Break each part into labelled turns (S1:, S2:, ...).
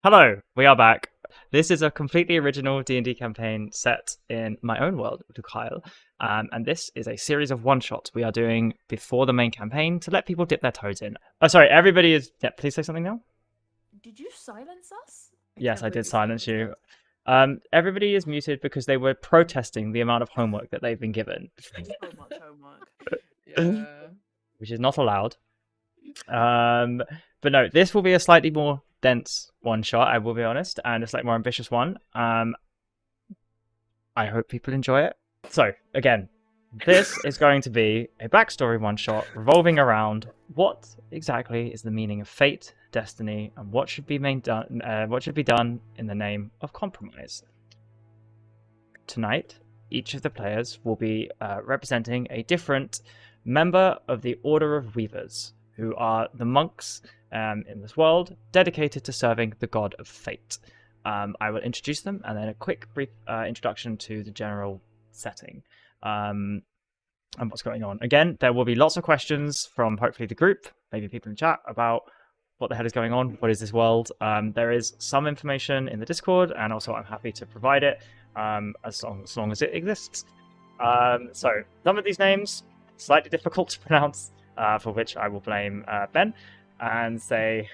S1: Hello, we are back. This is a completely original D&D campaign set in my own world, Lucaile, and this is a series of one-shots we are doing before the main campaign to let people dip their toes in. Oh, sorry, everybody is... Yeah, please say something now.
S2: Did you silence us?
S1: Yes, I did silence you. Everybody is muted because they were protesting the amount of homework that they've been given.
S2: So much homework. Yeah.
S1: Which is not allowed. But no, this will be a slightly more dense one shot, I will be honest, and a slightly more ambitious one. I hope people enjoy it. So, again, this is going to be a backstory one shot revolving around what exactly is the meaning of fate, destiny, and what should be done in the name of compromise. Tonight, each of the players will be representing a different member of the Order of Weavers, who are the monks in this world dedicated to serving the god of fate. I will introduce them and then a quick brief introduction to the general setting and what's going on. Again, there will be lots of questions from hopefully the group, maybe people in chat, about what the hell is going on, what is this world. There is some information in the Discord, and also I'm happy to provide it as long as it exists. So some of these names slightly difficult to pronounce, for which I will blame Ben, and say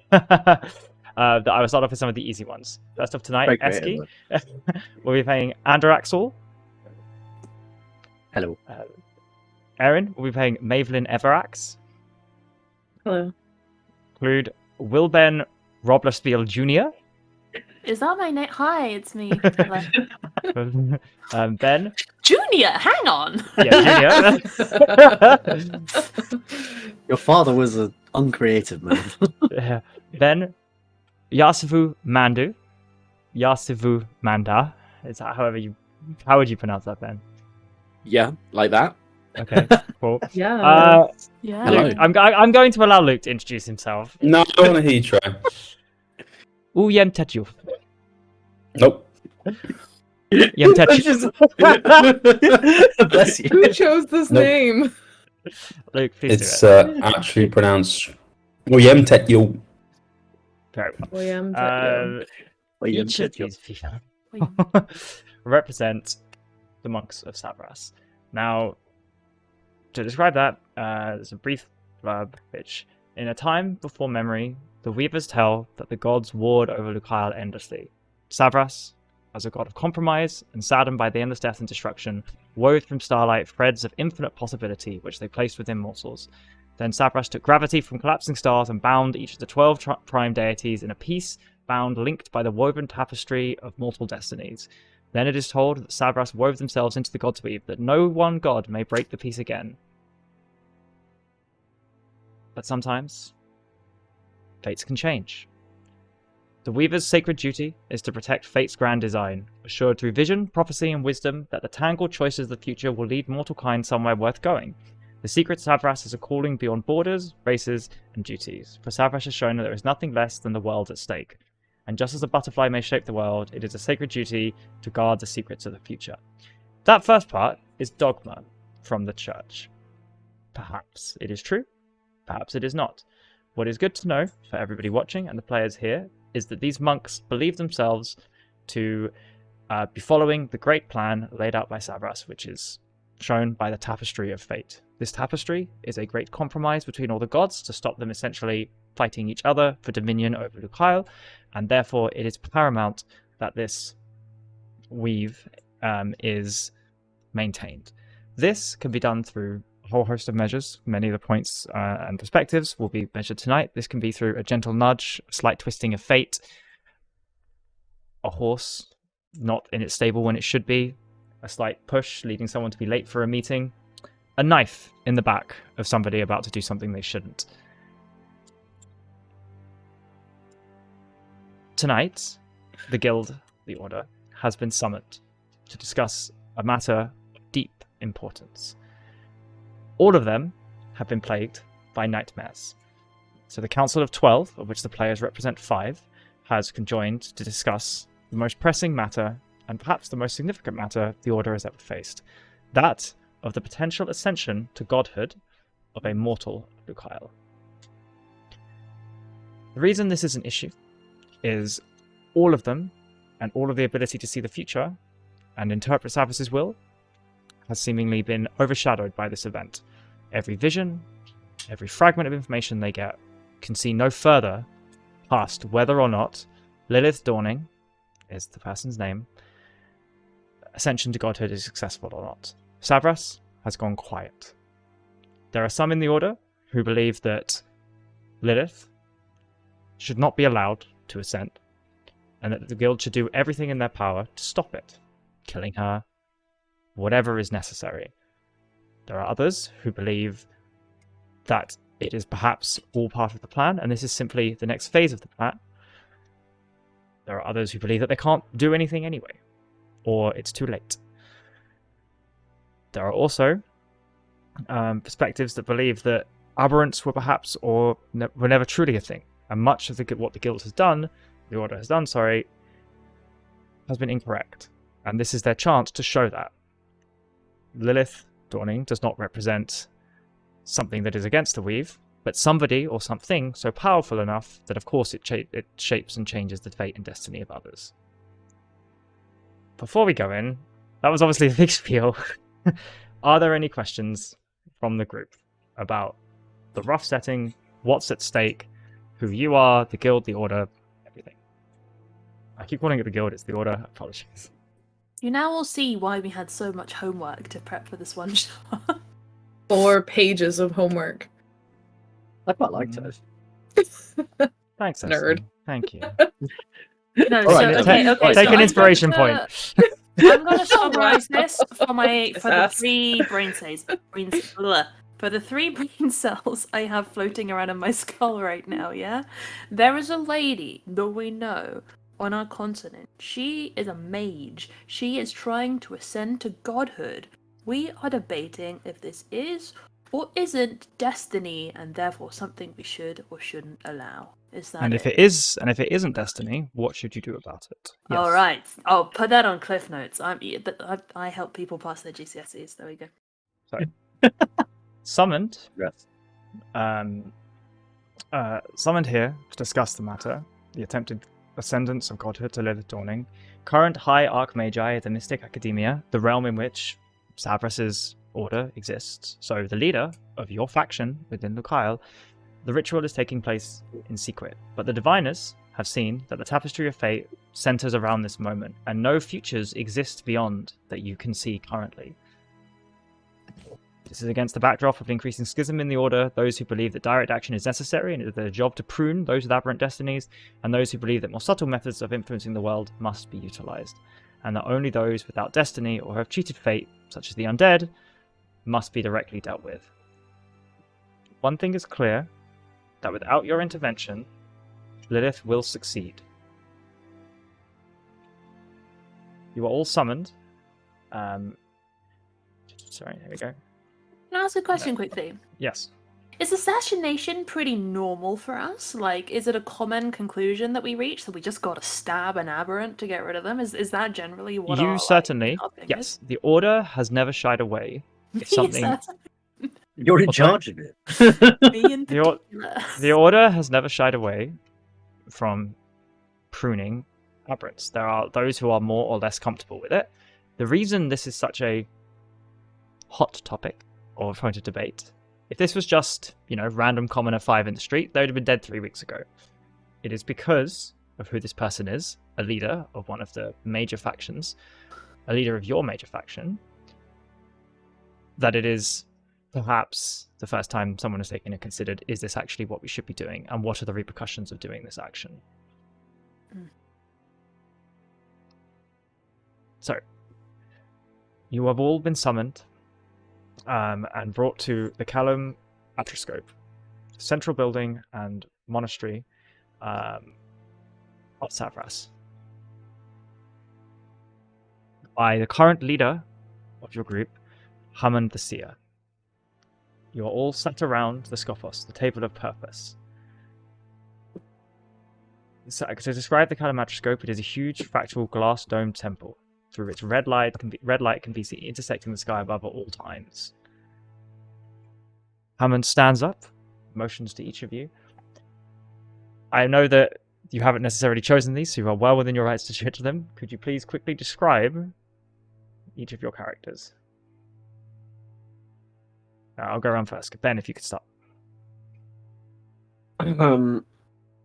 S1: that I will start off with some of the easy ones. First off tonight, Eski. We'll be playing Andaraxel.
S3: Hello.
S1: Erin will be playing Mavelyn Everax.
S4: Hello.
S1: Include Wilben Roblerspiel Jr.
S2: Is that my name? Hi, it's me.
S1: Ben.
S2: Junior, hang on.
S1: Yeah, Junior.
S3: Your father was an uncreative man.
S1: Ben. Yasivu Mandu. Yasivu Manda. Is that how would you pronounce that, Ben?
S5: Yeah, like that.
S1: Okay, cool.
S4: Yeah.
S2: Yeah.
S1: Luke, I'm going to allow Luke to introduce himself.
S5: No, I want to hear you try.
S1: Uyem Tetu.
S5: Nope.
S1: Yem Tetu.
S3: Bless you.
S4: Who chose this
S5: Nope.
S4: name?
S1: Luke, please
S5: It's
S1: do it.
S5: actually pronounced William Tetyul.
S1: Very well.
S4: William.
S1: Each of these people represent the monks of Savras. Now, to describe that, there's a brief blurb which, in a time before memory, the Weavers tell that the gods warred over Lucaile endlessly. Savras, as a god of compromise, and saddened by the endless death and destruction, wove from starlight threads of infinite possibility which they placed within mortals. Then Savras took gravity from collapsing stars and bound each of the 12 prime deities in a piece bound linked by the woven tapestry of mortal destinies. Then it is told that Savras wove themselves into the god's weave, that no one god may break the piece again. But sometimes, fates can change. The Weaver's sacred duty is to protect fate's grand design, assured through vision, prophecy, and wisdom that the tangled choices of the future will lead mortal kind somewhere worth going. The secret Savras is a calling beyond borders, races, and duties, for Savras has shown that there is nothing less than the world at stake. And just as a butterfly may shape the world, it is a sacred duty to guard the secrets of the future. That first part is dogma from the church. Perhaps it is true, perhaps it is not. What is good to know for everybody watching and the players here is that these monks believe themselves to be following the great plan laid out by Savras, which is shown by the tapestry of fate. This tapestry is a great compromise between all the gods to stop them essentially fighting each other for dominion over Lucaile, and therefore it is paramount that this weave is maintained. This can be done through a whole host of measures. Many of the points and perspectives will be measured tonight. This can be through a gentle nudge, a slight twisting of fate, a horse not in its stable when it should be, a slight push leading someone to be late for a meeting, a knife in the back of somebody about to do something they shouldn't. Tonight, the Guild, the Order, has been summoned to discuss a matter of deep importance. All of them have been plagued by nightmares. So the Council of 12, of which the players represent 5, has conjoined to discuss the most pressing matter, and perhaps the most significant matter the Order has ever faced. That of the potential ascension to godhood of a mortal Lucaile. The reason this is an issue is all of them, and all of the ability to see the future and interpret Savras' will, has seemingly been overshadowed by this event. Every vision, every fragment of information they get can see no further past whether or not Lilith Dawning is the person's name, ascension to godhood is successful or not. Savras has gone quiet. There are some in the Order who believe that Lilith should not be allowed to ascend, and that the Guild should do everything in their power to stop it, killing her, whatever is necessary. There are others who believe that it is perhaps all part of the plan, and this is simply the next phase of the plan. There are others who believe that they can't do anything anyway, or it's too late. There are also perspectives that believe that aberrants were perhaps or were never truly a thing, and much of what the Guild has done, the Order has done, has been incorrect, and this is their chance to show that. Lilith Dawning does not represent something that is against the Weave, but somebody or something so powerful enough that of course it shapes and changes the fate and destiny of others. Before we go in, that was obviously a big spiel. Are there any questions from the group about the rough setting, what's at stake, who you are, the Guild, the Order, everything? I keep calling it the Guild, it's the Order, apologies.
S2: You now will see why we had so much homework to prep for this one shot.
S4: 4 pages of homework.
S3: I quite liked it.
S1: Thanks,
S4: Nerd.
S1: Esther. Thank you.
S2: No,
S3: All right,
S1: take
S2: so
S1: an
S2: I'm
S1: inspiration
S2: going
S1: point.
S2: I'm going to summarize this for the
S4: Sass.
S2: 3 for the 3 brain cells I have floating around in my skull right now, yeah? There is a lady that we know on our continent. She is a mage. She is trying to ascend to godhood. We are debating if this is or isn't destiny, and therefore something we should or shouldn't allow. Is that
S1: And if it is, and if it isn't destiny, what should you do about it? Yes.
S2: All right. I'll put that on Cliff Notes. I help people pass their GCSEs. There we go.
S1: Summoned,
S3: Yes.
S1: summoned here to discuss the matter, the attempted ascendance of godhood to Lilith Dawning, current High Archmagi of the Mystic Academia, the realm in which Savras' order exists. So the leader of your faction within Lucail, the ritual is taking place in secret, but the diviners have seen that the tapestry of fate centers around this moment, and no futures exist beyond that you can see currently. This is against the backdrop of increasing schism in the Order, those who believe that direct action is necessary and it is their job to prune those with aberrant destinies, and those who believe that more subtle methods of influencing the world must be utilized, and that only those without destiny or have cheated fate, such as the undead, must be directly dealt with. One thing is clear, that without your intervention, Lilith will succeed. You are all summoned. Sorry, here we go.
S2: Can I ask a question quickly?
S1: Yes.
S2: Is assassination pretty normal for us? Like, is it a common conclusion that we reach that we just gotta stab an aberrant to get rid of them? Is that generally what
S1: You
S2: our,
S1: certainly,
S2: our thing
S1: yes. The Order has never shied away.
S2: is?
S1: If something,
S3: You're in
S1: What's that?
S3: charge of it.
S2: Me in
S1: The or-
S2: particular.
S1: the Order has never shied away from pruning aberrants. There are those who are more or less comfortable with it. The reason this is such a hot topic or point of debate, if this was just, random commoner 5 in the street, they would have been dead 3 weeks ago. It is because of who this person is, a leader of one of the major factions, a leader of your major faction, that it is perhaps the first time someone has taken and considered, is this actually what we should be doing, and what are the repercussions of doing this action? So, you have all been summoned and brought to the Callum Atroscope, central building and monastery of Savras, by the current leader of your group, Hammond the Seer. You are all sat around the Scophos, the table of purpose. So, to describe the Callum Atroscope, it is a huge fractal glass domed temple through which red light can be seen intersecting the sky above at all times. Hammond stands up, motions to each of you. I know that You haven't necessarily chosen these, so you are well within your rights to judge them. Could you please quickly describe each of your characters? I'll go around first. Ben, if you could start.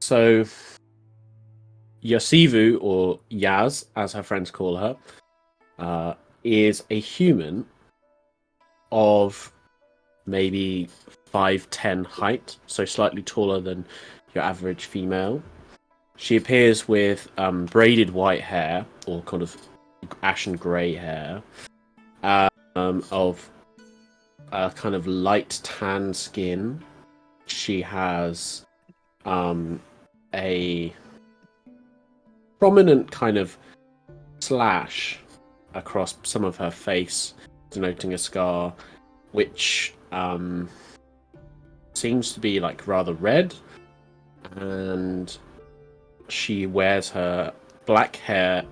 S6: So Yasivu, or Yaz, as her friends call her, is a human of maybe 5'10" height, so slightly taller than your average female. She appears with braided white hair, or kind of ashen grey hair, of a kind of light tan skin. She has a prominent kind of slash across some of her face, denoting a scar, which seems to be like rather red, and she wears her black hair,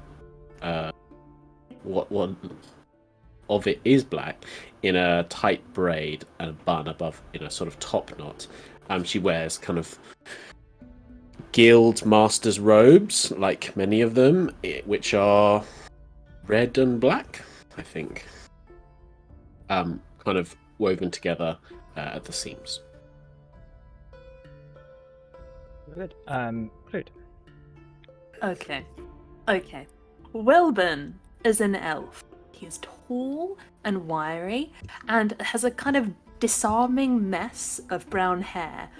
S6: what of it is black, in a tight braid and a bun above in a sort of top knot. She wears kind of guild master's robes, like many of them, which are red and black, I think. Kind of woven together at the seams.
S1: Good. Clued.
S2: Okay. Wilburn is an elf. He is tall and wiry and has a kind of disarming mess of brown hair.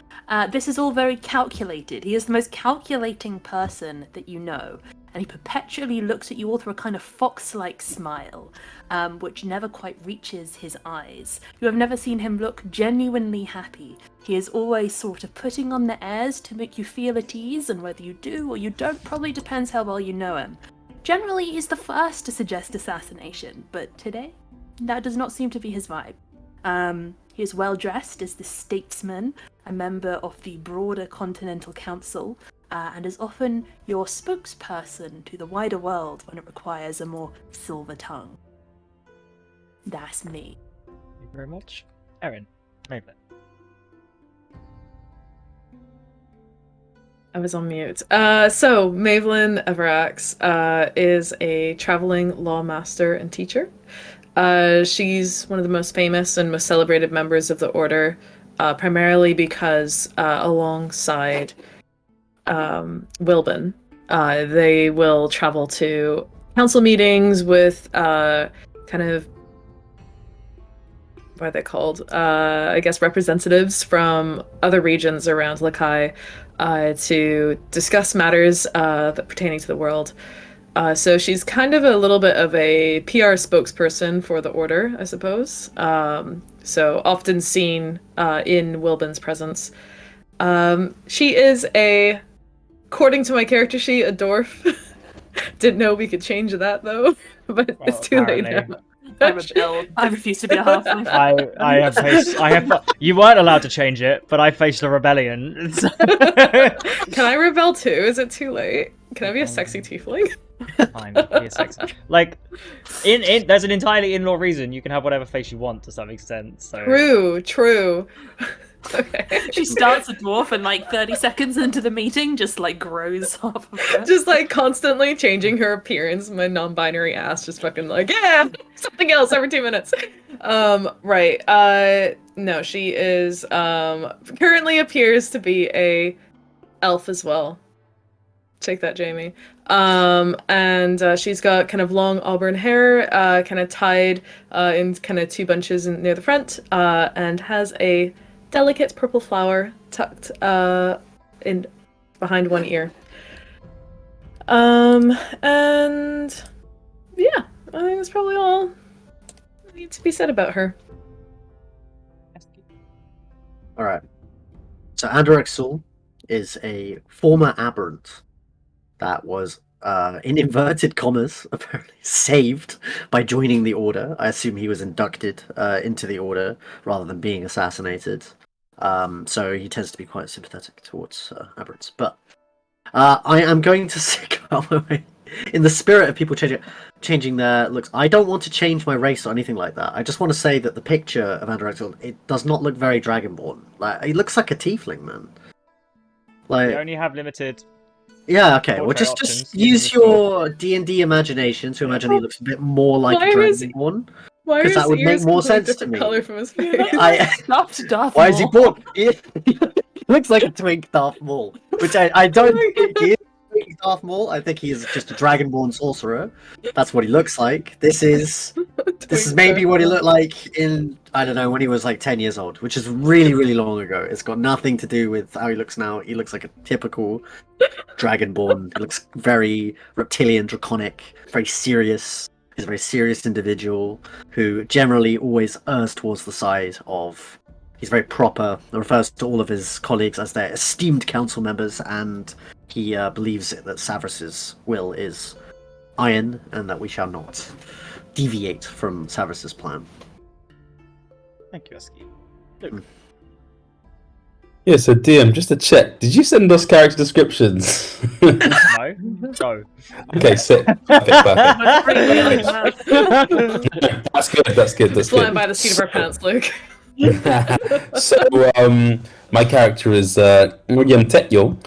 S2: This is all very calculated. He is the most calculating person that you know, and he perpetually looks at you all through a kind of fox-like smile, which never quite reaches his eyes. You have never seen him look genuinely happy. He is always sort of putting on the airs to make you feel at ease, and whether you do or you don't probably depends how well you know him. Generally, he's the first to suggest assassination, but today, that does not seem to be his vibe. He is well dressed as the statesman, a member of the broader Continental Council, and is often your spokesperson to the wider world when it requires a more silver tongue. That's me.
S1: Thank you very much. Erin, Maven.
S4: I was on mute. So Mavelyn Everax is a traveling lawmaster and teacher. She's one of the most famous and most celebrated members of the Order, primarily because alongside Wilburn, they will travel to council meetings with kind of, what are they called? I guess representatives from other regions around Lakai to discuss matters that pertaining to the world. So she's kind of a little bit of a PR spokesperson for the Order, I suppose. So often seen in Wilburn's presence. She is according to my character sheet, a dwarf. Didn't know we could change that though, but it's too late now.
S2: I rebelled. I refuse to be a halfling.
S1: I have. You weren't allowed to change it, but I faced a rebellion.
S4: Can I rebel too? Is it too late? Can I be a sexy tiefling?
S1: Fine, be a sexy. Like, there's an entirely in-law reason. You can have whatever face you want to some extent. So.
S4: True. Okay.
S2: She starts a dwarf and like 30 seconds into the meeting just like grows off of her.
S4: Just like constantly changing her appearance. My non-binary ass just fucking like, yeah, something else every 2 minutes. Right. No, she is currently appears to be a elf as well. Take that, Jamie. And she's got kind of long auburn hair, kind of tied in kind of two bunches near the front, and has a delicate purple flower tucked in behind one ear. And yeah, I think that's probably all that needs to be said about her.
S3: All right. So Andarexul is a former aberrant that was, in inverted commas, apparently saved by joining the Order. I assume he was inducted into the Order rather than being assassinated. So he tends to be quite sympathetic towards aberrants. But I am going to in the spirit of people changing their looks, I don't want to change my race or anything like that. I just want to say that the picture of Andarexul, it does not look very Dragonborn. Like, he looks like a tiefling, man. Like,
S1: we only have limited
S3: Yeah, okay. Well,
S1: Portrait
S3: just
S1: options.
S3: use your D&D imagination to imagine he looks a bit more like
S4: Why
S3: a
S4: is-
S3: dragonborn.
S4: Why are
S3: 'Cause that
S4: his
S3: would make
S4: ears
S3: more
S4: completely
S3: sense to
S4: different
S3: me.
S4: color from his
S2: You
S4: face?
S2: look
S3: I-
S2: like stuffed Darth
S3: Why is he
S2: Maul.
S3: born? He looks like a twink Darth Maul, which I don't think he is a twink Darth Maul. I think he's just a dragonborn sorcerer. That's what he looks like. This is maybe what he looked like in, I don't know, when he was like 10 years old, which is really, really long ago. It's got nothing to do with how he looks now. He looks like a typical dragonborn. He looks very reptilian, draconic, very serious. He's a very serious individual who generally always errs towards the side of. He's very proper, refers to all of his colleagues as their esteemed council members, and he believes that Savras's will is iron and that we shall not deviate from Savras's plan.
S1: Thank you, Eski.
S5: Yeah, so DM, just to check, did you send us character descriptions?
S1: No? Go.
S5: Okay, sick. Perfect. That's good. That's good. That's
S4: Flying
S5: good.
S4: by the seat of our pants, Luke.
S5: So, my character is William Tetyo,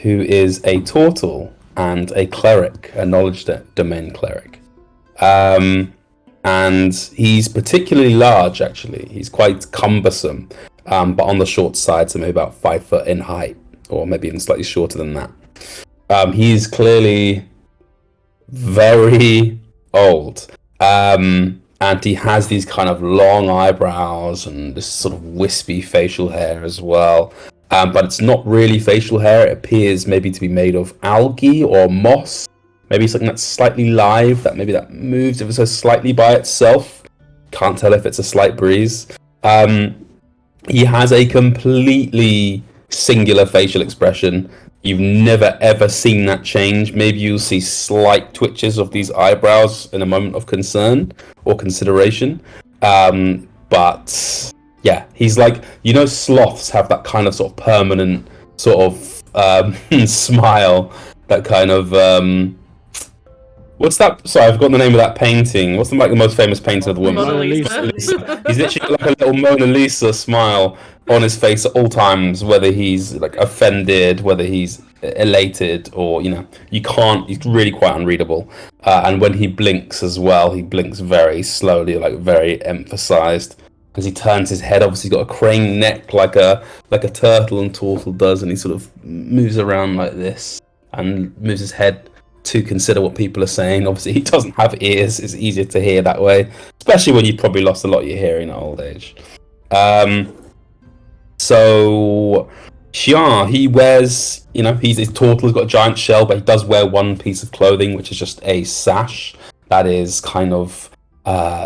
S5: who is a turtle and a cleric, a knowledge domain cleric. And he's particularly large, actually. He's quite cumbersome, but on the short side, so maybe about 5 foot in height, or maybe even slightly shorter than that. He's clearly very old. And he has these kind of long eyebrows and this sort of wispy facial hair as well. But it's not really facial hair. It appears maybe to be made of algae or moss. Maybe something that's slightly live, that moves ever so slightly by itself. Can't tell if it's a slight breeze. He has a completely singular facial expression. You've never ever seen that change. Maybe you'll see slight twitches of these eyebrows in a moment of concern or consideration. But yeah, he's like, sloths have that kind of sort of permanent sort of smile, that kind of what's that? Sorry, I've forgotten the name of that painting. What's the most famous painting of the woman?
S4: Mona
S6: Lisa.
S4: Lisa.
S5: He's literally like a little Mona Lisa smile on his face at all times, whether he's like offended, whether he's elated, or he's really quite unreadable. And when he blinks as well, he blinks very slowly, like very emphasized. As he turns his head, obviously he's got a crane neck like a turtle and turtle does, and he sort of moves around like this and moves his head to consider what people are saying. Obviously, he doesn't have ears. It's easier to hear that way, especially when you've probably lost a lot of your hearing at old age. So, Xian, he wears, his turtle has got a giant shell, but he does wear one piece of clothing, which is just a sash that is kind of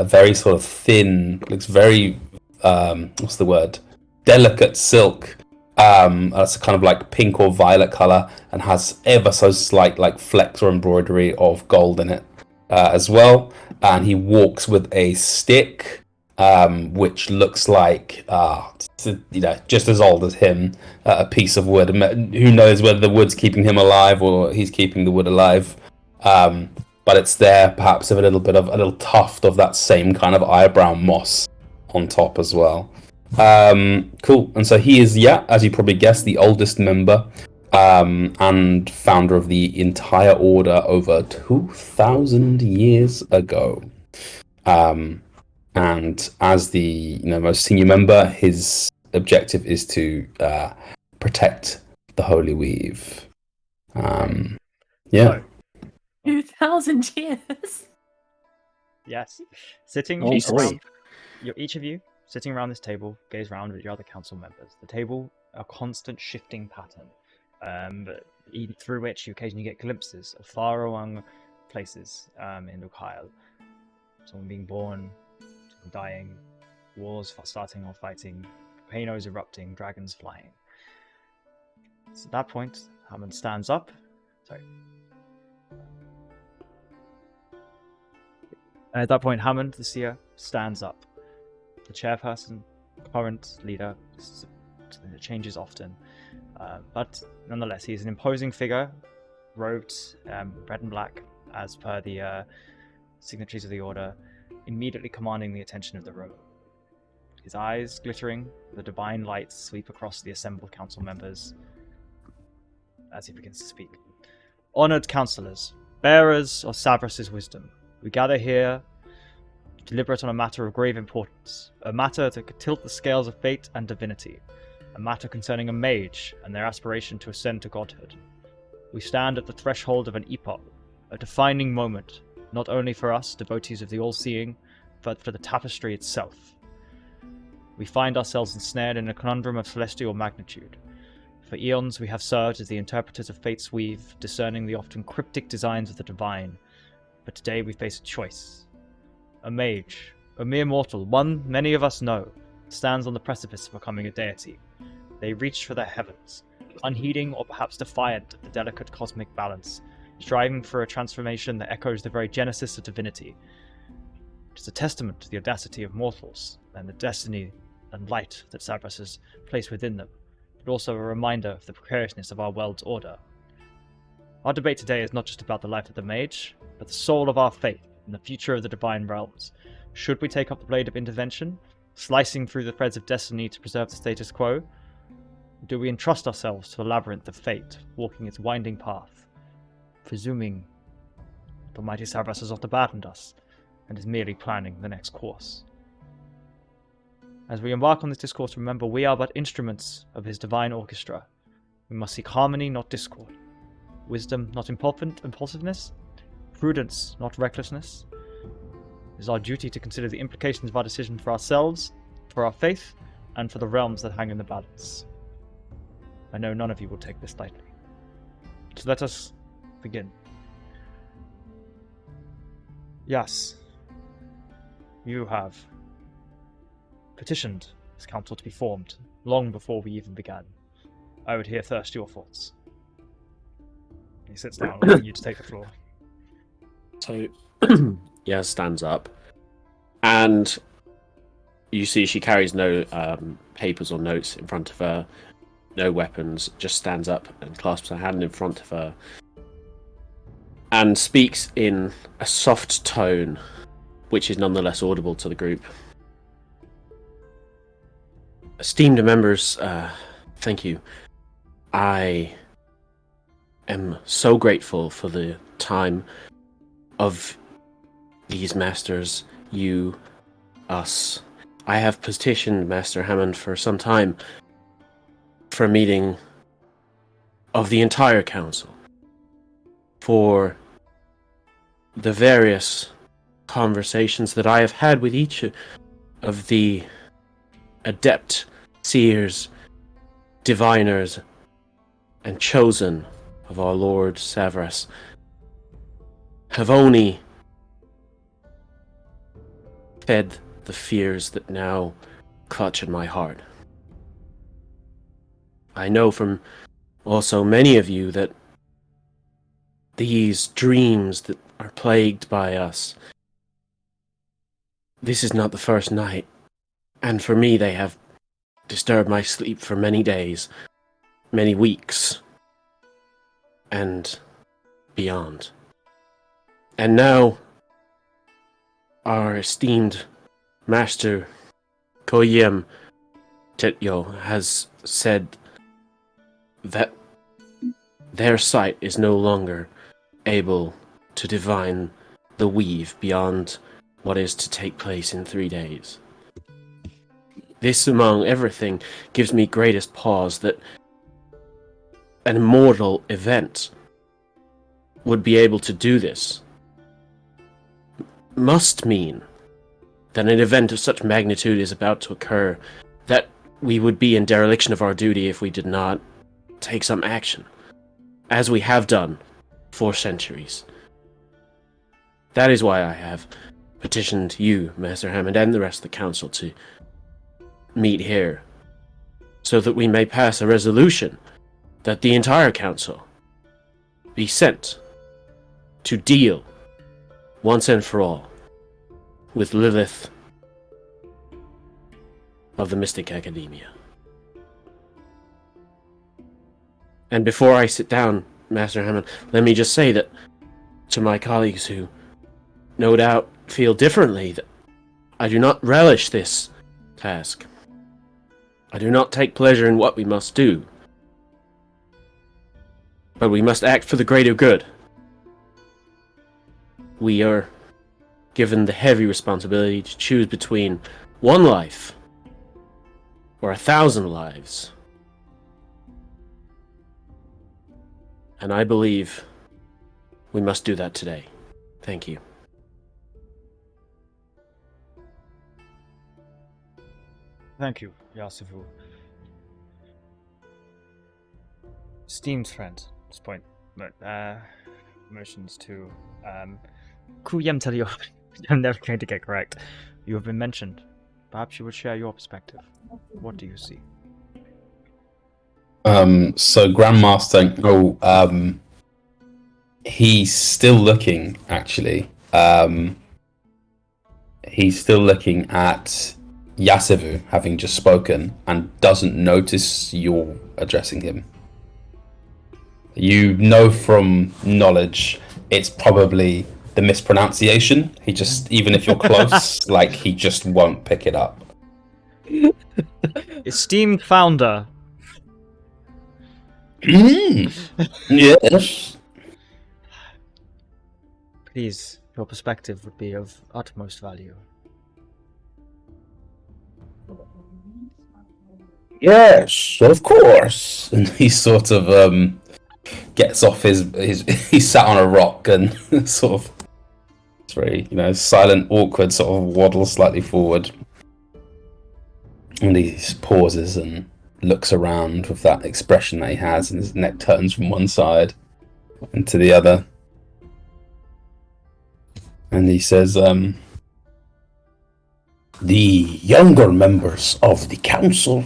S5: very sort of thin, looks very, what's the word? Delicate silk. It's kind of like pink or violet color and has ever so slight like flecks or embroidery of gold in it as well. And he walks with a stick, which looks like just as old as him, a piece of wood. Who knows whether the wood's keeping him alive or he's keeping the wood alive. But it's there, perhaps with a little tuft of that same kind of eyebrow moss on top as well. Cool. And so he is, as you probably guessed, the oldest member and founder of the entire order over 2,000 years ago. And as the most senior member, his objective is to protect the Holy Weave.
S1: So,
S2: 2,000 years.
S1: yes. Sitting
S3: Oh,
S1: each
S3: boy.
S1: around, each of you sitting around this table, gaze around at your other council members. The table, a constant shifting pattern, through which you occasionally get glimpses of far-flung places in Ukyle. Someone being born, someone dying, wars starting or fighting, volcanoes erupting, dragons flying. So at that point, Hammond stands up. At that point, Hammond, the seer, stands up. The chairperson, current leader, something that changes often, but nonetheless, he's an imposing figure, robed red and black, as per the signatories of the order, immediately commanding the attention of the room. His eyes glittering, the divine lights sweep across the assembled council members. as he begins to speak. Honored counselors, bearers of Savras's wisdom, we gather here to deliberate on a matter of grave importance, a matter that could tilt the scales of fate and divinity, a matter concerning a mage and their aspiration to ascend to godhood. We stand at the threshold of an epoch, a defining moment, not only for us, devotees of the All-Seeing, but for the tapestry itself. We find ourselves ensnared in a conundrum of celestial magnitude. For eons we have served as the interpreters of fate's weave, discerning the often cryptic designs of the divine, but today we face a choice. A mage, a mere mortal, one many of us know, stands on the precipice of becoming a deity. They reach for their heavens, unheeding or perhaps defiant of the delicate cosmic balance, striving for a transformation that echoes the very genesis of divinity. It is a testament to the audacity of mortals and the destiny and light that Savras has placed within them, but also a reminder of the precariousness of our world's order. Our debate today is not just about the life of the mage, but the soul of our faith and the future of the divine realms. Should we take up the blade of intervention, slicing through the threads of destiny to preserve the status quo? Or do we entrust ourselves to the labyrinth of fate, walking its winding path, presuming the mighty Savras has not abandoned us, and is merely planning the next course? As we embark on this discourse, remember we are but instruments of his divine orchestra. We must seek harmony, not discord. Wisdom, not impulsiveness. Prudence, not recklessness. It is our duty to consider the implications of our decision for ourselves, for our faith, and for the realms that hang in the balance. I know none of you will take this lightly. So let us begin. Yes, you have petitioned this council to be formed long before we even began. I would hear first your thoughts. He sits down, allowing you to take the floor.
S6: So, Yaz stands up, and you see she carries no papers or notes in front of her, no weapons, just stands up and clasps her hand in front of her, and speaks in a soft tone, which is nonetheless audible to the group. Esteemed members, thank you. I am so grateful for the time of these masters, you, us. I have petitioned Master Hammond for some time for a meeting of the entire council, for the various conversations that I have had with each of the adept seers, diviners, and chosen of our Lord Savras have only fed the fears that now clutch at my heart. I know from also many of you that these dreams that are plagued by us, this is not the first night, and for me they have disturbed my sleep for many days, many weeks, and beyond. And now, our esteemed Master Koyem Tetyo has said that their sight is no longer able to divine the weave beyond what is to take place in 3 days. This, among everything, gives me greatest pause that an immortal event would be able to do this. Must mean that an event of such magnitude is about to occur, that we would be in dereliction of our duty if we did not take some action, as we have done for centuries. That is why I have petitioned you, Master Hammond, and the rest of the council to meet here, so that we may pass a resolution that the entire council be sent to deal once and for all with Lilith of the Mystic Academia. And before I sit down, Master Hammond, let me just say that to my colleagues who no doubt feel differently, that I do not relish this task. I do not take pleasure in what we must do. But we must act for the greater good. We are given the heavy responsibility to choose between one life or 1,000 lives. And I believe we must do that today. Thank you.
S1: Thank you, Yasuvu. Esteemed friend, at this point, but motions to Kuyem tell you I'm never going to get correct. You have been mentioned. Perhaps you would share your perspective. What do you see?
S5: So Grandmaster, he's still looking, actually. He's still looking at Yasuvu, having just spoken, and doesn't notice you're addressing him. You know from knowledge, it's probably the mispronunciation. He just, even if you're close, like, he just won't pick it up.
S1: Esteemed founder.
S5: Yes.
S1: Please, your perspective would be of utmost value.
S5: Yes, of course. And he sort of gets off his he sat on a rock and sort of, it's very, silent, awkward, sort of waddles slightly forward. And he pauses and looks around with that expression that he has, and his neck turns from one side and to the other. And he says, the younger members of the council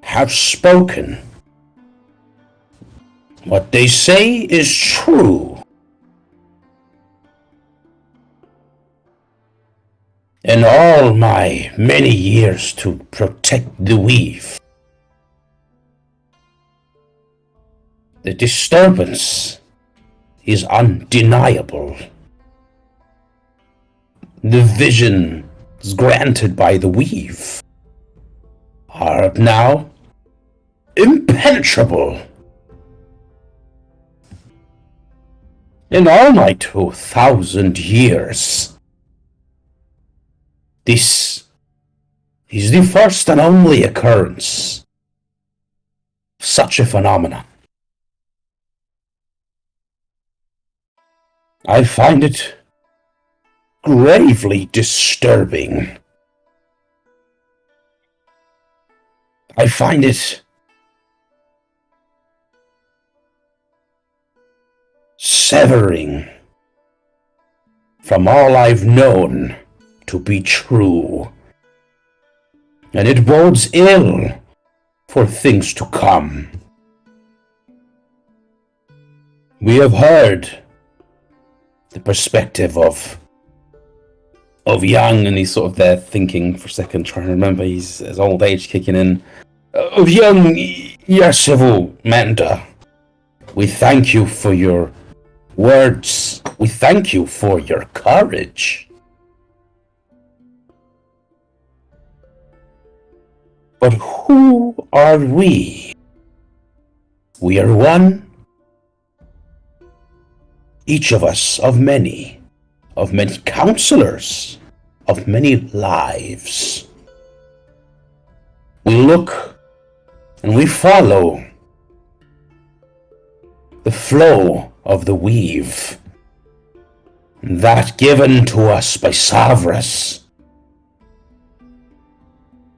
S5: have spoken. What they say is true. In all my many years to protect the weave, the disturbance is undeniable. The visions granted by the weave are now impenetrable. In all my 2,000 years, this is the first and only occurrence of such a phenomenon. I find it gravely disturbing. I find it severing from all I've known to be true, and it bodes ill for things to come. We have heard the perspective of young, and he's sort of there thinking for a second, trying to remember his old age kicking in, of young Yasuvu Manda. We thank you for your words. We thank you for your courage. But who are we? We are one, each of us of many counselors, of many lives. We look and we follow the flow of the weave, that given to us by Savras.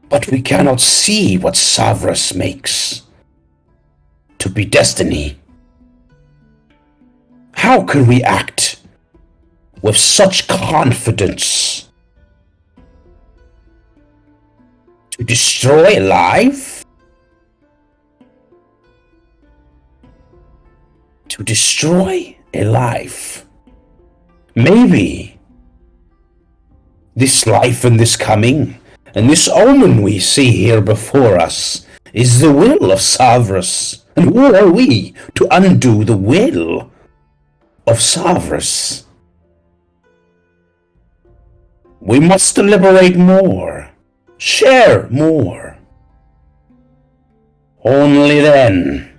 S5: But we cannot see what Savras makes to be destiny. How can we act with such confidence to destroy life? To destroy a life. Maybe this life and this coming and this omen we see here before us is the will of Savras. And who are we to undo the will of Savras? We must deliberate more, share more. Only then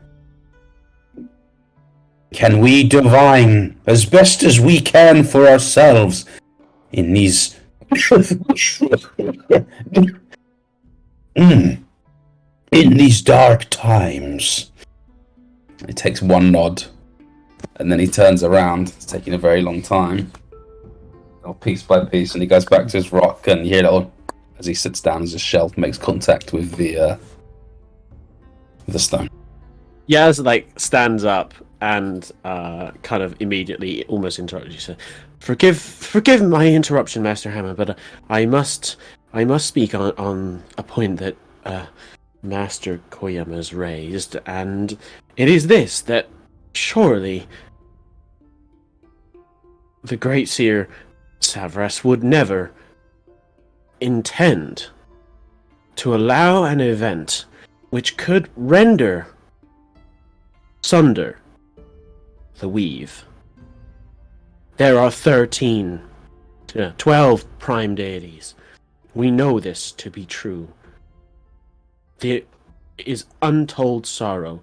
S5: can we divine as best as we can for ourselves in these in these dark times. He takes one nod, and then he turns around. It's taking a very long time. Piece by piece, and he goes back to his rock, and you hear little as he sits down as his shelf makes contact with the stone.
S6: Yaz stands up and kind of immediately almost interrupts you. So, forgive my interruption, Master Hammer, but I must speak on a point that Master Koyama's raised, and it is this: that surely the Great Seer Savras would never intend to allow an event which could render sunder the weave. There are 12 prime deities. We know this to be true. There is untold sorrow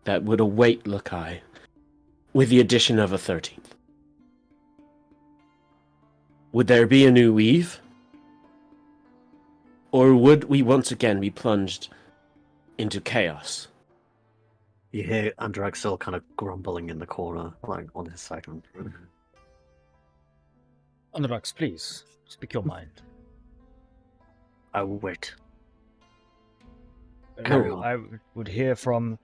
S6: that would await Lakai with the addition of a 13th. Would there be a new weave? Or would we once again be plunged into chaos?
S3: You hear Andraxel kind of grumbling in the corner, on his second.
S1: Andrax, please, speak your mind.
S3: I will wait.
S1: I would hear from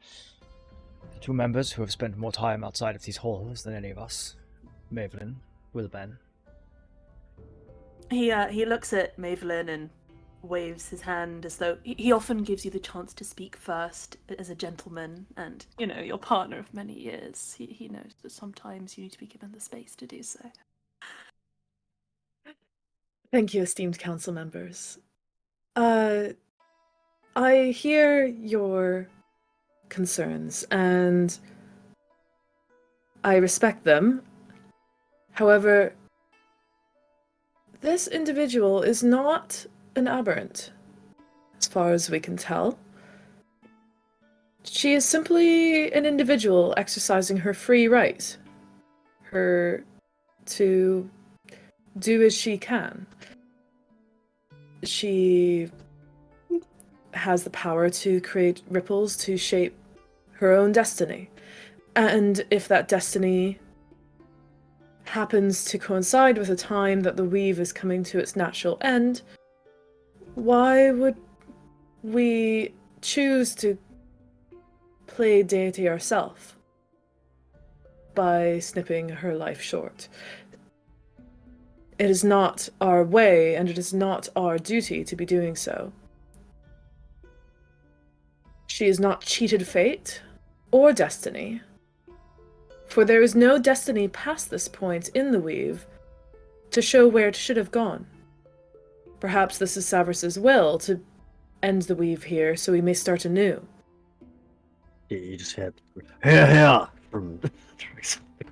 S1: the two members who have spent more time outside of these halls than any of us. Mavelyn, Wilben.
S2: He looks at Mavelyn and waves his hand as though he often gives you the chance to speak first as a gentleman, and your partner of many years. He knows that sometimes you need to be given the space to do so.
S4: Thank you, esteemed council members. I hear your concerns, and I respect them. However, this individual is not an aberrant, as far as we can tell. She is simply an individual exercising her free right, her to do as she can. She has the power to create ripples to shape her own destiny. And if that destiny happens to coincide with a time that the weave is coming to its natural end, why would we choose to play deity ourselves by snipping her life short? It is not our way, and it is not our duty to be doing so. She has not cheated fate or destiny, for there is no destiny past this point in the weave to show where it should have gone. Perhaps this is Savras's will to end the weave here so we may start anew.
S3: You just hear, here, from the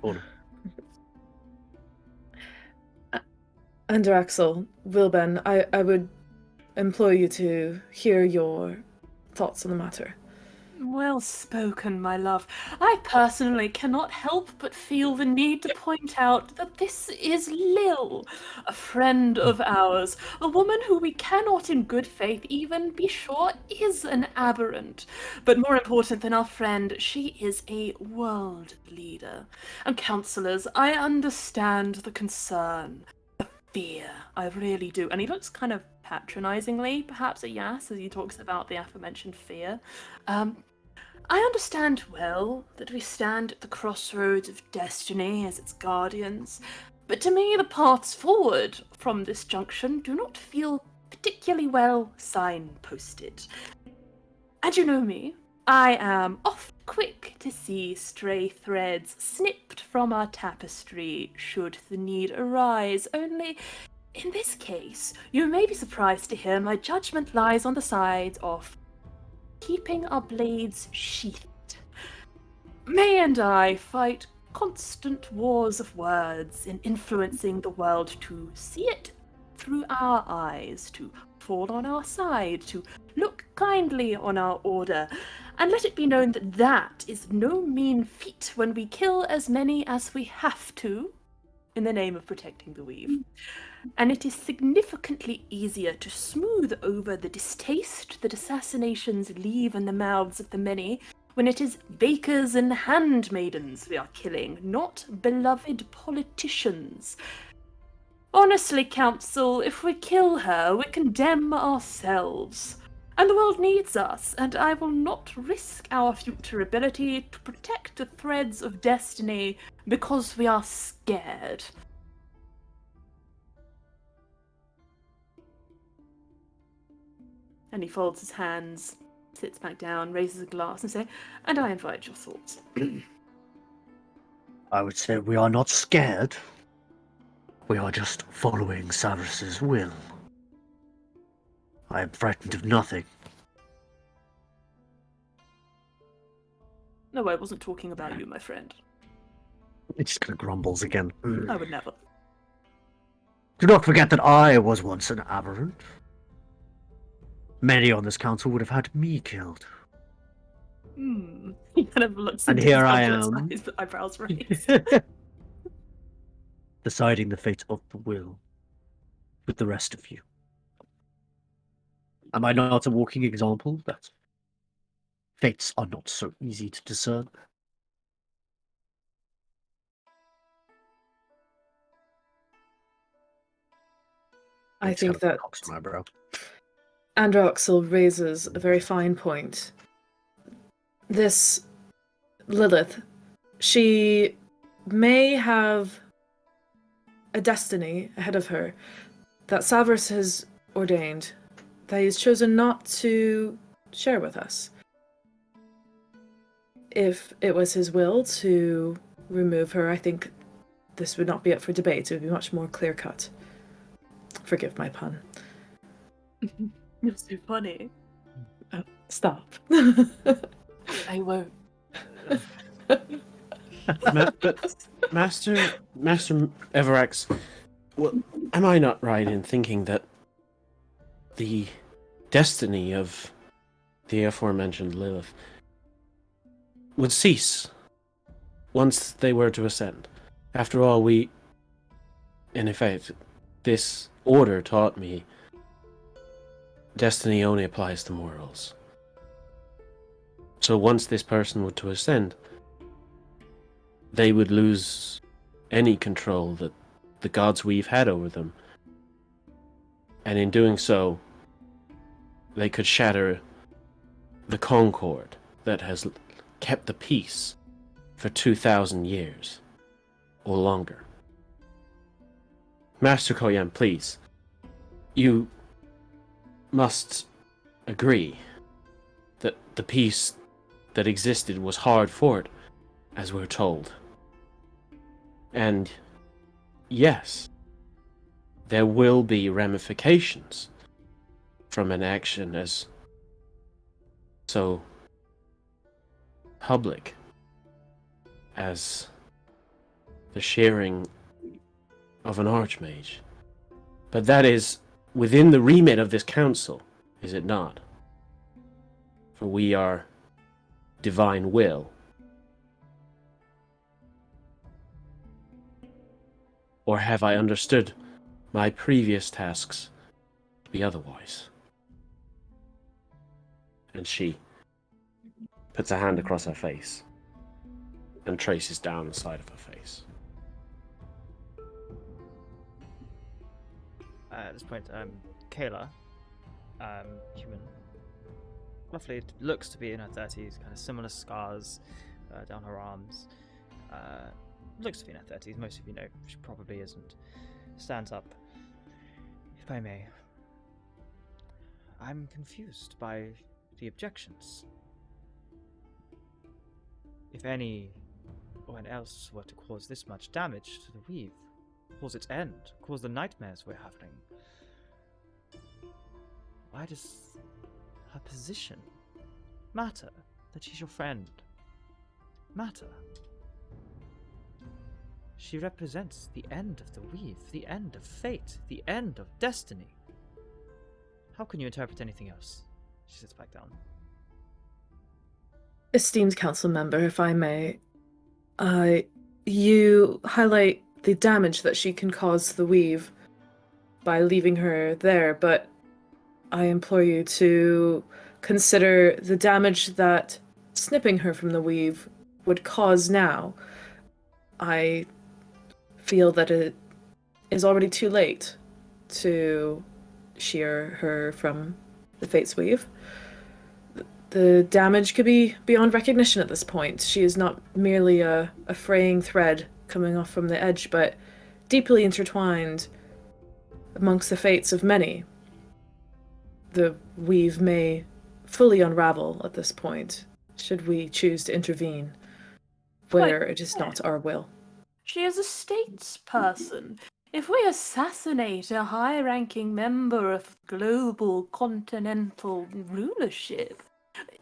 S3: corner.
S4: Andraxel, Wilben, I would implore you to hear your thoughts on the matter.
S2: Well spoken, my love. I personally cannot help but feel the need to point out that this is Lil, a friend of ours, a woman who we cannot in good faith even be sure is an aberrant. But more important than our friend, she is a world leader. And councillors, I understand the concern, the fear, I really do. And he looks kind of patronizingly, perhaps, at Yas as he talks about the aforementioned fear. I understand well that we stand at the crossroads of destiny as its guardians, but to me the paths forward from this junction do not feel particularly well signposted. And you know me, I am oft quick to see stray threads snipped from our tapestry should the need arise, only in this case, you may be surprised to hear my judgment lies on the side of keeping our blades sheathed. May and I fight constant wars of words in influencing the world to see it through our eyes, to fall on our side, to look kindly on our order. And let it be known that that is no mean feat when we kill as many as we have to in the name of protecting the weave. And it is significantly easier to smooth over the distaste that assassinations leave in the mouths of the many when it is bakers and handmaidens we are killing, not beloved politicians. Honestly, Council, if we kill her, we condemn ourselves. And the world needs us, and I will not risk our future ability to protect the threads of destiny because we are scared. And he folds his hands, sits back down, raises a glass, and says, "And I invite your thoughts."
S3: I would say we are not scared. We are just following Severus's will. I am frightened of nothing.
S2: No, I wasn't talking about you, my friend.
S3: It just kind of grumbles again.
S2: I would never.
S3: Do not forget that I was once an aberrant. Many on this council would have had me killed.
S2: He kind of looks
S3: And
S2: into
S3: here
S2: his
S3: I
S2: countenance,
S3: am.
S2: his eyebrows raised.
S3: Deciding the fate of the will with the rest of you. Am I not a walking example that fates are not so easy to discern?
S4: I
S3: It's
S4: think
S3: kind of
S4: that
S3: cocks my brow.
S4: Androxel raises a very fine point. This Lilith, she may have a destiny ahead of her that Severus has ordained, that he's chosen not to share with us. If it was his will to remove her, I think this would not be up for debate. It would be much more clear-cut. Forgive my pun.
S2: You're so funny.
S4: Stop.
S2: I won't.
S6: But Master Everax, well, am I not right in thinking that the destiny of the aforementioned Lilith would cease once they were to ascend? After all, in effect, this order taught me destiny only applies to mortals. So once this person were to ascend, they would lose any control that the gods we've had over them. And in doing so, they could shatter the concord that has kept the peace for 2,000 years or longer. Master Koyan, please, you must agree that the peace that existed was hard fought, as we're told. And yes, there will be ramifications from an action as so public as the sharing of an archmage. But that is within the remit of this council, is it not? For we are divine will. Or have I understood my previous tasks to be otherwise? And she puts a hand across her face and traces down the side of her face.
S1: At this point, Kayla, human, roughly looks to be in her 30s, kind of similar scars down her arms. Looks to be in her 30s, most of you know she probably isn't. Stands up. If I may, I'm confused by the objections. If anyone else were to cause this much damage to the weave, cause its end, cause the nightmares we're having, why does her position matter? That she's your friend matter? She represents the end of the weave, the end of fate, the end of destiny. How can you interpret anything else? She sits back down.
S4: Esteemed council member, if I may, you highlight the damage that she can cause the weave by leaving her there, but I implore you to consider the damage that snipping her from the weave would cause now. I feel that it is already too late to shear her from the Fates Weave. The damage could be beyond recognition at this point. She is not merely a fraying thread coming off from the edge, but deeply intertwined amongst the fates of many. The weave may fully unravel at this point, should we choose to intervene, where it is not our will.
S2: She is a statesperson. If we assassinate a high-ranking member of global continental rulership,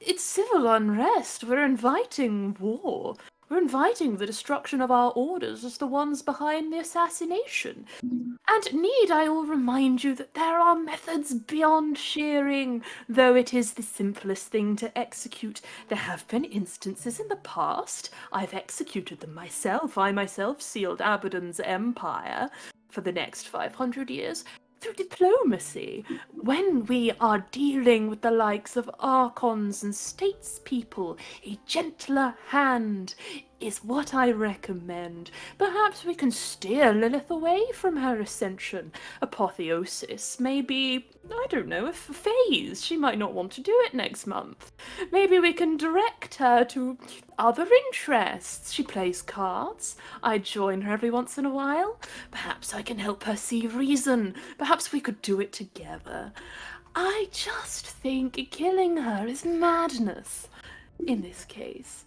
S2: it's civil unrest. We're inviting war. We're inviting the destruction of our orders as the ones behind the assassination. And need I all remind you that there are methods beyond shearing, though it is the simplest thing to execute. There have been instances in the past. I've executed them myself. I myself sealed Abaddon's empire for the next 500 years through diplomacy. When we are dealing with the likes of archons and statespeople, a gentler hand is what I recommend. Perhaps we can steer Lilith away from her ascension. Apotheosis may be, I don't know, a phase. She might not want to do it next month. Maybe we can direct her to other interests. She plays cards. I join her every once in a while. Perhaps I can help her see reason. Perhaps we could do it together. I just think killing her is madness in this case.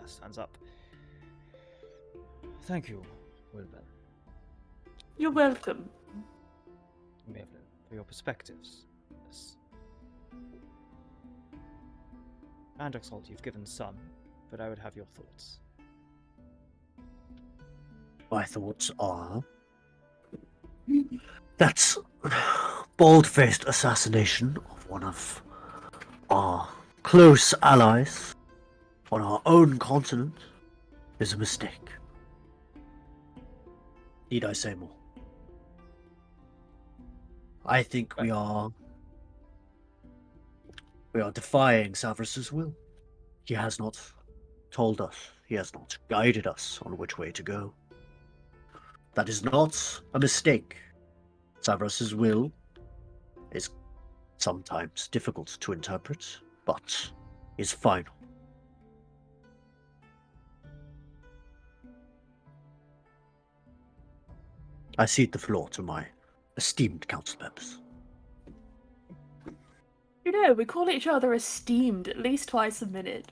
S1: Stands up. Thank you, Wilbur.
S2: You're welcome.
S1: For your perspectives. Yes. And Oxalt, you've given some, but I would have your thoughts.
S3: My thoughts are that bold-faced assassination of one of our close allies on our own continent is a mistake. Need I say more? I think we are defying Savras's will. He has not told us, he has not guided us on which way to go. That is not a mistake. Savras's will is sometimes difficult to interpret, but is final. I cede the floor to my esteemed council members.
S2: You know, we call each other esteemed at least twice a minute.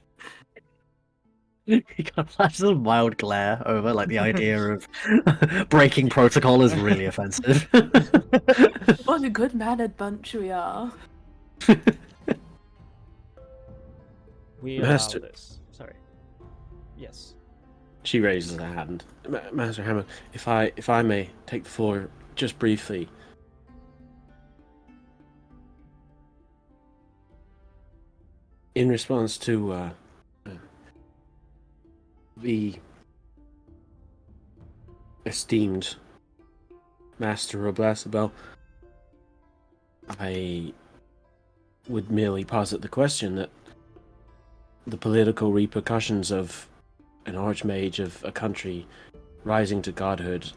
S3: He kind of flashes a mild glare over, like the idea of breaking protocol is really offensive.
S2: What a good-mannered bunch we are.
S1: We allow
S6: Master-
S1: this. Sorry. Yes.
S6: She raises her hand. Master Hammond, if I may take the floor just briefly. In response to the esteemed Master Roblasabel, I would merely posit the question that the political repercussions of an archmage of a country rising to godhood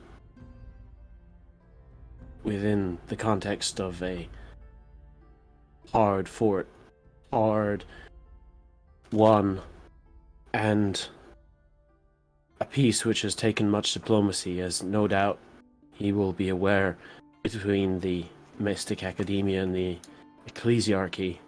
S6: within the context of a hard fought, hard won, and a peace which has taken much diplomacy, as no doubt he will be aware, between the mystic academia and the ecclesiarchy.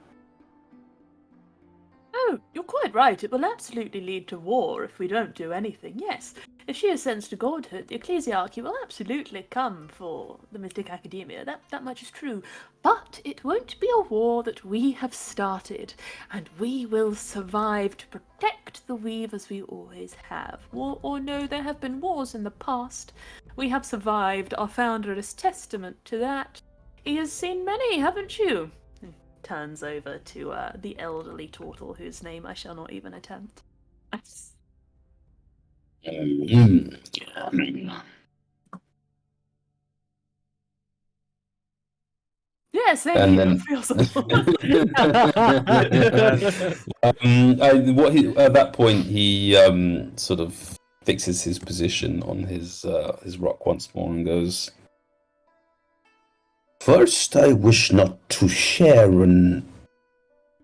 S2: Oh, you're quite right. It will absolutely lead to war if we don't do anything. Yes, if she ascends to godhood, the ecclesiarchy will absolutely come for the mystic academia. That much is true. But it won't be a war that we have started, and we will survive to protect the weave as we always have. War or no, there have been wars in the past. We have survived. Our founder is testament to that. He has seen many, haven't you? Turns over to the elderly turtle, whose name I shall not even attempt. Yes,
S5: And then-
S2: feels
S5: at that point, he sort of fixes his position on his rock once more and goes, "First, I wish not to share an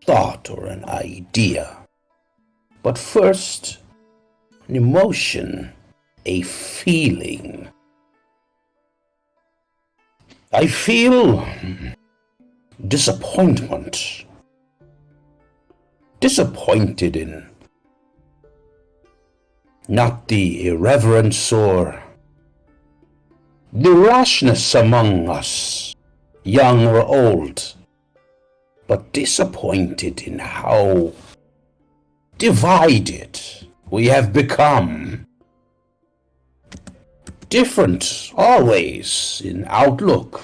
S5: thought or an idea, but first, an emotion, a feeling. I feel disappointment. Disappointed in not the irreverence or the rashness among us, young or old, but disappointed in how divided we have become. Different always in outlook,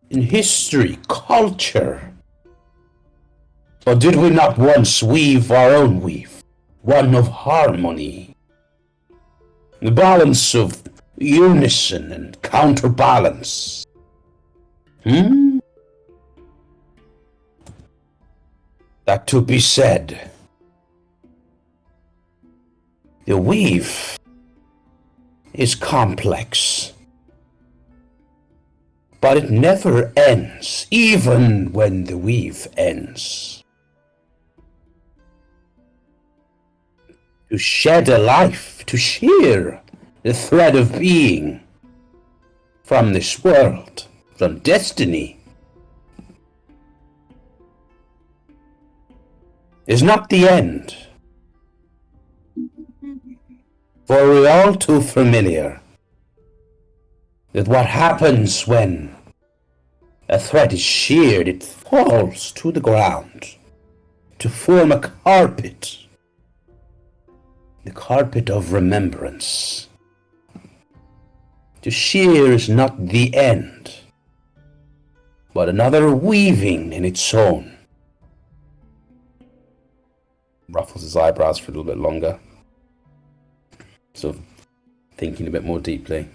S5: in history, culture. But did we not once weave our own weave, one of harmony? The balance of unison and counterbalance. That to be said, the weave is complex, but it never ends, even when the weave ends. To shed a life, to shear the thread of being from this world, from destiny, is not the end. For we're all too familiar with what happens when a thread is sheared. It falls to the ground to form a carpet, the carpet of remembrance. To shear is not the end, but another weaving in its own. Ruffles his eyebrows for a little bit longer, sort of thinking a bit more deeply.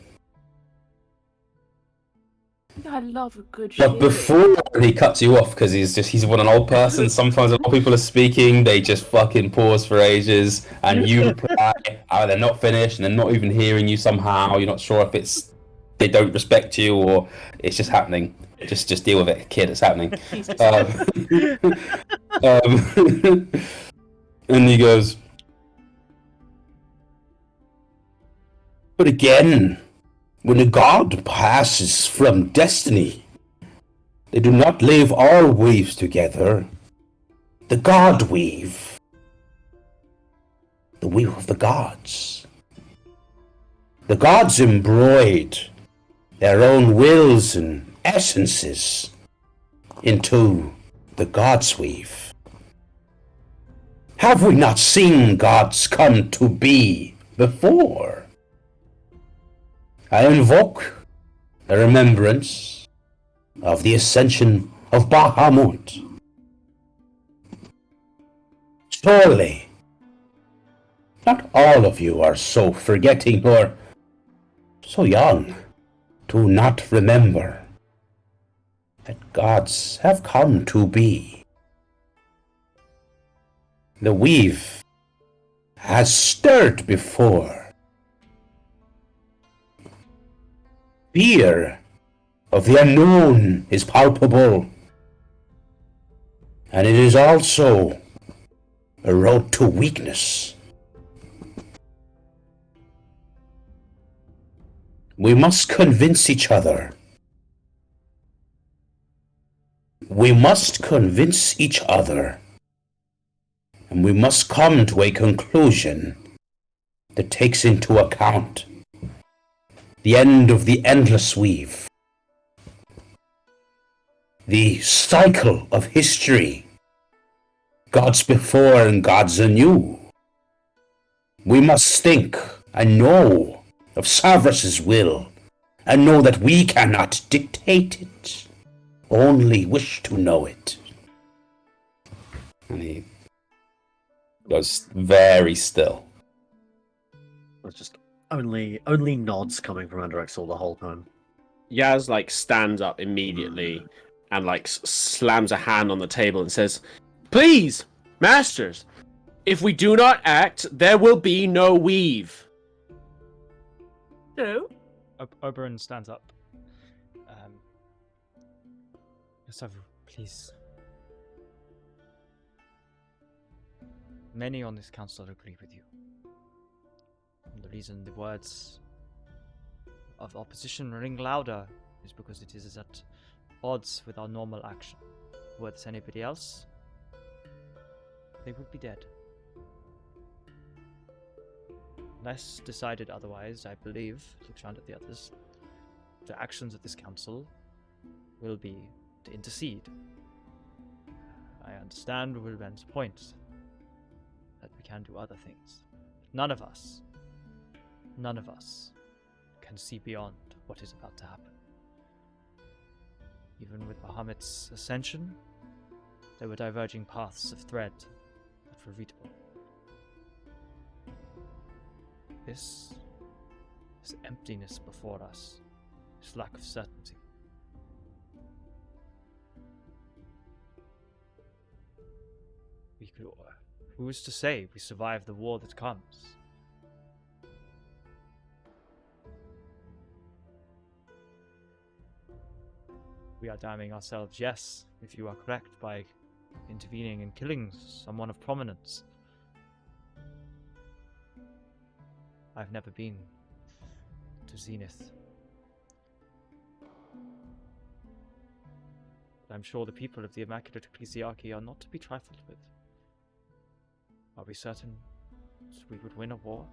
S2: I love a good
S5: But
S2: shit.
S5: before he cuts you off, because he's an old person, sometimes a lot of people are speaking, they just fucking pause for ages, and you reply, they're not finished, and they're not even hearing you somehow, you're not sure if it's they don't respect you, or it's just happening. Just deal with it, kid, it's happening. And he goes, but again, when a god passes from destiny, they do not leave all weaves together. The god weave, the weave of the gods. The gods embroid their own wills and essences into the gods weave. Have we not seen gods come to be before? I invoke the remembrance of the ascension of Bahamut. Surely, not all of you are so forgetting or so young to not remember that gods have come to be. The weave has stirred before. Fear of the unknown is palpable, and it is also a road to weakness. We must convince each other. We must convince each other, and we must come to a conclusion that takes into account the end of the endless weave, the cycle of history, gods before and gods anew. We must think and know of Savras's will and know that we cannot dictate it, only wish to know it. And he goes very still.
S3: It's just only nods coming from Andrexel the whole time.
S6: Yaz like stands up immediately and like slams a hand on the table and says, "Please, masters, if we do not act, there will be no weave."
S2: No.
S1: Oberon stands up. Gustavo, please. Many on this council agree with you. And the reason the words of opposition ring louder is because it is at odds with our normal action. Were this anybody else, they would be dead. Unless decided otherwise, I believe, looks round at the others, the actions of this council will be to intercede. I understand Wilben's point, that we can do other things. None of us can see beyond what is about to happen. Even with Bahamut's ascension, there were diverging paths of thread that were readable. This emptiness before us, this lack of certainty. Who is to say we survive the war that comes? We are damning ourselves, yes, if you are correct, by intervening and killing someone of prominence. I've never been to Zenith. But I'm sure the people of the Immaculate Ecclesiarchy are not to be trifled with. Are we certain we would win a war?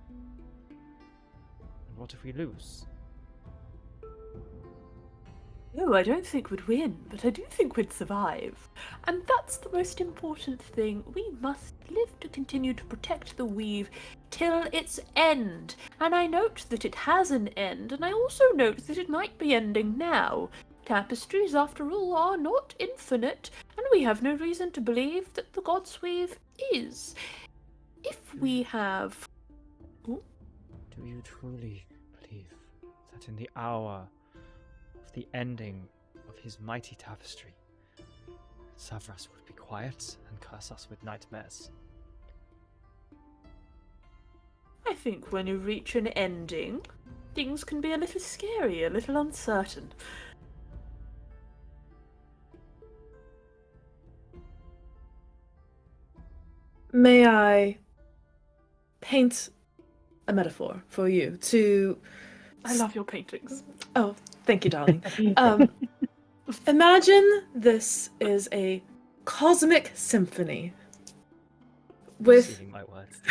S1: And what if we lose?
S2: No, I don't think we'd win, but I do think we'd survive. And that's the most important thing. We must live to continue to protect the weave till its end. And I note that it has an end, and I also note that it might be ending now. Tapestries, after all, are not infinite, and we have no reason to believe that the God's weave is. If we have... Ooh.
S1: Do you truly believe that in the hour of the ending of his mighty tapestry, Savras would be quiet and curse us with nightmares?
S2: I think when you reach an ending, things can be a little scary, a little uncertain.
S4: May I paint a metaphor for you to...
S2: I love your paintings.
S4: Oh, thank you, darling. Imagine this is a cosmic symphony with...
S1: Receiving my words.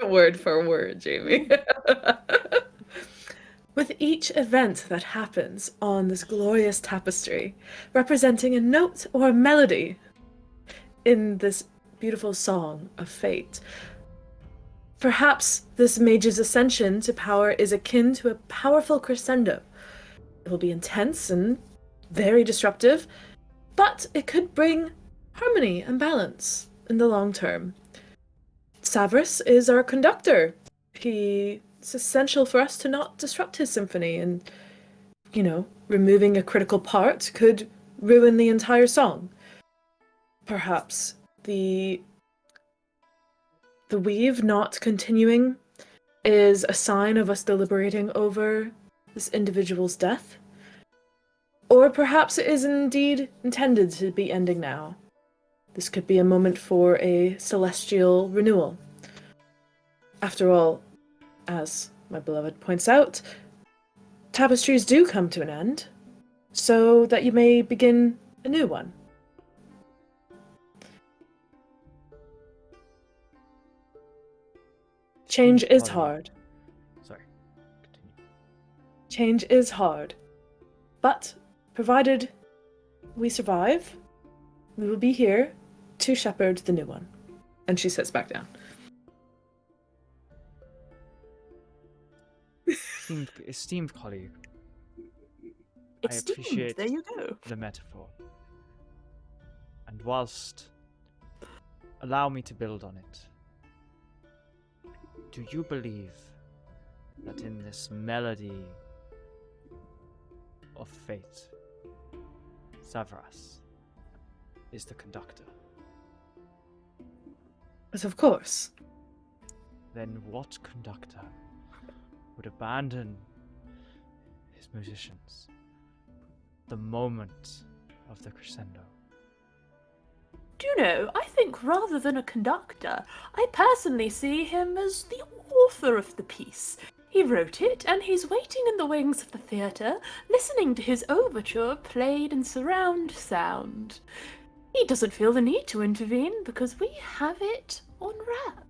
S4: Word for word, Jamie. With each event that happens on this glorious tapestry, representing a note or a melody in this beautiful song of fate. Perhaps this mage's ascension to power is akin to a powerful crescendo. It will be intense and very disruptive, but it could bring harmony and balance in the long term. Savras is our conductor. It's essential for us to not disrupt his symphony, and, removing a critical part could ruin the entire song. Perhaps the weave not continuing is a sign of us deliberating over this individual's death. Or perhaps it is indeed intended to be ending now. This could be a moment for a celestial renewal. After all, as my beloved points out, tapestries do come to an end, so that you may begin a new one. Change is hard.
S1: Sorry, continue.
S4: Change is hard. But, provided we survive, we will be here to shepherd the new one. And she sits back down.
S1: esteemed colleague, I
S2: It's
S1: appreciate
S2: There you go.
S1: the metaphor. And whilst allow me to build on it, do you believe that in this melody of fate, Savras is the conductor?
S4: But of course.
S1: Then what conductor would abandon his musicians the moment of the crescendo?
S2: Do you know, I think rather than a conductor, I personally see him as the author of the piece. He wrote it, and he's waiting in the wings of the theatre, listening to his overture played in surround sound. He doesn't feel the need to intervene because we have it on wrap.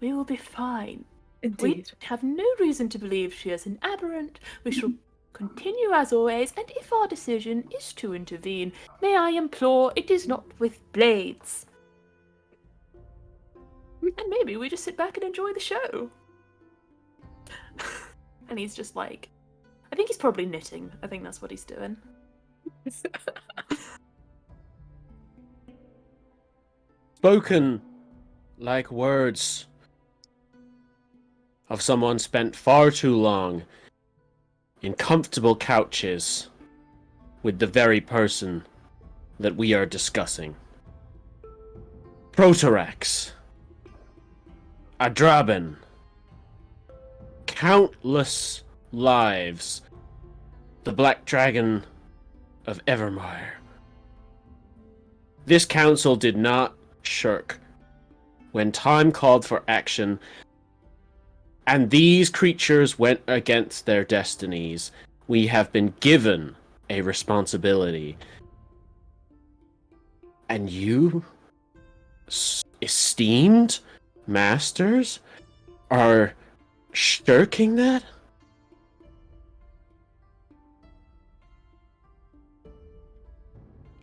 S2: We will be fine.
S4: Indeed.
S2: We have no reason to believe she is an aberrant. We shall continue as always, and if our decision is to intervene, may I implore it is not with blades. And maybe we just sit back and enjoy the show. And he's just like, I think he's probably knitting. I think that's what he's doing.
S6: Spoken like words of someone spent far too long in comfortable couches with the very person that we are discussing. Protorax, Adraben, countless lives, the Black Dragon of Evermire. This council did not shirk when time called for action, and these creatures went against their destinies. We have been given a responsibility. And you, esteemed masters, are shirking that?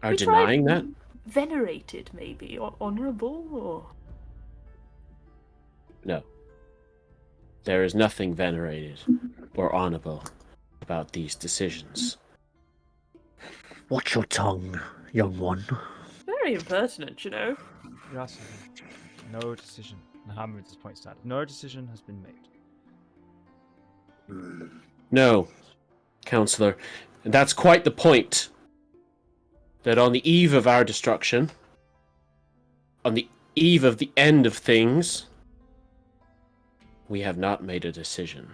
S6: Are
S2: We tried
S6: denying that?
S2: Venerated, maybe, or honourable, or...
S6: No. There is nothing venerated or honorable about these decisions.
S3: Watch your tongue, young one.
S2: Very impertinent, you know.
S1: Yes, no decision. Hammer just points out. No decision has been made.
S6: No, Counselor. And that's quite the point. That on the eve of our destruction, on the eve of the end of things, we have not made a decision.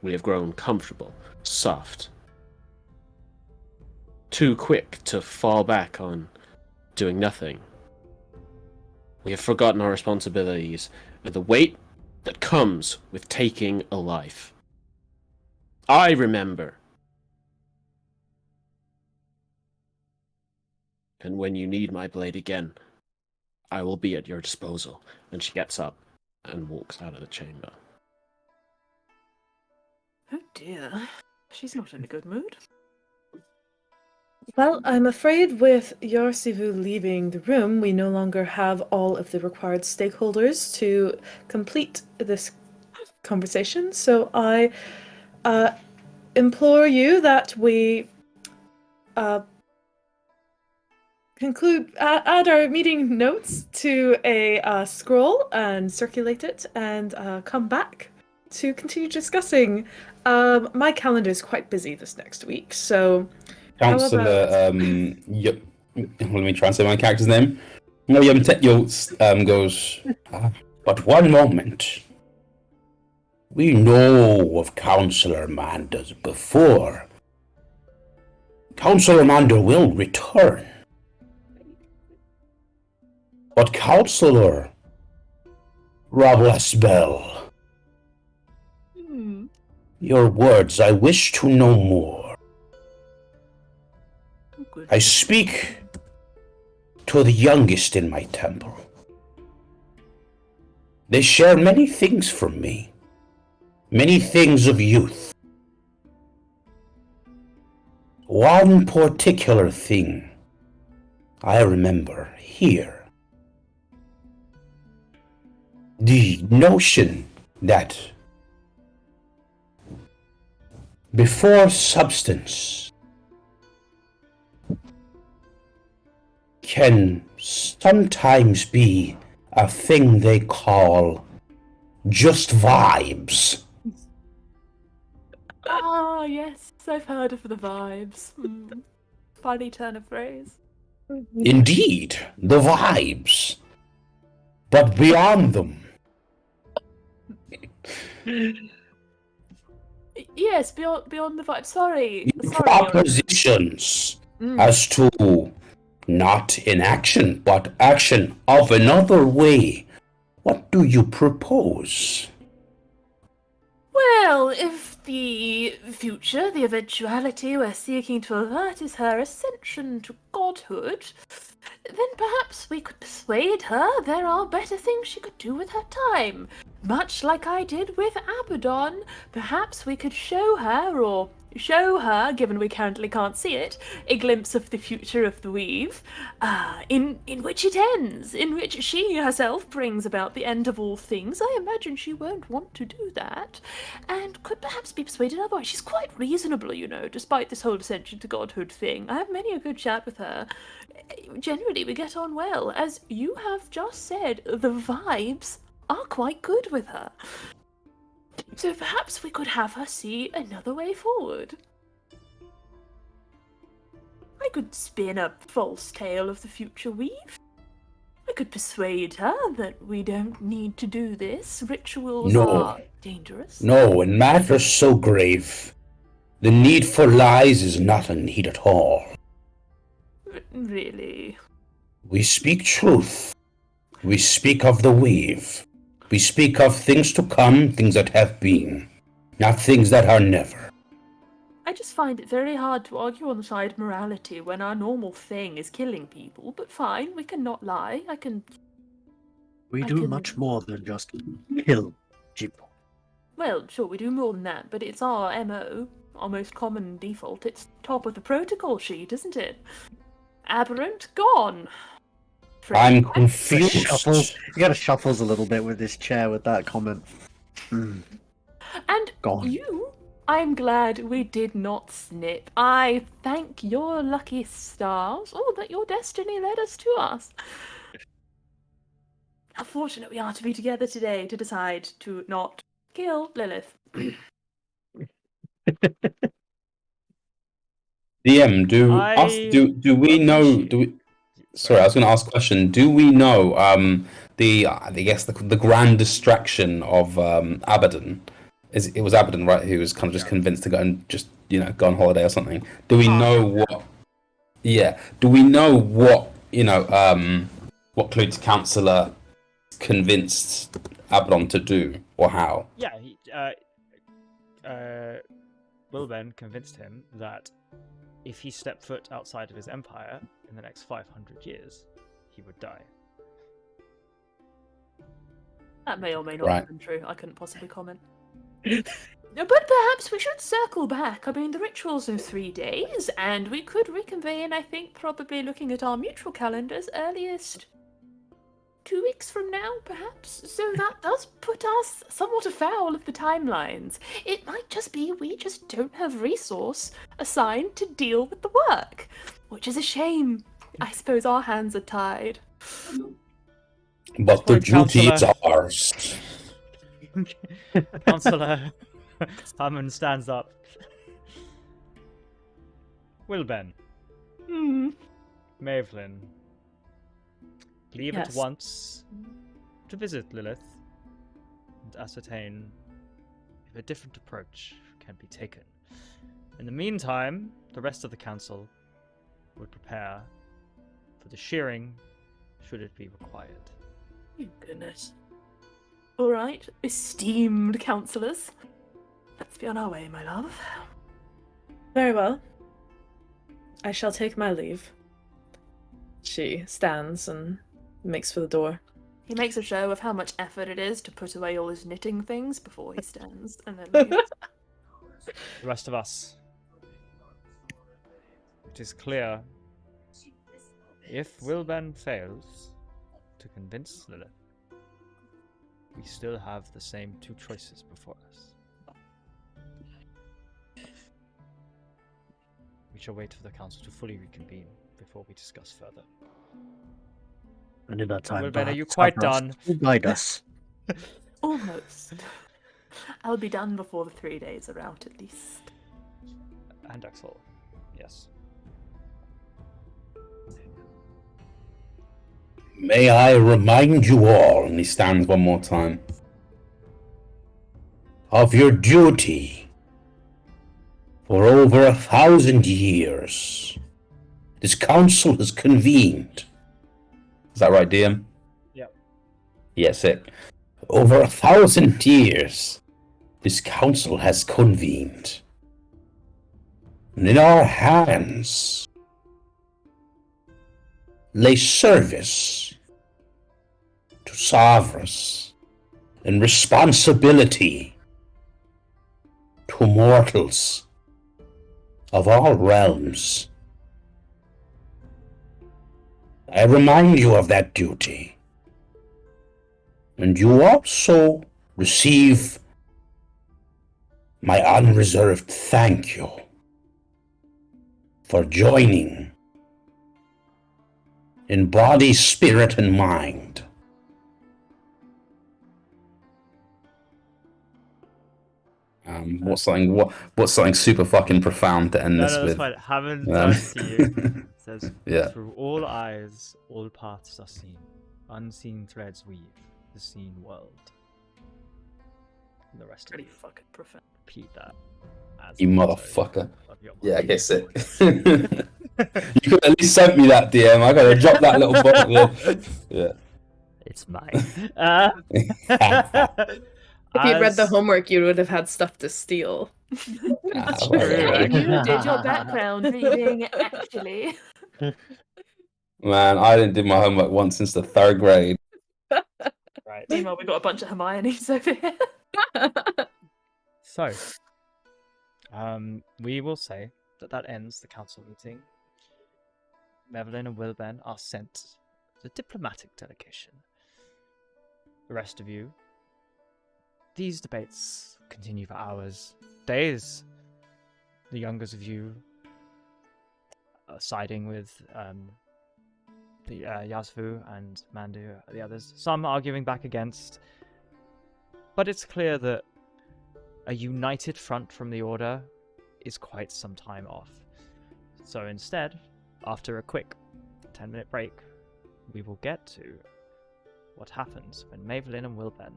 S6: We have grown comfortable, soft, too quick to fall back on doing nothing. We have forgotten our responsibilities and the weight that comes with taking a life. I remember. And when you need my blade again, I will be at your disposal. And she gets up and walks out of the chamber.
S2: Oh dear. She's not in a good mood.
S4: Well, I'm afraid with Yarsivu leaving the room, we no longer have all of the required stakeholders to complete this conversation. So I implore you that we add our meeting notes to a scroll and circulate it, and come back to continue discussing. My calendar is quite busy this next week, so
S5: Counselor, yep. Let me translate my character's name. No, goes, but one moment. We know of Counselor Manders before. Counselor Mander will return. But Counselor Rablasbel, your words, I wish to know more.
S2: Good.
S5: I speak to the youngest in my temple. They share many things from me, many things of youth. One particular thing I remember here. The notion that before substance can sometimes be a thing they call just vibes.
S2: Ah, yes, I've heard of the vibes. Funny turn of phrase.
S5: Indeed, the vibes. But beyond them,
S2: Yes, beyond the vibe. Sorry,
S5: your
S2: sorry. Your-
S5: propositions
S2: Mm.
S5: as to not inaction, but action of another way. What do you propose?
S2: Well, if the future, the eventuality we're seeking to avert is her ascension to godhood, then perhaps we could persuade her there are better things she could do with her time. Much like I did with Abaddon, perhaps we could show her, given we currently can't see it, a glimpse of the future of the weave, in which it ends, in which she herself brings about the end of all things. I imagine she won't want to do that, and could perhaps be persuaded otherwise. She's quite reasonable, you know, despite this whole ascension to godhood thing. I have many a good chat with her. Generally, we get on well. As you have just said, the vibes are quite good with her. So perhaps we could have her see another way forward. I could spin a false tale of the future weave. I could persuade her that we don't need to do this. Rituals
S5: No.
S2: are dangerous.
S5: No, in matters so grave, the need for lies is not a need at all.
S2: Really?
S5: We speak truth. We speak of the weave. We speak of things to come, things that have been, not things that are never.
S2: I just find it very hard to argue on the side of morality when our normal thing is killing people, but fine, we can not lie.
S3: We
S2: I
S3: do
S2: can-
S3: much more than just kill people.
S2: Well, sure, we do more than that, but it's our MO, our most common default. It's top of the protocol sheet, isn't it? Aberrant, gone.
S5: I'm
S2: Fred,
S5: confused.
S3: Shuffles. He kind of shuffles a little bit with his chair with that comment.
S2: And
S3: Gone.
S2: you, I'm glad we did not snip. I thank your lucky stars, or that your destiny led us to us. How fortunate we are to be together today to decide to not kill Lilith.
S5: DM, do we know?
S1: appreciate-
S5: Do we? Sorry, I was going to ask a question. Do we know the grand distraction of Abaddon? It was Abaddon, right? Who was kind of just convinced to go and just go on holiday or something. Do we know what? Yeah. Do we know what what Clute's counselor convinced Abaddon to do, or how?
S1: Yeah, Wilben convinced him that if he stepped foot outside of his empire in the next 500 years, he would die.
S2: That may or may not
S5: Right.
S2: have been true. I couldn't possibly comment. But perhaps we should circle back. I mean, the rituals are 3 days, and we could reconvene, I think, probably looking at our mutual calendars, earliest 2 weeks from now, perhaps. So that does put us somewhat afoul of the timelines. It might just be we just don't have resource assigned to deal with the work, which is a shame. I suppose our hands are tied.
S5: But the
S1: Point,
S5: duty is
S1: Counselor.
S5: ours.
S1: Counselor Hammond stands up. Wilben, Mavelyn, leave at
S4: Yes.
S1: once to visit Lilith and ascertain if a different approach can be taken. In the meantime, the rest of the council would prepare for the shearing should it be required.
S2: Oh, goodness. All right, esteemed councillors. Let's be on our way, my love.
S4: Very well. I shall take my leave. She stands and makes for the door.
S2: He makes a show of how much effort it is to put away all his knitting things before he stands and then leaves.
S1: The rest of us. It is clear if Wilben fails to convince Lilith, we still have the same two choices before us. we shall wait for the council to fully reconvene before we discuss further.
S3: And in that time,
S1: Well, Ben, are
S3: perhaps
S1: you quite
S3: Sabras
S1: done?
S3: will guide us.
S2: Almost. I'll be done before the 3 days are out, at least.
S1: And Axel. Yes.
S5: May I remind you all, and he stands one more time, of your duty. For over 1,000 years, this council has convened. Is that right, DM?
S1: Yep.
S5: Yes, it. Over 1,000 years, this council has convened. And in our hands lay service to Savras and responsibility to mortals of all realms. I remind you of that duty. And you also receive my unreserved thank you for joining in body, spirit, and mind. What's something super fucking profound to end this
S1: No,
S5: with?
S1: that's fine. Haven't done it to you. It says,
S5: Yeah.
S1: through all eyes, all paths are seen. Unseen threads weave the seen world. And the rest of
S2: Pretty
S1: you
S2: fucking profound.
S1: repeat that. As
S5: You
S1: the motto
S5: motherfucker.
S1: of your
S5: Yeah, I
S1: mind.
S5: guess it. You could at least send me that DM. I gotta drop that little bottle. Yeah.
S1: It's mine.
S4: If you'd read the
S1: As-
S4: homework, you would have had stuff to steal.
S1: That's
S5: well,
S1: true,
S5: yeah.
S1: actually.
S2: You did your background reading, actually.
S5: Man, I didn't do my homework once since the 3rd grade.
S1: Right.
S2: Meanwhile, we've got a bunch of Hermione's over here.
S1: So, we will say that ends the council meeting. Evelyn and Wilben are sent as a diplomatic delegation. The rest of you, these debates continue for hours, days. The youngest of you are siding with the Yazfu and Mandu, the others. Some arguing back against. But it's clear that a united front from the Order is quite some time off. So instead, after a quick 10-minute break, we will get to what happens when Mavelyn and Wilben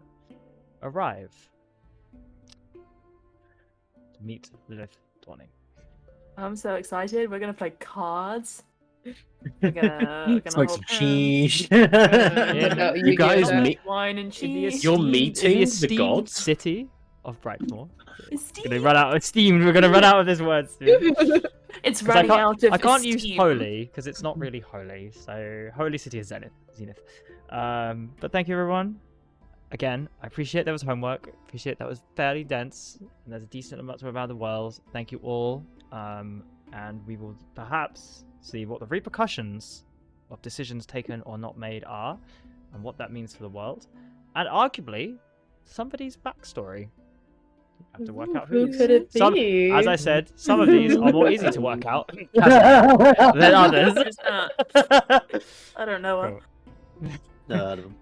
S1: arrive to meet Lilith Dawning.
S2: I'm so excited. We're gonna play cards. We're gonna
S3: Smoke
S2: hold
S3: some
S2: hands.
S3: cheese.
S4: No,
S6: You guys
S4: get
S6: meet.
S2: Wine and cheese.
S6: You're
S1: in
S6: meeting the
S1: esteemed
S6: gods?
S1: city of Brightmoor.
S2: Esteemed.
S1: Gonna run out of steam. We're gonna run out of this word soon.
S2: It's
S1: 'Cause
S2: running out of
S1: I can't use
S2: esteem.
S1: holy because it's not really holy. So holy city is Zenith. But thank you everyone. Again, I appreciate there was homework. Appreciate that was fairly dense, and there's a decent amount around the world. Thank you all, and we will perhaps see what the repercussions of decisions taken or not made are, and what that means for the world, and arguably somebody's backstory. You have to work out who
S4: could it
S1: Some-
S4: be?
S1: As I said, some of these are more easy to work out than others.
S2: Who's that? I don't know.
S1: Cool.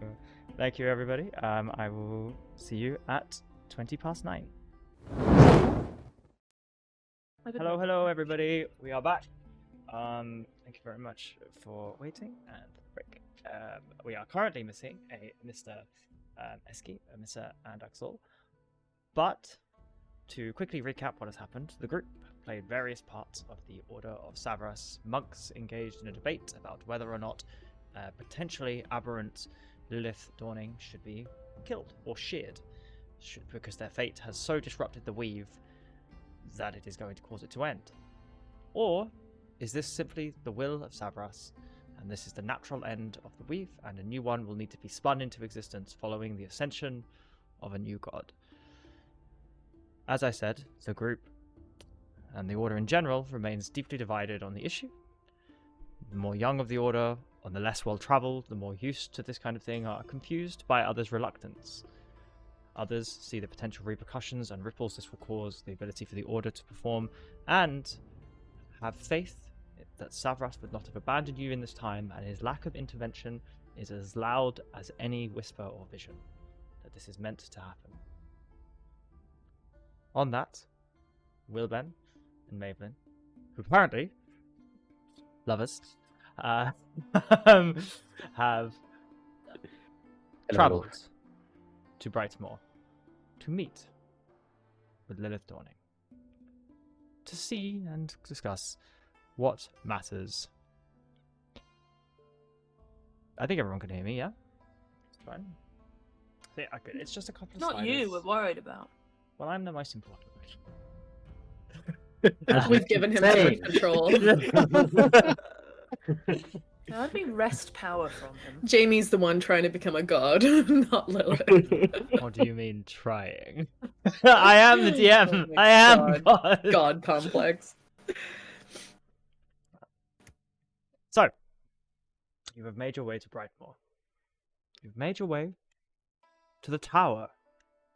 S1: Thank you, everybody. I will see you at 9:20. Hello, everybody. We are back. Thank you very much for waiting and break. We are currently missing a Mr. Eski, a Mr. and Axel. But to quickly recap what has happened, the group played various parts of the Order of Savras. Monks engaged in a debate about whether or not potentially aberrant Lilith Dawning should be killed or sheared, because their fate has so disrupted the weave that it is going to cause it to end. Or is this simply the will of Savras, and this is the natural end of the weave, and a new one will need to be spun into existence following the ascension of a new god? As I said, the group and the Order in general remains deeply divided on the issue. The more young of the Order, and the less well-travelled, the more used to this kind of thing, are confused by others' reluctance. Others see the potential repercussions and ripples this will cause, the ability for the Order to perform, and have faith that Savras would not have abandoned you in this time, and his lack of intervention is as loud as any whisper or vision that this is meant to happen. On that, Wilben and Mavelin, who apparently lovers, have travelled to Brightmoor to meet with Lilith Dawning to see and discuss what matters. I think everyone can hear me, yeah? It's fine. See, okay, it's just a couple of
S2: Not you, we're worried about.
S1: Well, I'm the most important.
S4: We've given him too
S3: Same.
S4: much control.
S2: That'd be wrest power from him.
S4: Jamie's the one trying to become a god, not Lilith.
S1: What do you mean trying? I am the DM.
S4: Oh my
S1: I am
S4: God.
S1: God.
S4: God complex.
S1: So, you have made your way to Brightmoor. You've made your way to the tower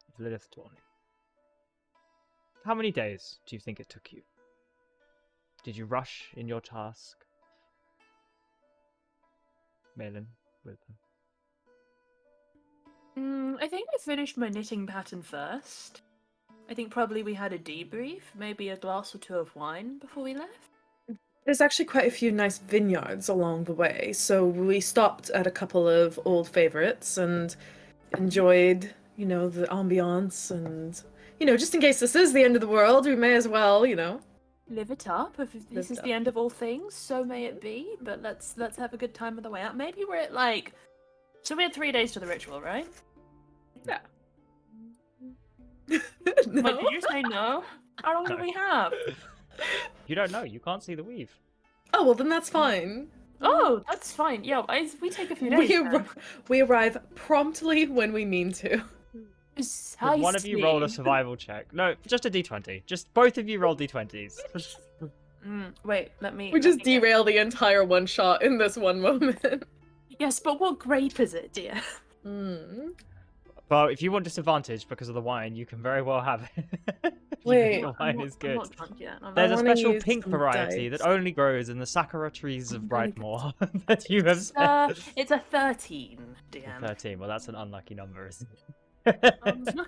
S1: of Lilith Dawning. How many days do you think it took you? Did you rush in your task? Malin, with them.
S2: I think I finished my knitting pattern first. I think probably we had a debrief, maybe a glass or two of wine before we left.
S4: There's actually quite a few nice vineyards along the way, so we stopped at a couple of old favorites and enjoyed, you know, the ambiance and, you know, just in case this is the end of the world, we may as well, you know.
S2: Live it up. If this
S4: Live
S2: is
S4: it
S2: the
S4: up.
S2: end of all things, so may it be. But let's have a good time on the way out. Maybe we're at like, so we had 3 days to the ritual, right?
S4: Yeah.
S2: Wait, did you say no? How long do
S1: No.
S2: we have?
S1: You don't know. You can't see the weave.
S4: Oh, well, then that's fine.
S2: Oh, that's fine. Yeah, we take a few days.
S4: We arrive promptly when we mean to.
S1: Would one of you roll a survival check? No, just a d20. Just both of you roll d20s.
S2: Wait, let me.
S4: We just derail the entire one shot in this one moment.
S2: Yes, but what grape is it, dear?
S1: Well, if you want disadvantage because of the wine, you can very well have it.
S4: Wait,
S1: the wine is good.
S2: I'm not drunk yet.
S1: There's a
S4: wanna
S1: special
S4: use
S1: pink
S4: some
S1: variety
S4: dice.
S1: that only grows in the sakura trees of
S4: I'm gonna get
S1: Brightmoor that you have said.
S2: It's a 13, DM.
S1: 13. Well, that's an unlucky number, isn't it?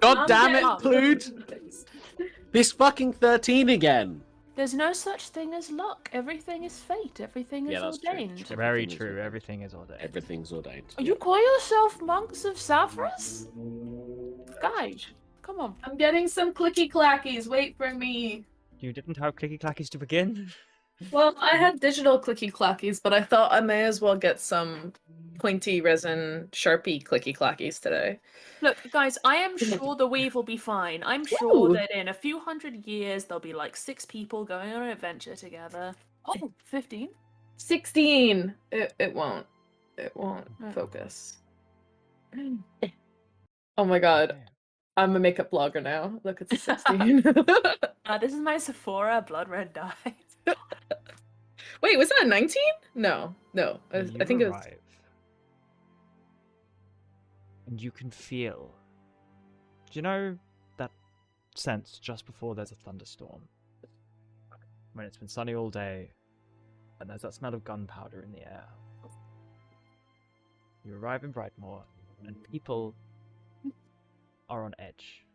S6: God damn it,
S2: up.
S6: Plude! This fucking 13 again!
S2: There's no such thing as luck. Everything is fate. Everything is
S6: Yeah, that's true.
S2: ordained.
S1: Very
S6: Everything is
S1: true.
S6: ordained.
S1: Everything is ordained.
S6: Everything's ordained.
S2: You call yourself monks of Savras? Guys, come on.
S4: I'm getting some clicky clackies. Wait for me.
S1: You didn't have clicky clackies to begin?
S4: Well, I had digital clicky clackies, but I thought I may as well get some pointy resin Sharpie clicky clackies today.
S2: Look, guys, I am sure the weave will be fine. I'm sure
S4: Ooh.
S2: that in a few hundred years there'll be like 6 people going on an adventure together. Oh, 15.
S4: 16. It won't. It won't focus. Oh my god. I'm a makeup blogger now. Look, it's a 16.
S2: This is my Sephora blood red dye.
S4: Wait, was that a 19? No. I
S1: You
S4: think it was.
S1: arrive, and you can feel. Do you know that sense just before there's a thunderstorm? When it's been sunny all day, and there's that smell of gunpowder in the air. You arrive in Brightmoor, and people are on edge.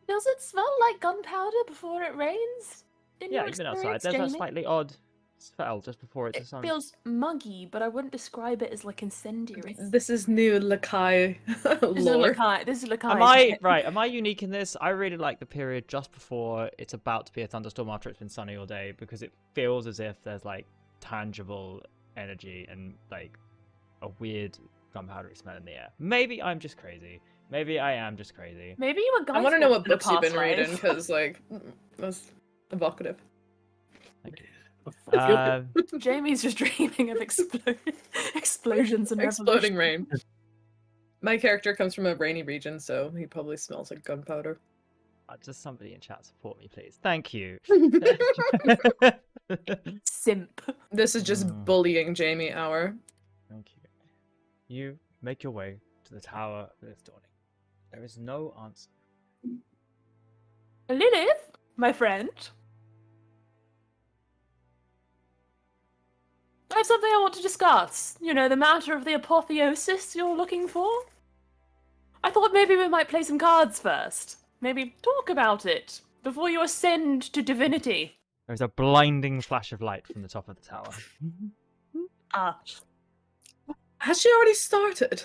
S2: Does it smell like gunpowder before it rains? In
S1: Yeah,
S2: your
S1: you've been outside.
S2: experience,
S1: There's that
S2: Jamie?
S1: slightly odd spell just before it's
S2: It
S1: the sun.
S2: feels muggy, but I wouldn't describe it as like incendiary.
S4: This is new Lakai
S2: This is
S4: lore.
S2: Lakai. This is Lakai.
S1: Am I right? Am I unique in this? I really like the period just before it's about to be a thunderstorm after it's been sunny all day because it feels as if there's like tangible energy and like a weird gunpowdery smell in the air. Maybe I'm just crazy. Maybe I am just crazy.
S2: Maybe you were guys.
S4: I want to know what
S2: in a
S4: books you've been
S2: past
S4: reading
S2: life.
S4: because, like, that's evocative.
S1: Thank you.
S2: Jamie's just dreaming of explosions and
S4: Exploding
S2: revolution.
S4: rain. My character comes from a rainy region, so he probably smells like gunpowder.
S1: Just somebody in chat support me, please. Thank you.
S2: Simp.
S4: This is just bullying Jamie hour.
S1: Thank you. You make your way to the tower of Lilith Dawning. There is no answer.
S2: Lilith, my friend. I have something I want to discuss. You know, the matter of the apotheosis you're looking for? I thought maybe we might play some cards first. Maybe talk about it before you ascend to divinity.
S1: There's a blinding flash of light from the top of the tower.
S2: Ah.
S4: Has she already started?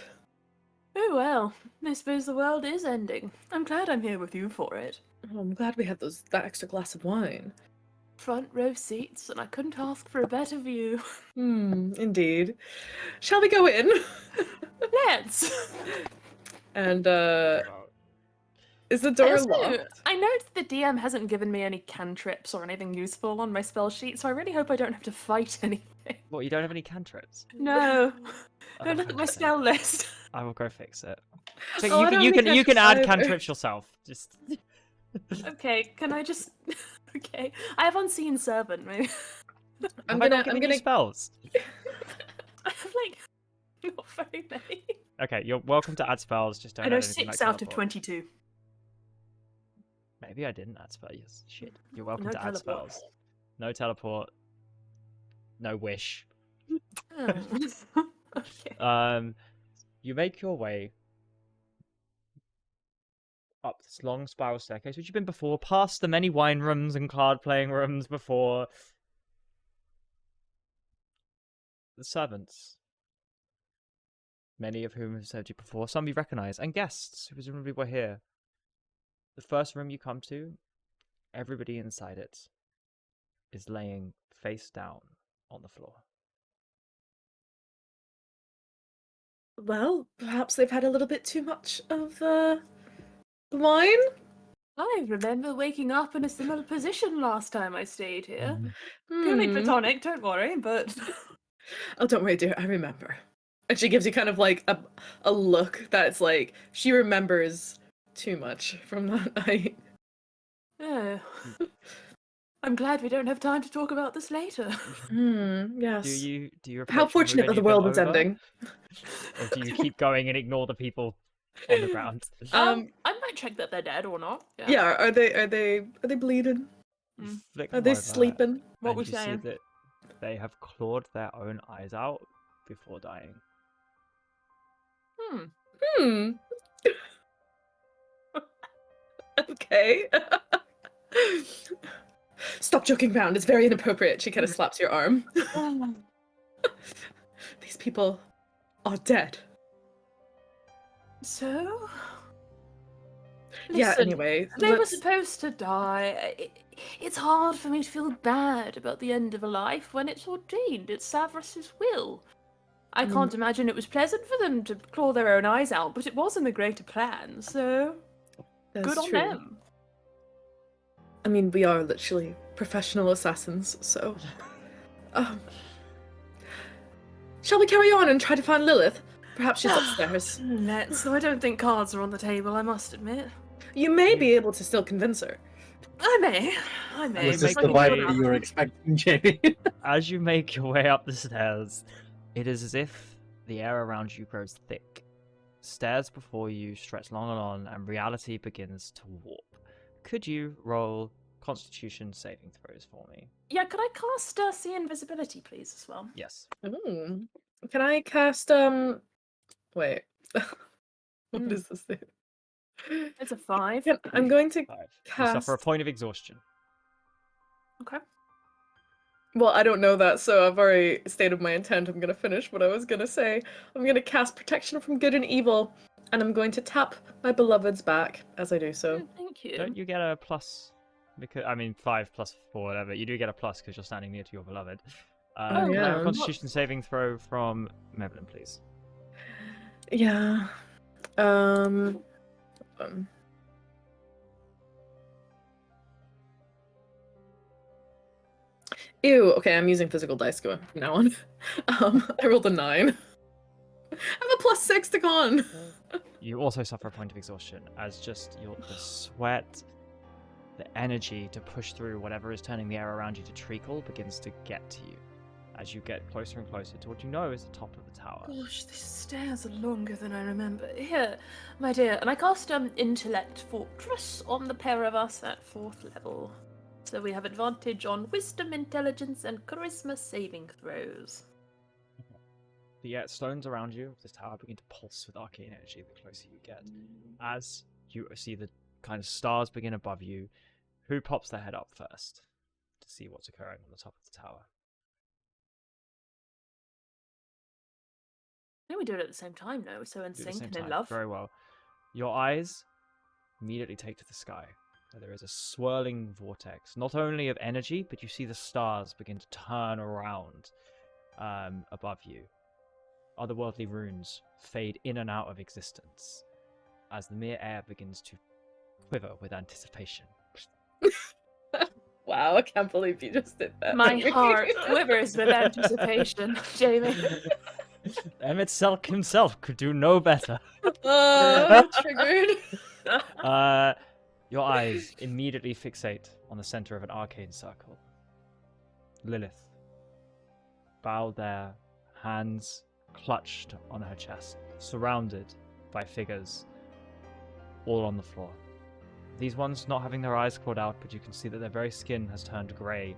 S2: Oh well, I suppose the world is ending. I'm glad I'm here with you for it.
S4: Oh, I'm glad we had that extra glass of wine.
S2: Front row seats, and I couldn't ask for a better view.
S4: Indeed. Shall we go in?
S2: Let's!
S4: And, is the door
S2: Also,
S4: locked?
S2: I note the DM hasn't given me any cantrips or anything useful on my spell sheet, so I really hope I don't have to fight anything.
S1: What, you don't have any cantrips?
S2: No.
S1: Oh,
S2: Don't look at my
S1: okay.
S2: spell list.
S1: I will go fix it. So
S4: Oh, I don't
S1: you
S4: have any
S1: can add
S4: cantrips either.
S1: cantrips yourself. Just
S2: Okay, can I just... Okay, I have Unseen Servant, maybe.
S1: I'm gonna spells.
S2: I have, like, not very many.
S1: Okay, you're welcome to add spells. Just don't.
S2: I know
S1: add anything
S2: 6
S1: like
S2: out of
S1: teleport.
S2: 22.
S1: Maybe I didn't add spells. Yes, shit. You're welcome
S2: No
S1: to add
S2: teleport.
S1: spells. No teleport. No wish.
S2: Oh. Okay.
S1: You make your way up this long spiral staircase, which you've been before, past the many wine rooms and card playing rooms before. The servants, many of whom have served you before, some you recognise, and guests who presumably were here. The first room you come to, everybody inside it is laying face down on the floor.
S4: Well, perhaps they've had a little bit too much of, wine?
S2: I remember waking up in a similar position last time I stayed here.
S1: Mm-hmm.
S2: Purely
S4: Hmm.
S2: platonic, don't worry, but...
S4: Oh, don't worry, dear, I remember. And she gives you kind of like a look that's like, she remembers too much from that night.
S2: Oh. I'm glad we don't have time to talk about this later.
S4: Yes.
S1: Do you
S4: How
S1: approach
S4: fortunate
S1: them
S4: that the
S1: and
S4: world
S1: move
S4: was
S1: any of them
S4: ending.
S1: over? Or do you keep going and ignore the people on the ground?
S2: I might check that they're dead or not.
S4: Yeah, are they bleeding?
S1: You flick
S4: Are
S1: them
S4: they
S1: over,
S4: sleeping?
S2: What
S1: and
S2: we
S1: you see
S2: saying?
S1: that they have clawed their own eyes out before dying.
S4: Hmm. Okay. Stop joking around. It's very inappropriate. She kind of slaps your arm. These people are dead.
S2: So?
S4: Yeah,
S2: Listen,
S4: anyway.
S2: they were
S4: let's-
S2: supposed to die. It's hard for me to feel bad about the end of a life when it's ordained. It's Severus's will. I can't imagine it was pleasant for them to claw their own eyes out, but it was in the greater plan, so
S4: That's
S2: good on
S4: true.
S2: them.
S4: I mean, we are literally professional assassins, so... Shall we carry on and try to find Lilith? Perhaps she's upstairs.
S2: Let's, though I don't think cards are on the table, I must admit.
S4: You may be able to still convince her.
S2: I may.
S3: Was this
S2: if I
S3: the
S2: can
S3: vibe
S2: figure
S3: that
S2: out-
S3: you were expecting, Jamie?
S1: As you make your way up the stairs, it is as if the air around you grows thick. Stairs before you stretch long and on, and reality begins to warp. Could you roll Constitution saving throws for me?
S2: Yeah, could I cast See Invisibility, please, as well?
S1: Yes.
S4: Ooh. Can I cast, Wait. What does this do?
S2: It's a 5.
S4: I'm going to
S1: 5. You
S4: cast...
S1: suffer a point of exhaustion.
S2: Okay.
S4: Well, I don't know that, so I've already stated my intent. I'm gonna finish what I was gonna say. I'm gonna cast Protection from Good and Evil, and I'm going to tap my beloved's back as I do so.
S2: Thank you.
S1: Don't you get a plus? Because 5 plus 4, whatever. You do get a plus because you're standing near to your beloved. Can I have
S4: yeah.
S1: a Constitution saving throw from Madeline, please?
S4: Yeah. Ew, okay, I'm using physical dice going from now on. I rolled a 9. I have a +6 to con.
S1: You also suffer a point of exhaustion as just the sweat, the energy to push through whatever is turning the air around you to treacle begins to get to you as you get closer and closer to what you know is the top of the tower.
S2: Gosh, these stairs are longer than I remember. Here, my dear, and I cast Intellect Fortress on the pair of us at 4th level. So we have advantage on Wisdom, Intelligence, and Charisma saving throws.
S1: The stones around you of this tower begin to pulse with arcane energy the closer you get. As you see the kind of stars begin above you, who pops their head up first to see what's occurring on the top of the tower?
S2: I think we do it at the same time, no? So in
S1: Do it at the
S2: sync
S1: same
S2: and in
S1: time.
S2: love.
S1: Very well. Your eyes immediately take to the sky, where there is a swirling vortex, not only of energy, but you see the stars begin to turn around above you. Otherworldly runes fade in and out of existence as the mere air begins to quiver with anticipation.
S4: Wow, I can't believe you just did that.
S2: My heart quivers with anticipation, Jamie.
S1: Emmett Selk himself could do no better.
S4: Triggered.
S1: Your eyes immediately fixate on the center of an arcane circle. Lilith, bowed there, hands clutched on her chest, surrounded by figures all on the floor. These ones not having their eyes clawed out, but you can see that their very skin has turned grey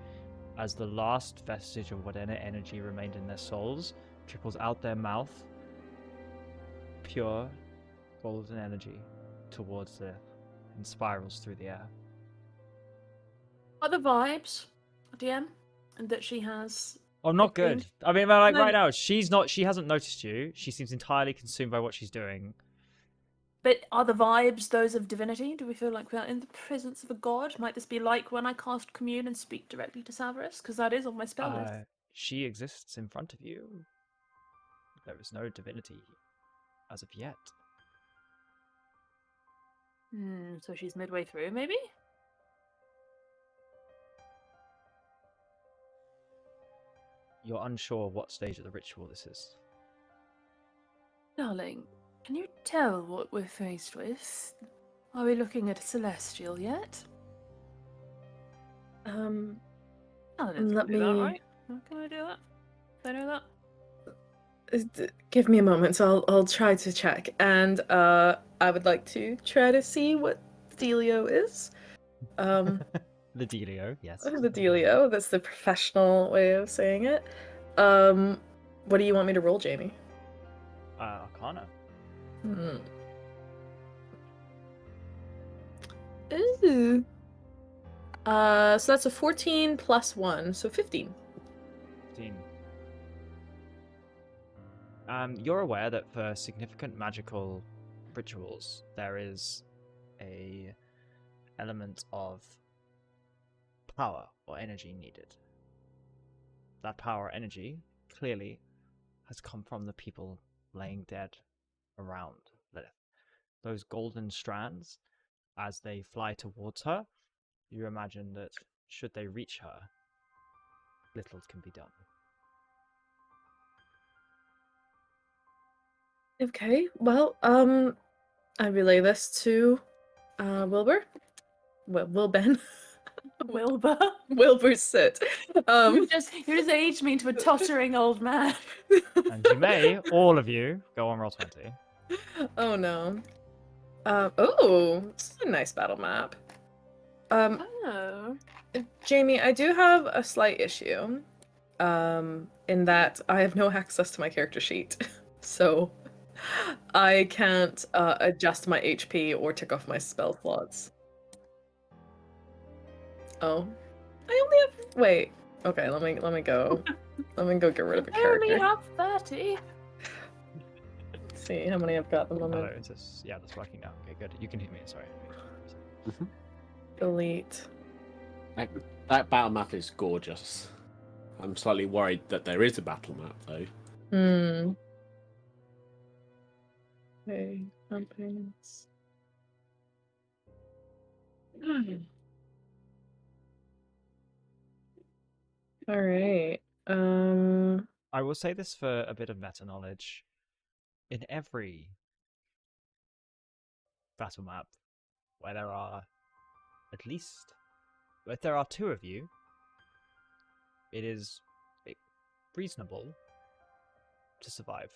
S1: as the last vestige of whatever energy remained in their souls trickles out their mouth, pure golden energy towards Lilith and spirals through the air.
S2: Are the vibes, DM, that she has?
S1: Oh, not good. I mean, like
S2: No.
S1: right now, she hasn't noticed you. She seems entirely consumed by what she's doing.
S2: But are the vibes those of divinity? Do we feel like we're in the presence of a god? Might this be like when I cast Commune and speak directly to Severus? Because that is on my spell list.
S1: She exists in front of you. There is no divinity as of yet.
S2: So she's midway through, maybe?
S1: You're unsure what stage of the ritual this is.
S2: Darling, can you tell what we're faced with? Are we looking at a celestial yet?
S4: Um,
S2: Paladins
S4: let
S2: can do that,
S4: me-
S2: right? Can I do that? Can I know that?
S4: give me a moment, so I'll try to check. And I would like to try to see what Delio is.
S1: The Delio, yes.
S4: The Delio, that's the professional way of saying it. What do you want me to roll, Jamie?
S1: Arcana.
S4: Ooh. So that's a 14 plus 1, so 15.
S1: 15. You're aware that for significant magical rituals, there is a element of power or energy needed. That power or energy clearly has come from the people laying dead around Lilith. Those golden strands, as they fly towards her, you imagine that should they reach her, little can be done.
S4: Okay, well, I relay this to Wilbur. Wilben.
S2: Wilbur?
S4: Wilbur sit.
S2: You just aged me into a tottering old man.
S1: And you may, all of you, go on roll 20.
S4: Oh no. Oh, this is a nice battle map.
S2: Oh.
S4: Jamie, I do have a slight issue. In that I have no access to my character sheet. So I can't adjust my HP or tick off my spell slots. Oh. I only have wait. Okay, let me go. Let me go get rid of a
S2: I only
S4: character.
S2: have 30.
S4: Let's see how many I've got at the
S1: Hello,
S4: moment.
S1: it's just, yeah, that's working now. Okay, good. You can hear me, sorry.
S4: Delete.
S6: That battle map is gorgeous. I'm slightly worried that there is a battle map, though.
S4: Okay, campaigns. All right.
S1: I will say this for a bit of meta knowledge. In every battle map where there are at least, if there are two of you, it is reasonable to survive.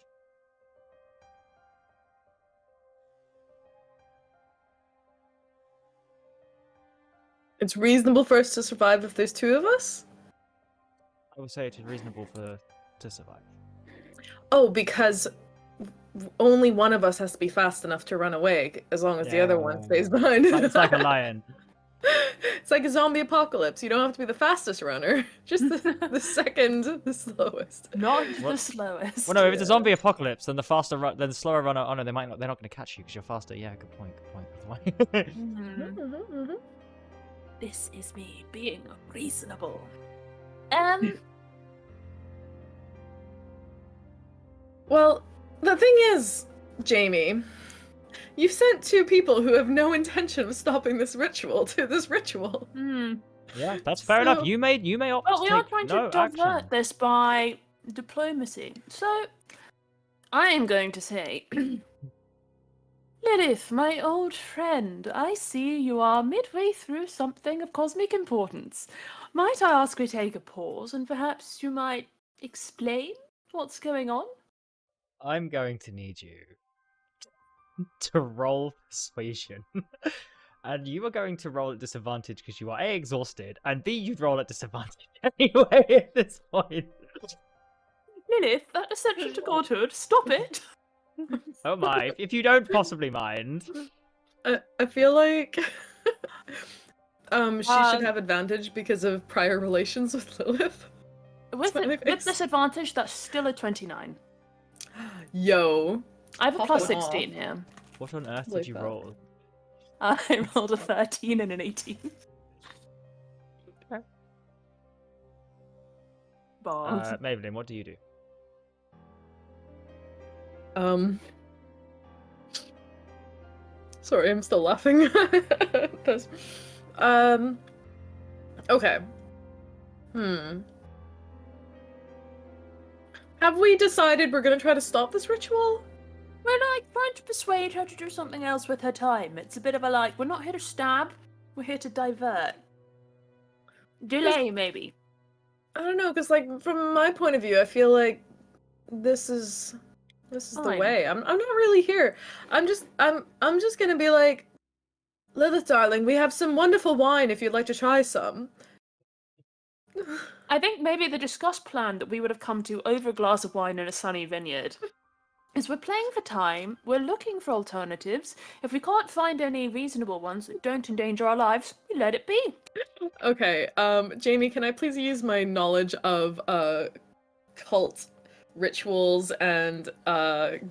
S4: It's reasonable for us to survive if there's two of us?
S1: I would say it is reasonable to survive.
S4: Oh, because only one of us has to be fast enough to run away, as long as the other one stays behind.
S1: It's like a lion.
S4: It's like a zombie apocalypse. You don't have to be the fastest runner, just the second, the slowest.
S2: Not
S1: What?
S2: the slowest.
S1: Well, no, if it's a
S4: Yeah.
S1: zombie apocalypse, then then the slower runner. Oh no, they might not. They're not going to catch you because you're faster. Yeah, good point. Good point.
S2: Mhm.
S4: Mm-hmm.
S2: This is me being reasonable.
S4: Well, the thing is, Jamie, you've sent two people who have no intention of stopping this ritual to this ritual.
S1: Yeah, that's fair enough.
S4: So-
S1: You may opt
S2: Well,
S1: to
S2: we are
S1: take
S2: trying
S1: no
S2: to divert
S1: action.
S2: this by diplomacy. So, I am going to say, Lilith, my old friend, I see you are midway through something of cosmic importance. Might I ask we take a pause and perhaps you might explain what's going on?
S1: I'm going to need you to roll persuasion. And you are going to roll at disadvantage because you are A, exhausted, and B, you'd roll at disadvantage anyway at this point.
S2: Lilith, that ascension to godhood, stop it!
S1: Oh my, if you don't possibly mind.
S4: I feel like she should
S2: Um,
S4: have advantage because of prior relations with Lilith.
S2: With
S4: Smiley face.
S2: disadvantage, that's still a 29.
S4: Yo.
S2: I have a
S4: Pop
S2: plus
S4: it off.
S2: 16 here.
S1: What on earth
S4: Like
S1: did you
S4: that.
S1: roll?
S2: I rolled a 13 and an 18. Bombs.
S1: Maybelline, what do you do?
S4: Sorry, I'm still laughing. That's- Okay. Have we decided we're gonna try to stop this ritual?
S2: We're like trying to persuade her to do something else with her time. It's a bit of a like, we're not here to stab, we're here to divert. Delay, maybe.
S4: I don't know, because like from my point of view, I feel like this is the
S2: Fine.
S4: way. I'm not really here. I'm just gonna be like, Lilith, darling, we have some wonderful wine if you'd like to try some.
S2: I think maybe the discussed plan that we would have come to over a glass of wine in a sunny vineyard is we're playing for time, we're looking for alternatives. If we can't find any reasonable ones that don't endanger our lives, we let it be.
S4: Okay, Jamie, can I please use my knowledge of cult rituals and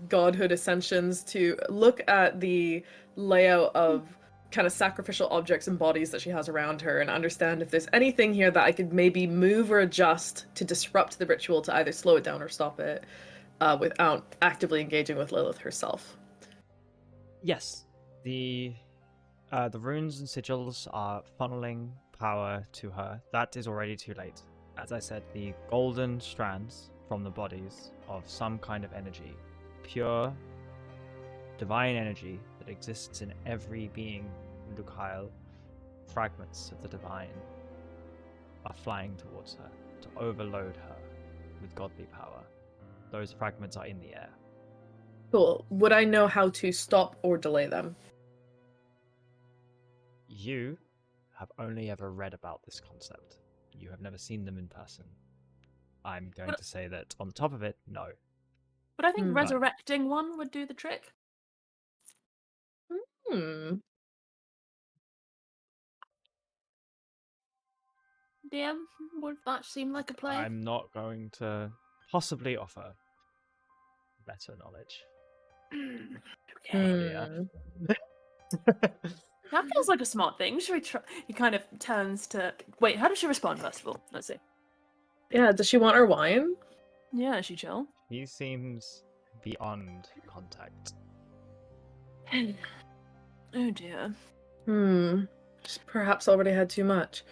S4: godhood ascensions to look at the layout of kind of sacrificial objects and bodies that she has around her and understand if there's anything here that I could maybe move or adjust to disrupt the ritual to either slow it down or stop it without actively engaging with Lilith herself.
S1: Yes, the runes and sigils are funneling power to her. That is already too late. As I said, the golden strands from the bodies of some kind of energy, pure, divine energy that exists in every being in Lucail, fragments of the divine, are flying towards her to overload her with godly power. Those fragments are in the air.
S4: Cool. Would I know how to stop or delay them?
S1: You have only ever read about this concept. You have never seen them in person. I'm going to say that on top of it, no.
S2: But I think
S4: Hmm.
S2: resurrecting one would do the trick. DM, would that seem like a play?
S1: I'm not going to possibly offer better knowledge.
S2: Okay.
S1: Yeah.
S2: That feels like a smart thing. Should we try? He kind of turns to. Wait, how does she respond first of all? Let's see.
S4: Yeah, does she want her wine?
S2: Yeah, is she chill?
S1: He seems beyond contact.
S2: Oh dear.
S4: She's perhaps already had too much.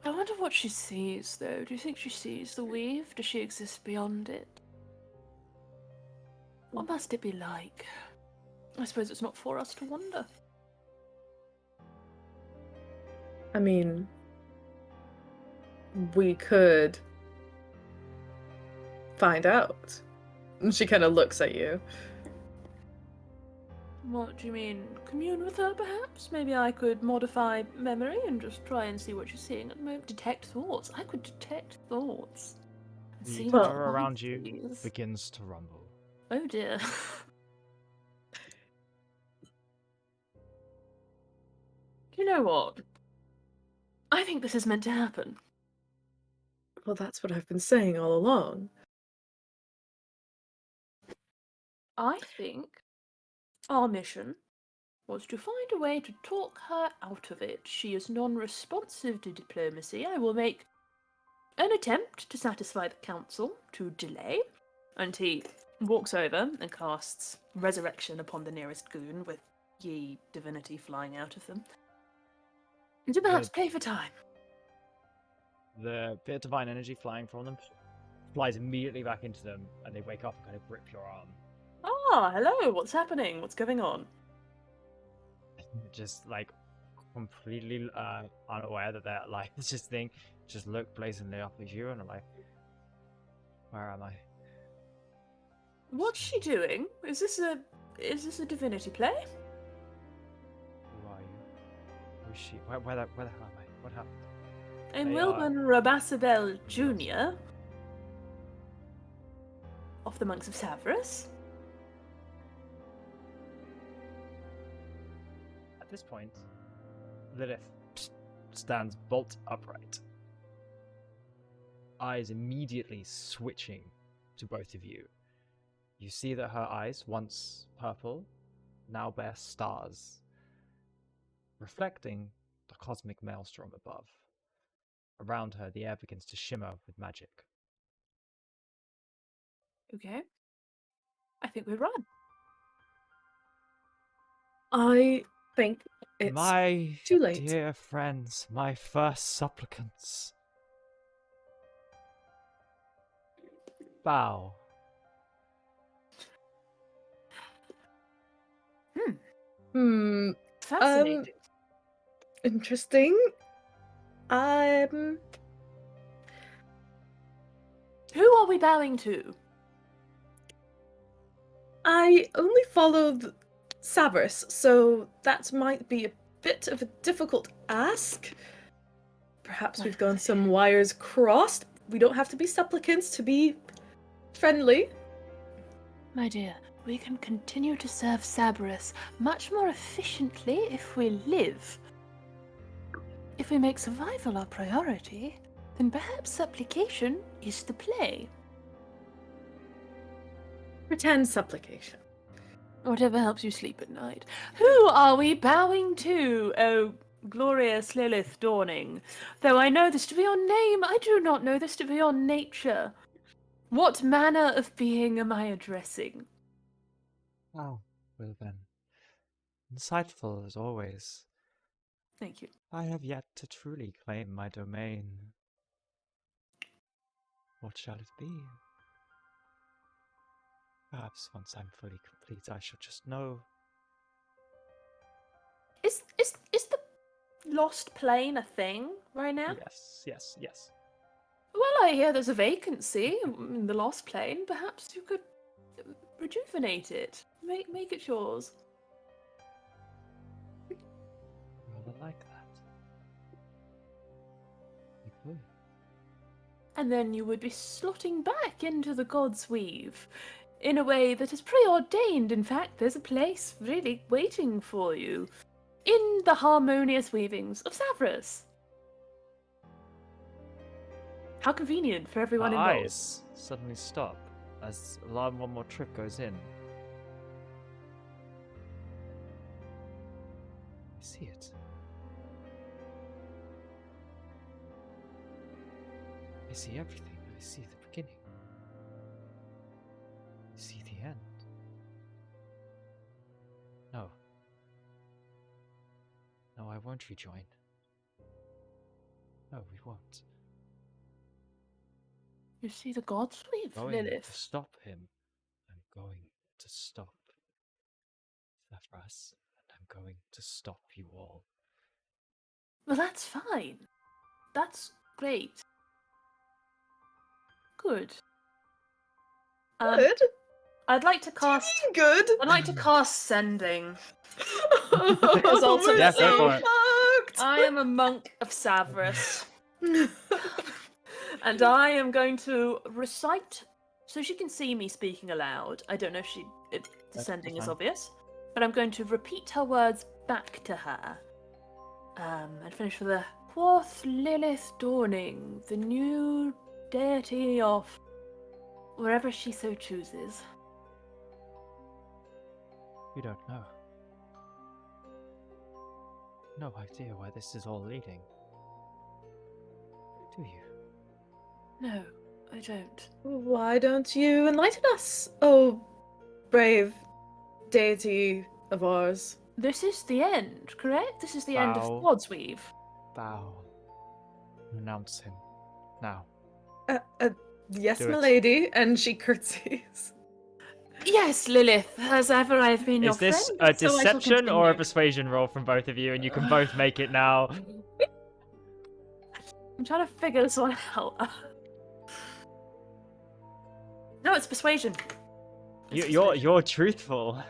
S2: I wonder what she sees, though. Do you think she sees the weave? Does she exist beyond it? What must it be like? I suppose it's not for us to wonder.
S4: I mean, we could find out. And she kind of looks at you.
S2: What do you mean? Commune with her, perhaps? Maybe I could modify memory and just try and see what she's seeing at the moment. Detect thoughts. I could detect thoughts.
S1: The
S2: See
S4: Well-
S2: what
S1: terror around
S2: light
S1: you
S2: is.
S1: begins to rumble.
S2: Oh dear. You know what? I think this is meant to happen.
S4: Well, that's what I've been saying all along.
S2: I think our mission was to find a way to talk her out of it. She is non-responsive to diplomacy. I will make an attempt to satisfy the council to delay. And he walks over and casts resurrection upon the nearest goon with ye divinity flying out of them. And to perhaps
S1: Good.
S2: pay for time.
S1: The bit of divine energy flying from them flies immediately back into them, and they wake up and kind of grip your arm.
S2: Ah, hello, what's happening? What's going on?
S1: Just like completely unaware that they're like it's just thing. Just look blazingly up at you and are like, where am I?
S2: What's she doing? Is this a divinity play?
S1: Who are you? Who's she? Where the hell am I? What happened?
S2: I'm
S1: They are-
S2: Wilburn Rabasabel Jr. of the Monks of Savras.
S1: At this point, Lilith stands bolt upright. Eyes immediately switching to both of you. You see that her eyes, once purple, now bear stars, reflecting the cosmic maelstrom above. Around her, the air begins to shimmer with magic.
S2: Okay. I think we run.
S4: I think it's
S1: My
S4: too late.
S1: dear friends, my first supplicants. Bow.
S2: Fascinating.
S4: Interesting.
S2: Who are we bowing to?
S4: I only followed Savras, so that might be a bit of a difficult ask. Perhaps we've gone some wires crossed. We don't have to be supplicants to be friendly.
S2: My dear, we can continue to serve Cerberus much more efficiently if we live. If we make survival our priority, then perhaps supplication is the play.
S4: Pretend supplication.
S2: Whatever helps you sleep at night. Who are we bowing to, oh glorious Lilith Dawning? Though I know this to be your name, I do not know this to be your nature. What manner of being am I addressing?
S1: Oh, well then. Insightful as always.
S2: Thank you.
S1: I have yet to truly claim my domain. What shall it be? Perhaps once I'm fully complete, I shall just know.
S2: Is the lost plane a thing right now?
S1: Yes.
S2: Well, I hear there's a vacancy in the lost plane. Perhaps you could rejuvenate it. Make it yours.
S1: Rather like that. You could.
S2: And then you would be slotting back into the God's Weave in a way that is preordained. In fact, there's a place really waiting for you in the harmonious weavings of Savras. How convenient for everyone
S1: Her
S2: involved.
S1: eyes suddenly stop as alarm one more trip goes in. I see it. I see everything. I see the beginning. I see the end. No. No, I won't rejoin. No, we won't.
S2: You see the God's Weave,
S1: Going to
S2: Lilith.
S1: stop him. I'm going to stop Zephyros, and I'm going to stop you all.
S2: Well, that's fine. That's great. Good.
S4: Good?
S2: I'd like to cast.
S4: Good?
S2: I'd like to cast Sending.
S4: Because
S2: also-
S1: Yeah, go for it.
S2: I am a monk of Savras. And I am going to recite, so she can see me speaking aloud. I don't know if descending is
S1: fine.
S2: obvious, but I'm going to repeat her words back to her. And finish with a quoth Lilith dawning, the new deity of wherever she so chooses.
S1: You don't know. No idea where this is all leading. Do you?
S2: No, I don't.
S4: Why don't you enlighten us, oh brave deity of ours?
S2: This is the end, correct? This is the end
S1: Bow.
S2: of Godsweave.
S1: Bow. Renounce him. Now.
S4: Yes,
S1: Do it.
S4: milady, and she curtsies.
S2: Yes, Lilith, as ever I have been your
S1: Is this
S2: friend.
S1: a
S2: so I shall
S1: deception or a
S2: continue.
S1: persuasion roll from both of you, and you can both make it now?
S2: I'm trying to figure this one out. No, it's persuasion. It's persuasion.
S1: You're truthful.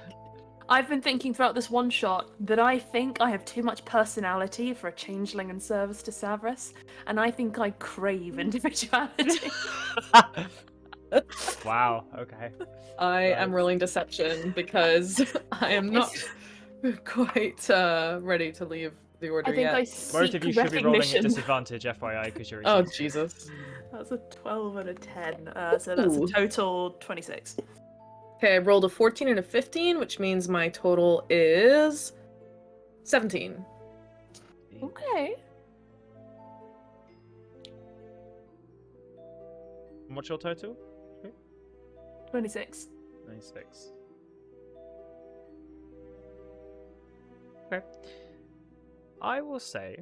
S2: I've been thinking throughout this one shot that I think I have too much personality for a changeling in service to Savras, and I think I crave individuality.
S1: Wow. Okay.
S4: I am rolling deception because I am not quite ready to leave the order
S2: I think
S4: yet.
S2: I seek
S1: Both of you should be rolling at
S2: recognition.
S1: disadvantage, FYI, because you're.
S4: Oh
S1: each-
S4: Jesus!
S2: That's a 12 and a 10, so that's
S4: Ooh.
S2: a total 26.
S4: Okay, I rolled a 14 and a 15, which means my total is 17.
S2: Okay.
S1: And what's your total?
S2: 26.
S1: 96. Okay. I will say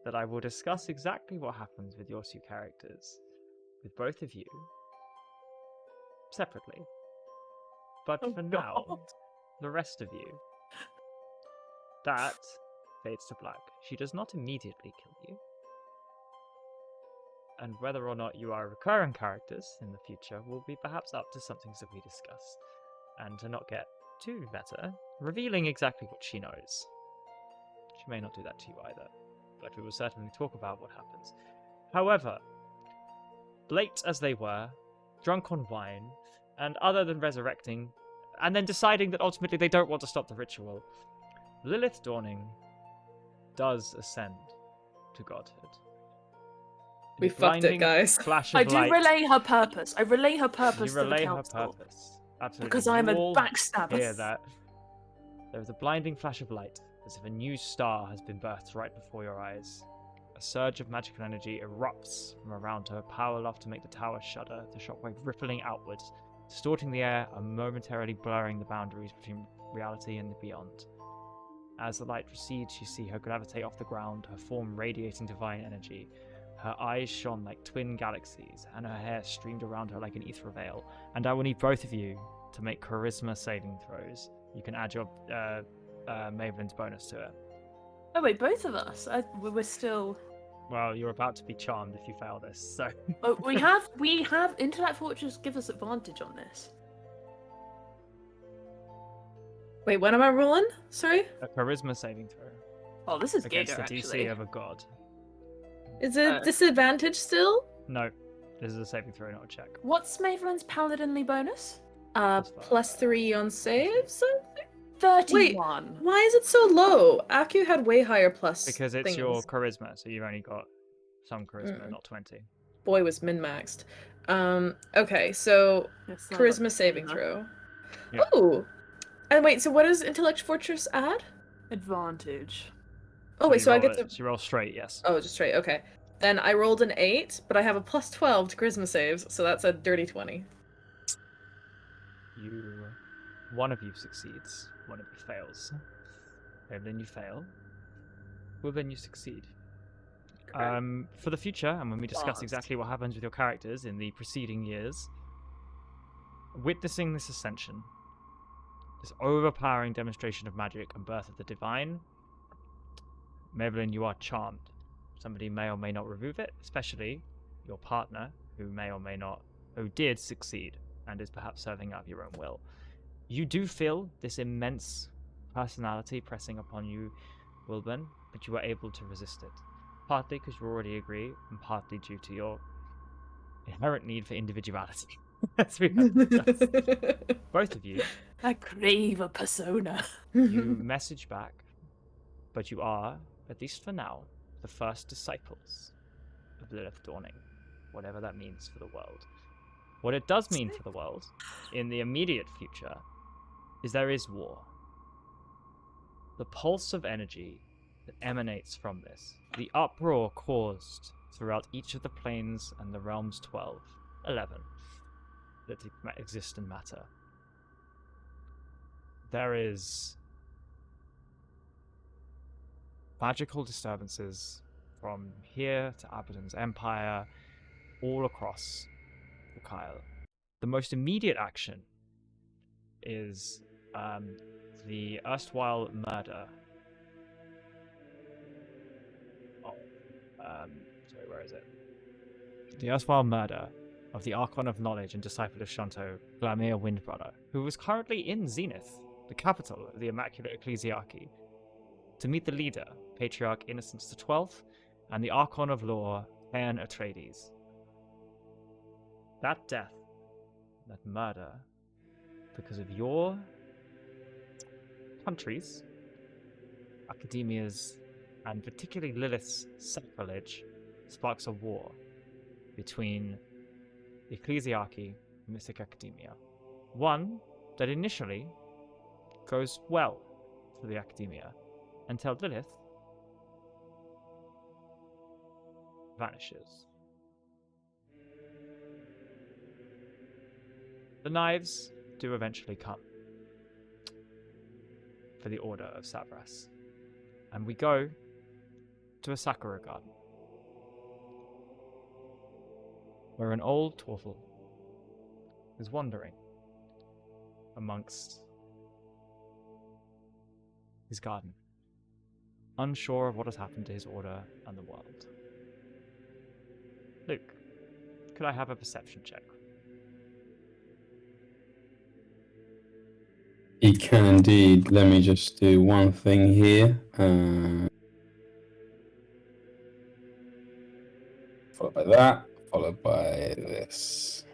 S1: that I will discuss exactly what happens with your two characters, with both of you, separately. But
S2: Oh,
S1: for now,
S2: God.
S1: the rest of you, that fades to black. She does not immediately kill you. And whether or not you are recurring characters in the future will be perhaps up to some things that we discuss. And to not get too meta, revealing exactly what she knows. She may not do that to you either, but we will certainly talk about what happens. However, late as they were, drunk on wine, and other than resurrecting, and then deciding that ultimately they don't want to stop the ritual, Lilith Dawning does ascend to godhood. In
S4: We
S1: a
S4: fucked it,
S1: blinding
S4: guys.
S1: Flash
S2: I
S1: of
S2: do
S1: light,
S2: relay her purpose. I relay her purpose
S1: you
S2: to the
S1: relay her
S2: council.
S1: purpose. Absolutely.
S2: Because I'm
S1: You
S2: a
S1: all
S2: backstabber.
S1: hear that. There is a blinding flash of light, as if a new star has been birthed right before your eyes. A surge of magical energy erupts from around her, power enough to make the tower shudder, the shockwave rippling outwards, distorting the air and momentarily blurring the boundaries between reality and the beyond. As the light recedes, you see her gravitate off the ground, her form radiating divine energy. Her eyes shone like twin galaxies, and her hair streamed around her like an ether veil. And I will need both of you to make charisma saving throws. You can add your Maven's bonus to it.
S2: Oh wait, both of us? We're still...
S1: Well, you're about to be charmed if you fail this, so...
S2: Oh, we have Intellect Fortress give us advantage on this.
S4: Wait, what am I rolling? Sorry?
S1: A charisma saving throw
S2: Oh, this is
S1: against
S2: Giga,
S1: the DC
S2: actually.
S1: of a god.
S4: Is it disadvantage still?
S1: No, this is a saving throw, not a check.
S2: What's Mavelin's paladinly bonus?
S4: +3 on saves, I think?
S2: 31.
S4: Why is it so low? Aku had way higher plus.
S1: Because it's
S4: things.
S1: your charisma, so you've only got some charisma,
S4: Mm.
S1: not 20.
S4: Boy was min-maxed. Okay, so
S2: It's not
S4: charisma
S2: like-
S4: saving throw.
S1: Yeah.
S4: Oh! And wait, so what does Intellect Fortress add?
S2: Advantage.
S4: Oh wait, so I
S1: you roll
S4: get
S1: it-
S4: to...
S1: So you roll straight, yes.
S4: Oh, just straight, okay. Then I rolled an 8, but I have a +12 to charisma saves, so that's a dirty 20.
S1: One of you succeeds, one of you fails. And then you fail. Well, then you succeed. For the future, and when we discuss
S2: Fast.
S1: exactly what happens with your characters in the preceding years, witnessing this ascension, this overpowering demonstration of magic and birth of the divine, Maybelline, you are charmed. Somebody may or may not remove it, especially your partner, who did succeed and is perhaps serving out your own will. You do feel this immense personality pressing upon you, Wilburn, but you are able to resist it. Partly because you already agree, and partly due to your inherent need for individuality. As we have discussed. Both of you,
S2: I crave a persona.
S1: you message back, but you are, at least for now, the first disciples of Lilith Dawning, whatever that means for the world. What it does mean for the world, in the immediate future, is there is war. The pulse of energy that emanates from this, the uproar caused throughout each of the planes and the realms 12, 11, that exist in matter. There is magical disturbances from here to Abaddon's Empire, all across the Kyle. The most immediate action is the erstwhile murder of, sorry, where is it? The erstwhile murder of the Archon of Knowledge and Disciple of Shanto, Glamir Windbrother, who was currently in Zenith, the capital of the Immaculate Ecclesiarchy, to meet the leader, Patriarch Innocence XII, and the Archon of Law, Aeon Atreides. That death, that murder, because of your countries, academias, and particularly Lilith's sacrilege, sparks a war between the Ecclesiarchy and Mystic Academia. One that initially goes well for the Academia, until Lilith vanishes. The knives do eventually come for the Order of Savras, and we go to a Sakura garden, where an old Torval is wandering amongst his garden, unsure of what has happened to his order and the world. Luke, could I have a perception check?
S5: You can indeed. Let me just do one thing here. Followed by that, followed by this.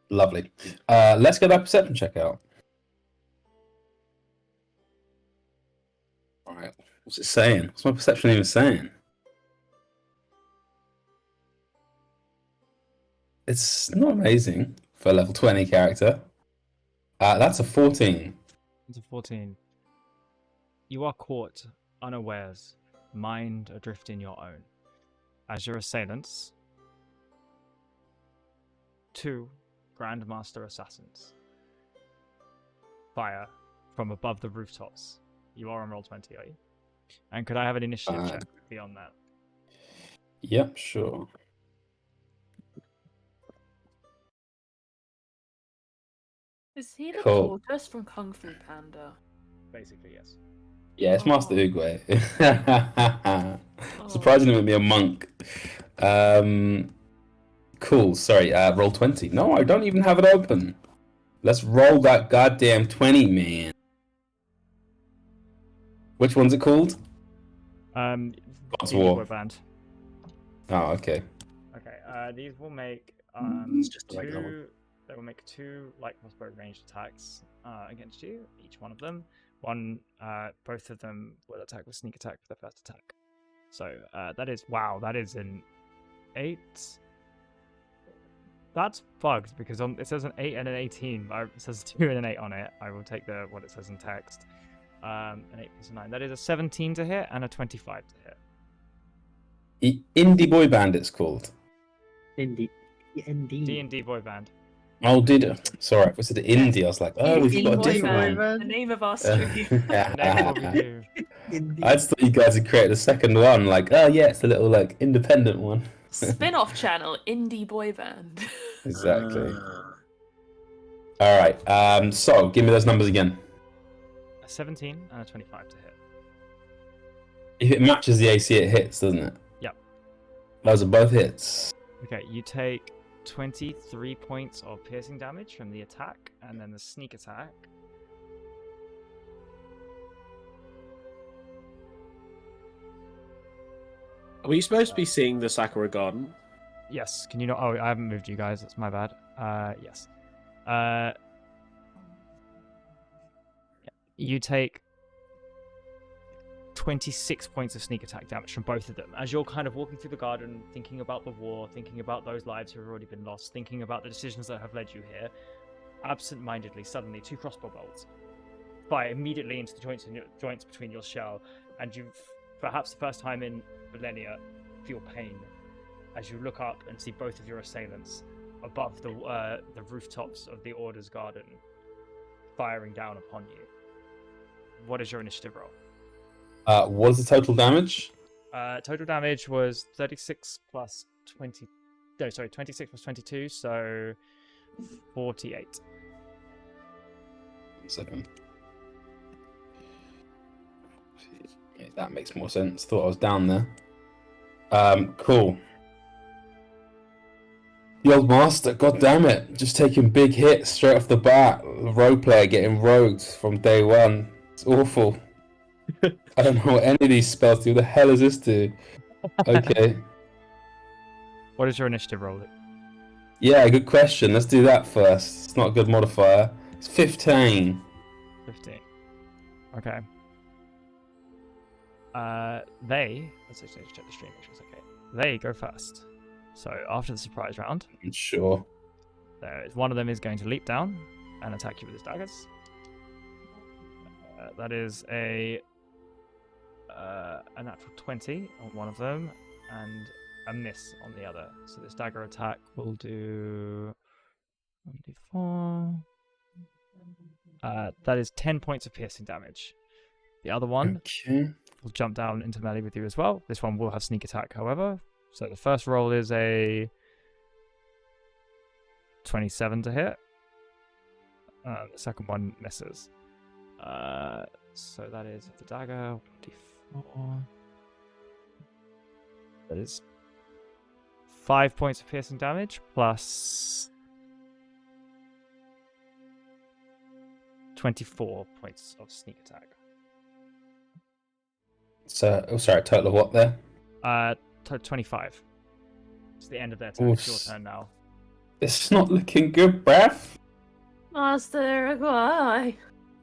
S5: Lovely. Let's get that perception check out. Alright, what's it saying? What's my perception even saying? It's not amazing for a level 20 character. That's a 14.
S1: It's a 14. You are caught unawares, mind adrift in your own, as your assailants, 2 Grandmaster Assassins, fire from above the rooftops. You are on roll 20, are you? And could I have an initiative check beyond that?
S5: Yep, sure.
S2: Is he the
S5: Cool.
S2: tortoise from Kung Fu Panda?
S1: Basically, yes.
S5: Yeah, it's Master
S2: Oh.
S5: Oogway.
S2: Oh.
S5: Surprisingly, with me a monk. Cool. Sorry. Roll 20. No, I don't even have it open. Let's roll that goddamn 20, man. Which one's it called? God's
S1: D&D
S5: War.
S1: Boyband.
S5: Oh, okay.
S1: Okay, these will make
S3: It's just the regular one.
S1: They will make 2 light crossbow ranged attacks against you, each one of them. One, both of them will attack with sneak attack for the first attack. So that is that is an 8. That's bugged because it says an 8 and an 18. It says 2 and an 8 on it. I will take what it says in text. An 8 plus a 9. That is a 17 to hit and a 25 to hit.
S5: Indie Boyband, it's called.
S3: Indeed.
S1: D&D Boyband.
S5: Oh, sorry, was it indie? I was like, oh, we've got a
S2: D&D
S5: different one.
S2: The name of our stream.
S1: The name of what we do.
S5: I just thought you guys had created a second one. Like, oh yeah, it's a little independent one.
S2: Spin-off channel, Indie Boyband.
S5: Exactly. All right. So give me those numbers again.
S1: A 17 and a 25 to hit.
S5: If it matches the AC, it hits, doesn't it?
S1: Yep.
S5: Those are both hits.
S1: Okay, you take 23 points of piercing damage from the attack, and then the sneak attack.
S6: Are we supposed to be seeing the Sakura Garden?
S1: Yes. Can you not? Oh, I haven't moved you guys. That's my bad. Yes. You take 26 points of sneak attack damage from both of them as you're kind of walking through the garden, thinking about the war, thinking about those lives who have already been lost, thinking about the decisions that have led you here. Absent-mindedly, suddenly, 2 crossbow bolts fire immediately into the joints between your shell, and you, perhaps the first time in millennia, feel pain as you look up and see both of your assailants above the rooftops of the Order's garden, firing down upon you. What is your initiative roll?
S5: What is the total damage?
S1: Total damage was 36 plus 20. No, sorry, 26 plus 22, so 48.
S5: 1 second. Yeah, that makes more sense. Thought I was down there. Cool. The old master, god damn it, just taking big hits straight off the bat. Rogue player getting rogued from day one. It's awful. I don't know what any of these spells do. What the hell does this do? Okay.
S1: What is your initiative roll?
S5: Yeah, good question. Let's do that first. It's not a good modifier. It's 15.
S1: 15. Okay. Let's just check the stream, which is okay. They go first. So after the surprise round,
S5: Sure.
S1: one of them is going to leap down and attack you with his daggers. That is a natural 20 on one of them and a miss on the other. So this dagger attack will do 1d4. That is 10 points of piercing damage. The other one
S5: Okay.
S1: will jump down into melee with you as well. This one will have sneak attack, however. So the first roll is a 27 to hit. The second one misses. So that is the dagger, 1d4. That is 5 points of piercing damage plus 24 points of sneak attack.
S5: So, sorry, total of what there?
S1: 25. It's the end of their turn. It's your turn now.
S5: It's not looking good, bruv.
S2: Master Uruguay.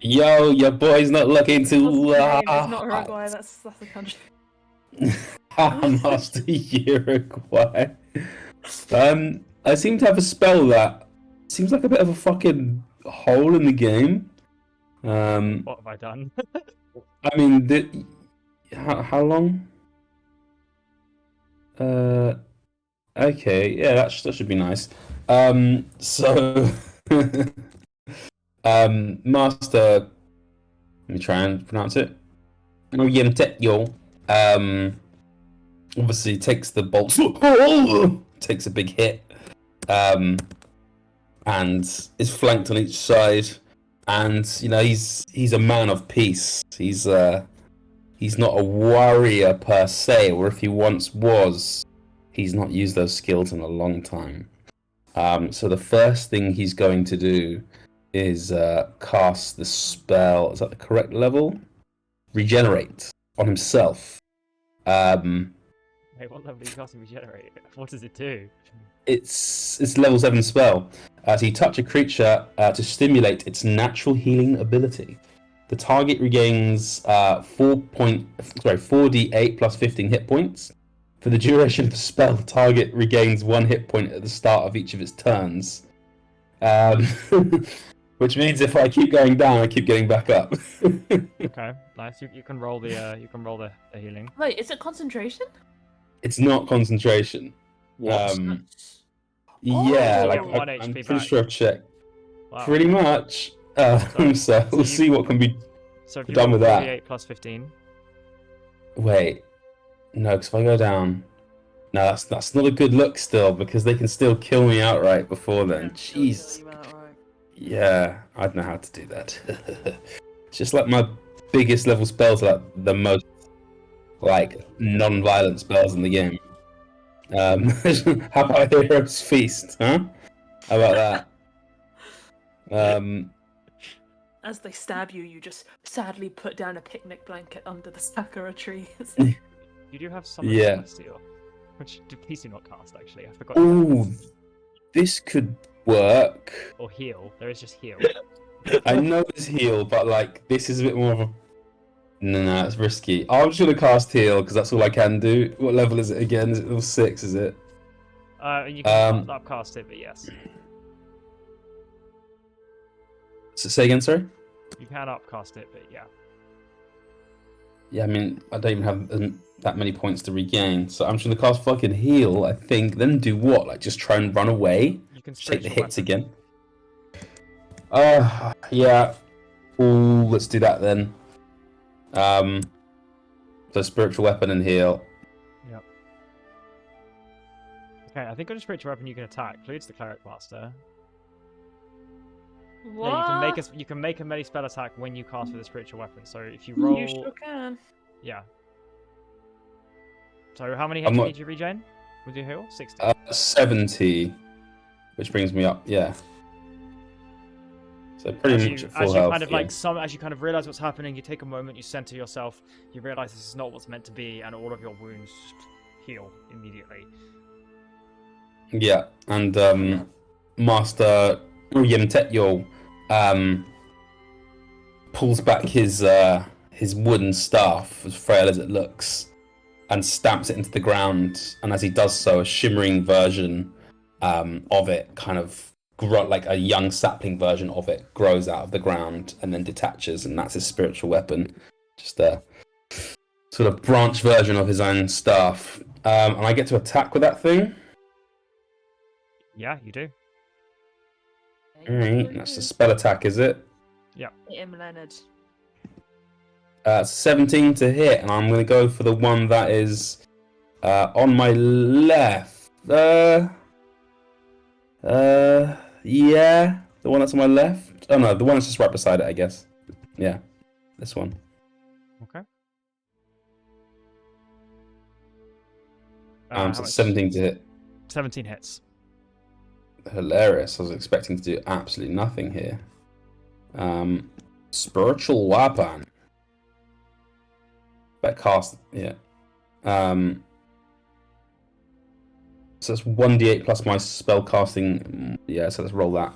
S5: Yo, your boy's not looking too
S2: It's not Uruguay, that's the country.
S5: Master Uruguay. I seem to have a spell that seems like a bit of a fucking hole in the game.
S1: What have I done?
S5: I mean, how long? Okay, yeah, that should be nice. So, Master, let me try and pronounce it. Yemtetyo, obviously takes the bolt, takes a big hit, and is flanked on each side. And you know he's a man of peace. He's not a warrior per se, or if he once was, he's not used those skills in a long time. So the first thing he's going to do is cast the spell. Is that the correct level? Regenerate on himself.
S1: Wait, what level are you casting Regenerate? What does it do?
S5: It's level 7 spell. So you touch a creature to stimulate its natural healing ability. The target regains 4d8 plus 15 hit points. For the duration of the spell, the target regains 1 hit point at the start of each of its turns. Which means if I keep going down, I keep getting back up.
S1: Okay, nice. You can roll the the healing.
S2: Wait, is it concentration?
S5: It's not concentration.
S6: What?
S5: Yeah,
S2: Oh.
S5: like
S1: One
S5: I'm
S1: HP
S5: pretty
S1: back.
S5: sure I've checked.
S1: Wow.
S5: Pretty much. So we'll see what can be
S1: So if you
S5: done
S1: roll
S5: with that.
S1: 48 plus 15.
S5: Wait, no, because if I go down, no, that's not a good look still, because they can still kill me outright before then. Jeez. Yeah, I don't know how to do that. It's just like my biggest level spells are like the most like non-violent spells in the game. How about Hero's Feast, huh? How about that?
S2: As they stab you, you just sadly put down a picnic blanket under the sakura tree.
S1: You do have some
S5: Yeah.
S1: Steel, which please do not cast. Actually, I forgot.
S5: Ooh, this could work.
S1: Or heal. There is just heal.
S5: I know it's heal, but like this is a bit more of a. No, it's risky. I'm just gonna cast heal because that's all I can do. What level is it again? Is it level 6? Is it?
S1: You can upcast it, but yes,
S5: So say again, sorry.
S1: you can upcast it, but yeah.
S5: Yeah, I mean, I don't even have that many points to regain, so I'm just gonna cast fucking heal, I think. Then do what? Like just try and run away?
S1: You can
S5: Take the
S1: spiritual
S5: hits
S1: weapon.
S5: again. Yeah. Ooh, let's do that then. So spiritual weapon and heal.
S1: Yep. Okay, I think on a spiritual weapon you can attack. Includes the cleric master.
S2: What?
S1: Yeah, you can make a melee spell attack when you cast with a spiritual weapon. So if you roll,
S2: You sure can.
S1: yeah. So how many
S5: I'm
S1: HP
S5: not-
S1: did you regen with your heal? 60.
S5: 70, which brings me up. Yeah. So pretty much at full
S1: as you
S5: health.
S1: kind of
S5: yeah.
S1: as you kind of realize what's happening, you take a moment, you center yourself, you realize this is not what's meant to be, and all of your wounds just heal immediately.
S5: Yeah, and Master Yemtetyo pulls back his wooden staff, as frail as it looks, and stamps it into the ground. And as he does so, a shimmering version of it, kind of like a young sapling version of it, grows out of the ground and then detaches, and that's his spiritual weapon. Just a sort of branch version of his own staff. And I get to attack with that thing.
S1: Yeah, you do.
S5: Alright, that's a spell attack, is it?
S2: Hit him, Leonard.
S5: 17 to hit, and I'm going to go for the one that is on my left. Yeah, the one that's on my left. Oh no, the one that's just right beside it, I guess. Yeah, this one.
S1: Okay.
S5: So
S1: how
S5: it's
S1: much?
S5: 17 to hit.
S1: 17 hits.
S5: Hilarious. I was expecting to do absolutely nothing here. Spiritual weapon. That cast, yeah. So it's 1d8 plus my spell casting. Yeah, so let's roll that.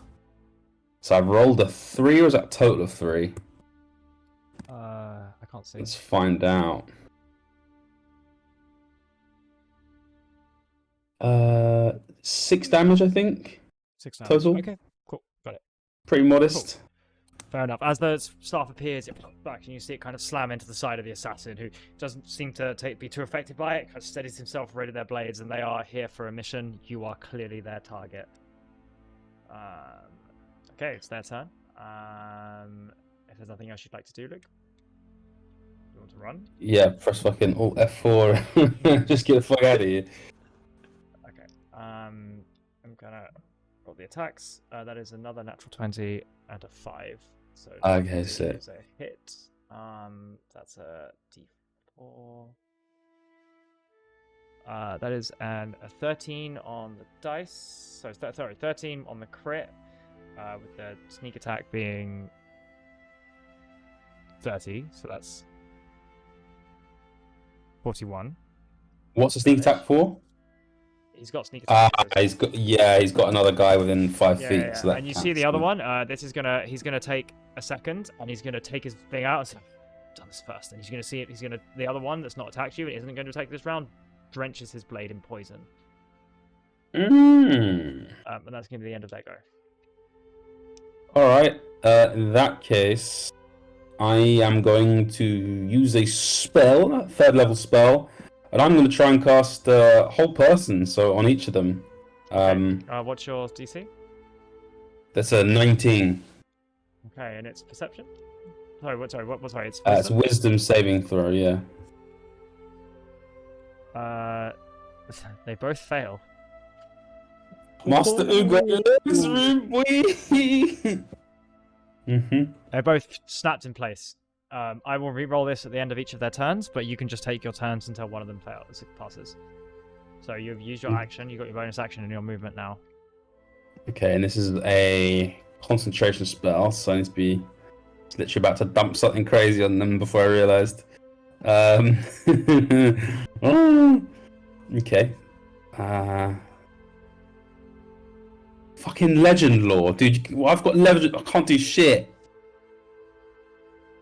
S5: So I've rolled a 3, or is that a total of 3?
S1: I can't see.
S5: Let's find out. 6 damage, I think.
S1: 6 damage.
S5: Total.
S1: Okay, cool. Got it.
S5: Pretty modest.
S1: Fair enough. As the staff appears, it pops back, and you see it kind of slam into the side of the assassin, who doesn't seem to be too affected by it. Kind of steadies himself, ready their blades, and they are here for a mission. You are clearly their target. Okay, it's their turn. If there's nothing else you'd like to do, Luke, you want to run?
S5: Yeah, press fucking Alt F4. Just get the fuck out of here.
S1: Okay. I'm gonna roll the attacks. That is another natural 20 and a 5. So
S5: Okay,
S1: it
S5: sick.
S1: is a hit. That's a D4. That is a 13 on the dice. So sorry, 13 on the crit. With the sneak attack being 30, so that's 41.
S5: What's the sneak attack for?
S1: He's got sneak attack.
S5: He's got another guy within 5 feet.
S1: Yeah.
S5: So that
S1: And you see
S5: counts.
S1: the other one. He's gonna take a second, and he's gonna take his thing out. So, I've done this first, and he's gonna see it. The other one that's not attacked you, and isn't going to attack this round, drenches his blade in poison.
S5: Mm.
S1: And that's gonna be the end of their go.
S5: Alright, in that case, I am going to use a spell, a 3rd level spell, and I'm going to try and cast whole person, so on each of them.
S1: What's your DC?
S5: That's a 19.
S1: Okay, and it's perception. Sorry, it's
S5: It's
S1: wisdom.
S5: wisdom saving throw, yeah.
S1: They both fail.
S5: Master Ugra lives room,
S1: They're both snapped in place. I will re-roll this at the end of each of their turns, but you can just take your turns until one of them passes. So you've used your action, you've got your bonus action and your movement now.
S5: Okay, and this is a concentration spell, so I need to be literally about to dump something crazy on them before I realised. Oh, okay. Fucking legend lore, dude. Well, I've got legend. I can't do shit.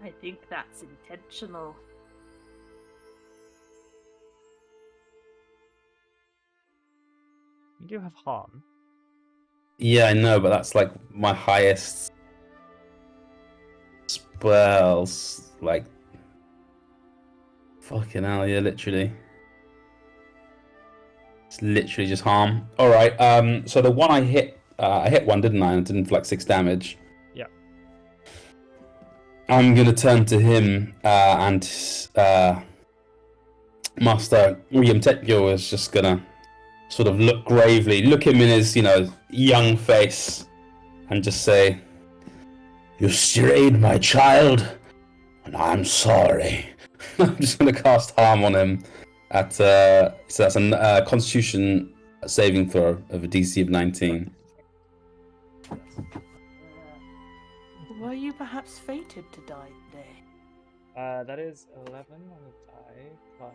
S2: I think that's intentional.
S1: You do have harm.
S5: Yeah, I know, but that's like my highest spells. Like, fucking hell, yeah, literally. It's literally just harm. All right. So the one I hit one, didn't I? And it did inflict 6 damage.
S1: Yeah.
S5: I'm gonna turn to him and Master William Tetgil is just gonna sort of look gravely, look him in his, young face, and just say, "You strayed, my child, and I'm sorry." I'm just gonna cast harm on him. So that's a Constitution saving throw of a DC of 19.
S2: Were you perhaps fated to die today?
S1: That is 11 on the die plus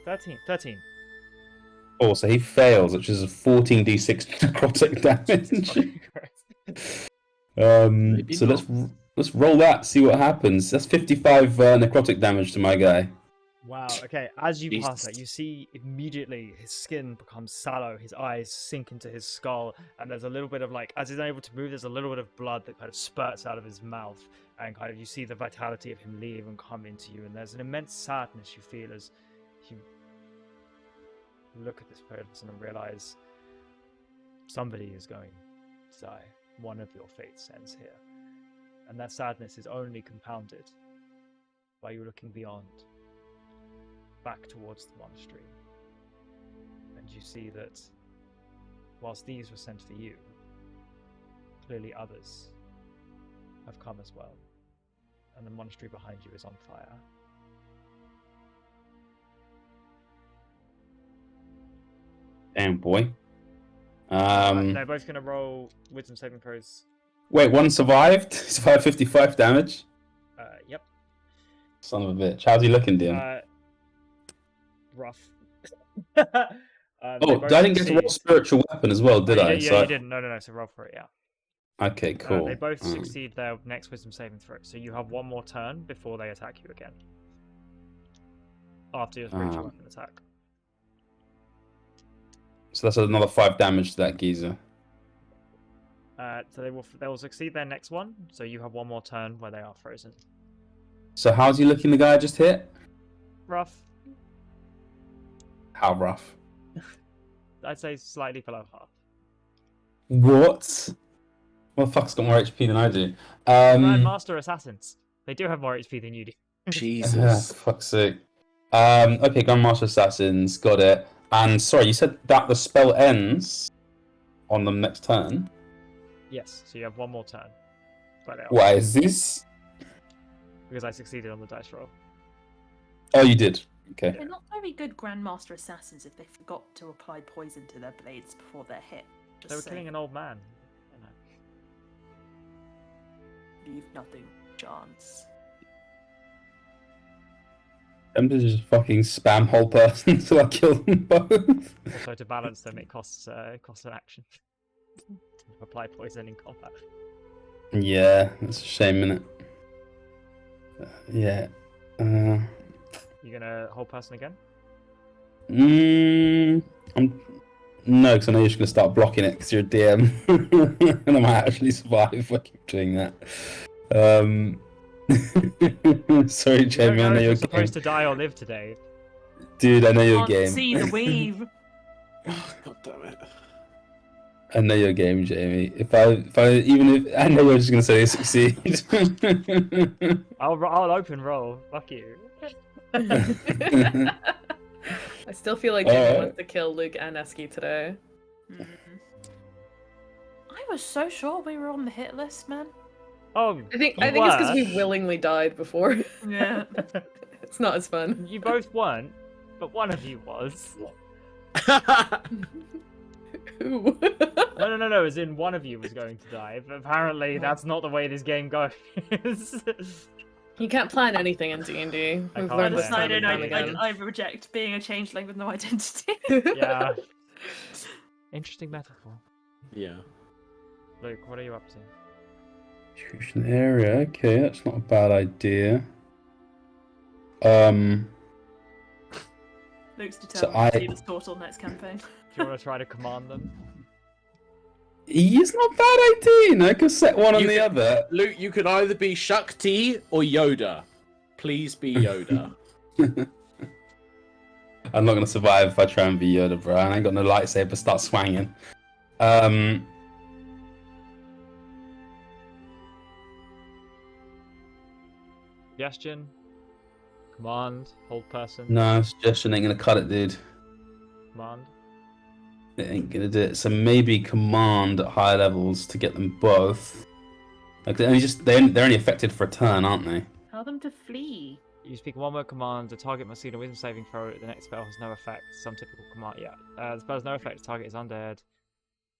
S1: 13. 13.
S5: Oh, so he fails, which is a 14d6 necrotic damage.
S6: Maybe
S5: So
S6: not.
S5: let's roll that, see what happens. That's 55 necrotic damage to my guy.
S1: Wow, okay, as you pass
S6: Jesus.
S1: that, you see immediately his skin becomes sallow, his eyes sink into his skull, and there's a little bit of as he's unable to move, there's a little bit of blood that kind of spurts out of his mouth, and kind of you see the vitality of him leave and come into you, and there's an immense sadness you feel as you look at this person and realize somebody is going to die. One of your fates ends here. And that sadness is only compounded by you looking beyond, back towards the monastery. And you see that whilst these were sent for you, clearly others have come as well. And the monastery behind you is on fire.
S5: Damn, boy.
S1: They're both going to roll wisdom saving throws.
S5: Wait, one survived? Survived 55 damage?
S1: Yep.
S5: Son of a bitch. How's he looking, Dim?
S1: Rough.
S5: Oh, I didn't get to roll spiritual weapon as well, did I?
S1: Yeah, you didn't. No. So roll for it, yeah.
S5: Okay, cool.
S1: They both succeed their next wisdom saving throw, so you have one more turn before they attack you again. After your spiritual weapon attack.
S5: So that's another 5 damage to that geezer.
S1: So they will succeed their next one, so you have one more turn where they are frozen.
S5: So how's he looking, the guy I just hit?
S1: Rough.
S5: How rough?
S1: I'd say slightly below half.
S5: What? Well, fuck's got more HP than I do.
S1: Grandmaster Assassins. They do have more HP than you do.
S6: Jesus.
S5: Fuck's sake. Okay, Grandmaster Assassins, got it. And sorry, you said that the spell ends on the next turn?
S1: Yes, so you have one more turn.
S5: Why is this?
S1: Because I succeeded on the dice roll.
S5: Oh, you did. Okay.
S2: They're not very good Grandmaster Assassins if they forgot to apply poison to their blades before they're hit.
S1: They were killing an old man.
S2: Leave nothing chance.
S5: I'm just fucking spam whole person until I kill them both.
S1: Also, to balance them, it costs an action to apply poison in combat.
S5: Yeah, that's a shame, innit? Yeah.
S1: You gonna hold person again?
S5: No, because I know you're just gonna start blocking it because you're a DM, and I might actually survive if I keep doing that. Sorry, Jamie, I know you're
S1: supposed to die or live today.
S5: Dude, I know your
S2: Can't
S5: game.
S2: see the weave.
S6: God damn it.
S5: I know your game, Jamie. If I I know you're just gonna say succeed.
S1: I'll open roll. Fuck you.
S4: I still feel like Jamie wants to kill Luke and Eski today.
S2: I was so sure we were on the hit list, man.
S1: Oh,
S4: I think it's because we willingly died before.
S2: Yeah.
S4: It's not as fun.
S1: You both weren't, but one of you was.
S4: Who?
S1: No. As in, one of you was going to die. But apparently, that's not the way this game goes.
S4: You can't plan anything in D&D.
S1: I
S4: We've
S1: can't
S4: learned
S1: plan
S4: this time
S1: anything.
S4: and time again.
S2: I reject being a changeling with no identity.
S1: Yeah. Interesting metaphor.
S6: Yeah.
S1: Luke, what are you up to?
S5: Choose an area. Okay, that's not a bad idea.
S2: Luke's determined
S5: I-
S2: to see this turtle next campaign.
S1: Do you want to try to command them?
S5: It's not a bad idea. You know, I could set one on
S6: You
S5: the
S6: could-
S5: other.
S6: Luke, you could either be Shakti or Yoda. Please be Yoda.
S5: I'm not gonna survive if I try and be Yoda, bro. I ain't got no lightsaber. Start swanging.
S1: Suggestion? Command? Hold person?
S5: No, suggestion ain't gonna cut it, dude.
S1: Command?
S5: It ain't gonna do it. So maybe command at higher levels to get them both. Like they're only affected for a turn, aren't they?
S2: Tell them to flee.
S1: You speak one word command, the target must see a wisdom saving throw, the next spell has no effect. Some typical command, yeah. The spell has no effect, the target is undead.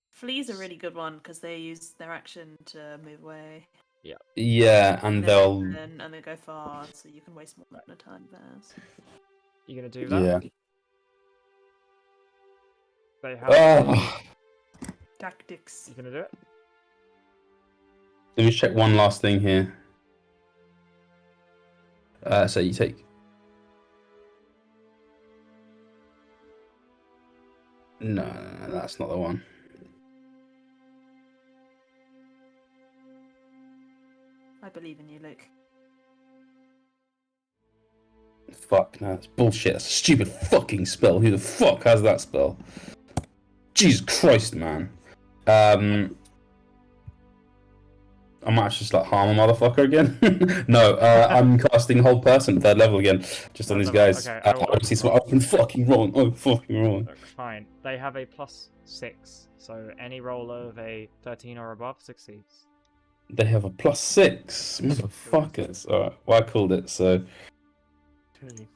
S2: Flee's a really good one because they use their action to move away.
S5: Yeah, and they'll.
S2: And they go far, so you can waste more than a turn there.
S1: You gonna do that?
S5: Yeah.
S1: They have.
S5: Oh.
S2: Tactics.
S1: You gonna do it?
S5: Let me check one last thing here. So you take. No, that's not the one.
S2: I believe in you, Luke.
S5: Fuck, no, that's bullshit. That's a stupid fucking spell. Who the fuck has that spell? Jesus Christ, man. I might just like harm a motherfucker again. No, I'm casting whole person third level again, just on these guys.
S1: Okay,
S5: Obviously, so I've been fucking wrong. Oh, fucking wrong.
S1: Look, fine. They have a +6, so any roll of a 13 or above succeeds.
S5: They have a +6. Motherfuckers. Alright, well, I called it, so.
S6: Okay.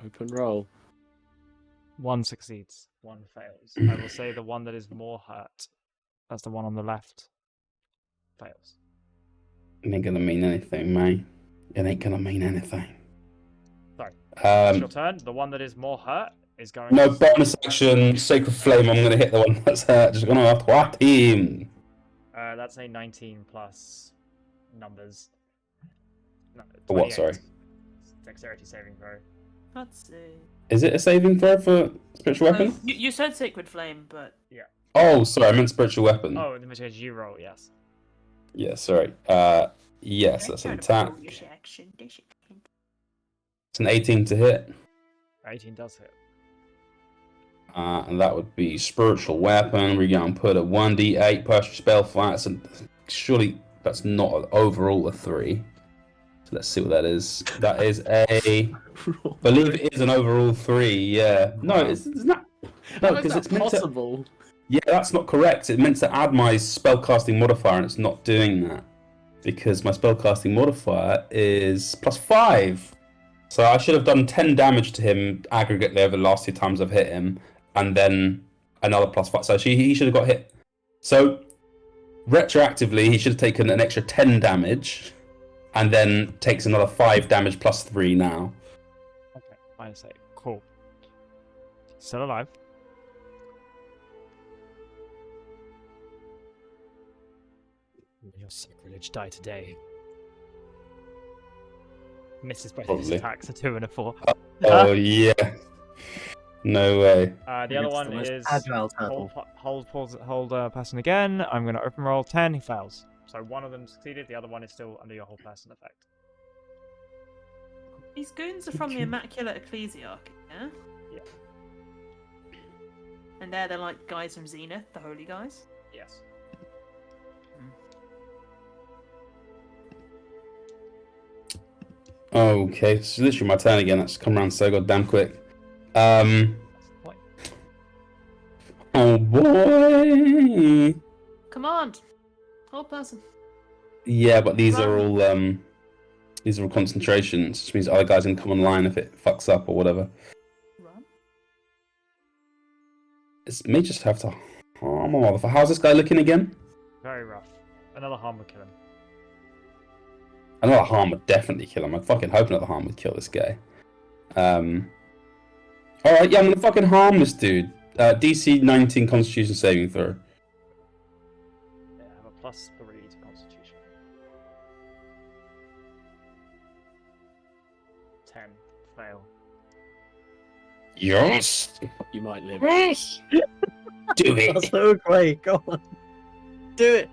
S6: Open roll.
S1: 1 succeeds, 1 fails. I will say the one that is more hurt, that's the one on the left, fails.
S5: It ain't gonna mean anything, mate. It ain't gonna mean anything.
S1: Sorry. It's your
S5: Um,
S1: turn. The one that is more hurt is going
S5: no
S1: to...
S5: bonus action, Sacred Flame. I'm gonna hit the one that's hurt. Just gonna twat him.
S1: That's a 19 plus numbers. No,
S5: For what,
S1: 28.
S5: sorry?
S1: Dexterity saving throw.
S2: Let's see.
S5: Is it a saving throw for spiritual weapon?
S2: You said Sacred Flame, but
S5: Oh, sorry, I meant spiritual weapon.
S1: Oh, in which case you roll, yes.
S5: Yeah, sorry. Yes, that's an attack. It's an 18 to hit.
S1: 18 does hit.
S5: And that would be spiritual weapon. We're going to put a 1d8 per spell flat. So surely that's not overall a 3. So let's see what that is. That is a... believe it is an overall 3, yeah. No, it's not... No, because it's meant to...
S6: possible.
S5: Yeah, that's not correct. It meant to add my spellcasting modifier, and it's not doing that. Because my spellcasting modifier is +5. So I should have done 10 damage to him aggregately over the last 2 times I've hit him, and then another +5. So he should have got hit. So retroactively, he should have taken an extra 10 damage, and then takes another 5 damage +3 now.
S1: Okay, -8. Cool. Still alive. Your sacrilege die today. Misses both his
S5: Probably.
S1: attacks, a 2 and a 4.
S5: Oh yeah. No way.
S1: The other
S3: It's
S1: one
S3: the most
S1: is
S3: agile turtle.
S1: hold person again. I'm going to open roll 10. He fails. So one of them succeeded. The other one is still under your whole person effect.
S2: these goons are from the Immaculate Ecclesiarchy, yeah?
S1: Yeah.
S2: And they're like guys from Zenith, the holy guys.
S1: Yes.
S5: Okay, it's literally my turn again. That's come around so goddamn quick.
S1: That's the point.
S5: Oh boy.
S2: Command! Whole person.
S5: Yeah, but these are all concentrations, which means other guys can come online if it fucks up or whatever.
S2: Run.
S5: It may just have to harm a motherfucker. How's this guy looking again?
S1: Very rough. Another harm will kill him.
S5: Another harm would definitely kill him. I fucking hope another harm would kill this guy. Alright, yeah, I'm gonna fucking harm this dude. DC 19 Constitution saving throw.
S1: Yeah, I have a +3 to Constitution. 10. Fail.
S5: Yes!
S6: You might live.
S5: Yes! Do
S3: That's
S5: it!
S3: so great. Go on. Do it.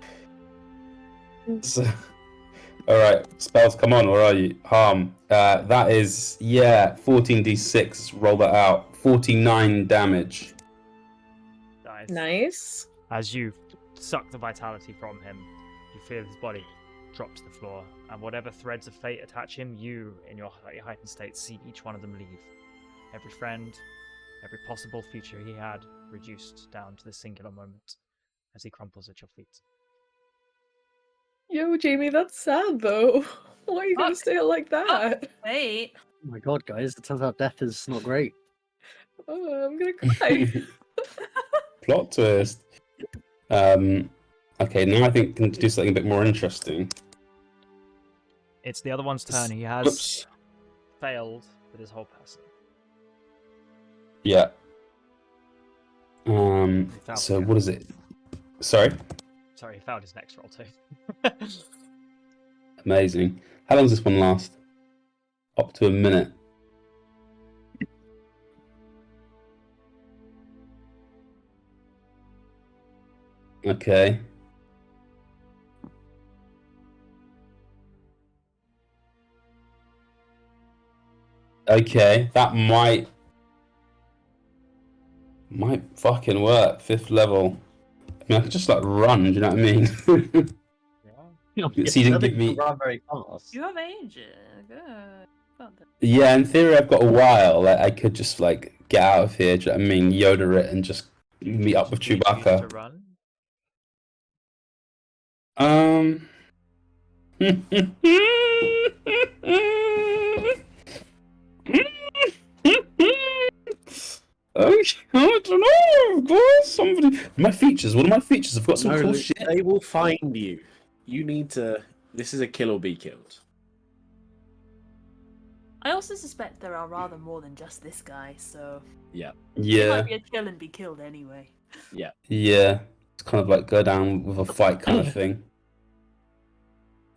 S5: Alright, spells, come on, where are you? Harm. That is, 14d6. Roll that out. 49 damage.
S1: Nice.
S4: Nice.
S1: As you suck the vitality from him, you feel his body drop to the floor, and whatever threads of fate attach him, you, in your heightened state, see each one of them leave. Every friend, every possible future he had, reduced down to this singular moment as he crumples at your feet.
S4: Yo, Jamie, that's sad though. Why are you gonna
S2: Fuck.
S4: say it like that?
S2: Wait.
S3: Oh my god, guys! It turns out death is not great.
S4: Oh, I'm gonna cry.
S5: Plot twist. Okay, now I think we can do something a bit more interesting.
S1: It's the other one's turn. He has
S5: Oops.
S1: failed with his whole person.
S5: Yeah.
S1: Failed
S5: So
S1: again.
S5: what is it? Sorry?
S1: Sorry, he failed his next roll too.
S5: Amazing. How long does this one last? Up to a minute. Okay. Okay, that might fucking work. 5th level. I mean, I could just like run. Do you know what I mean?
S1: Yeah.
S5: So you didn't
S3: I think
S5: give me-
S3: you run very fast.
S2: You have ages. Good. Well done.
S5: Yeah, in theory, I've got a while. Like, I could just like get out of here. Do you know what I mean? Yoda it and just meet up with
S1: Do you choose
S5: Chewbacca.
S1: to run?
S5: I don't know, guys. Somebody. My features. What are my features? I've got some
S6: No,
S5: cool shit.
S6: they will find you. You need to. This is a kill or be killed.
S2: I also suspect there are rather more than just this guy, so it
S5: Yeah,
S2: might be a kill and be killed anyway.
S5: yeah. It's kind of like go down with a fight kind of thing.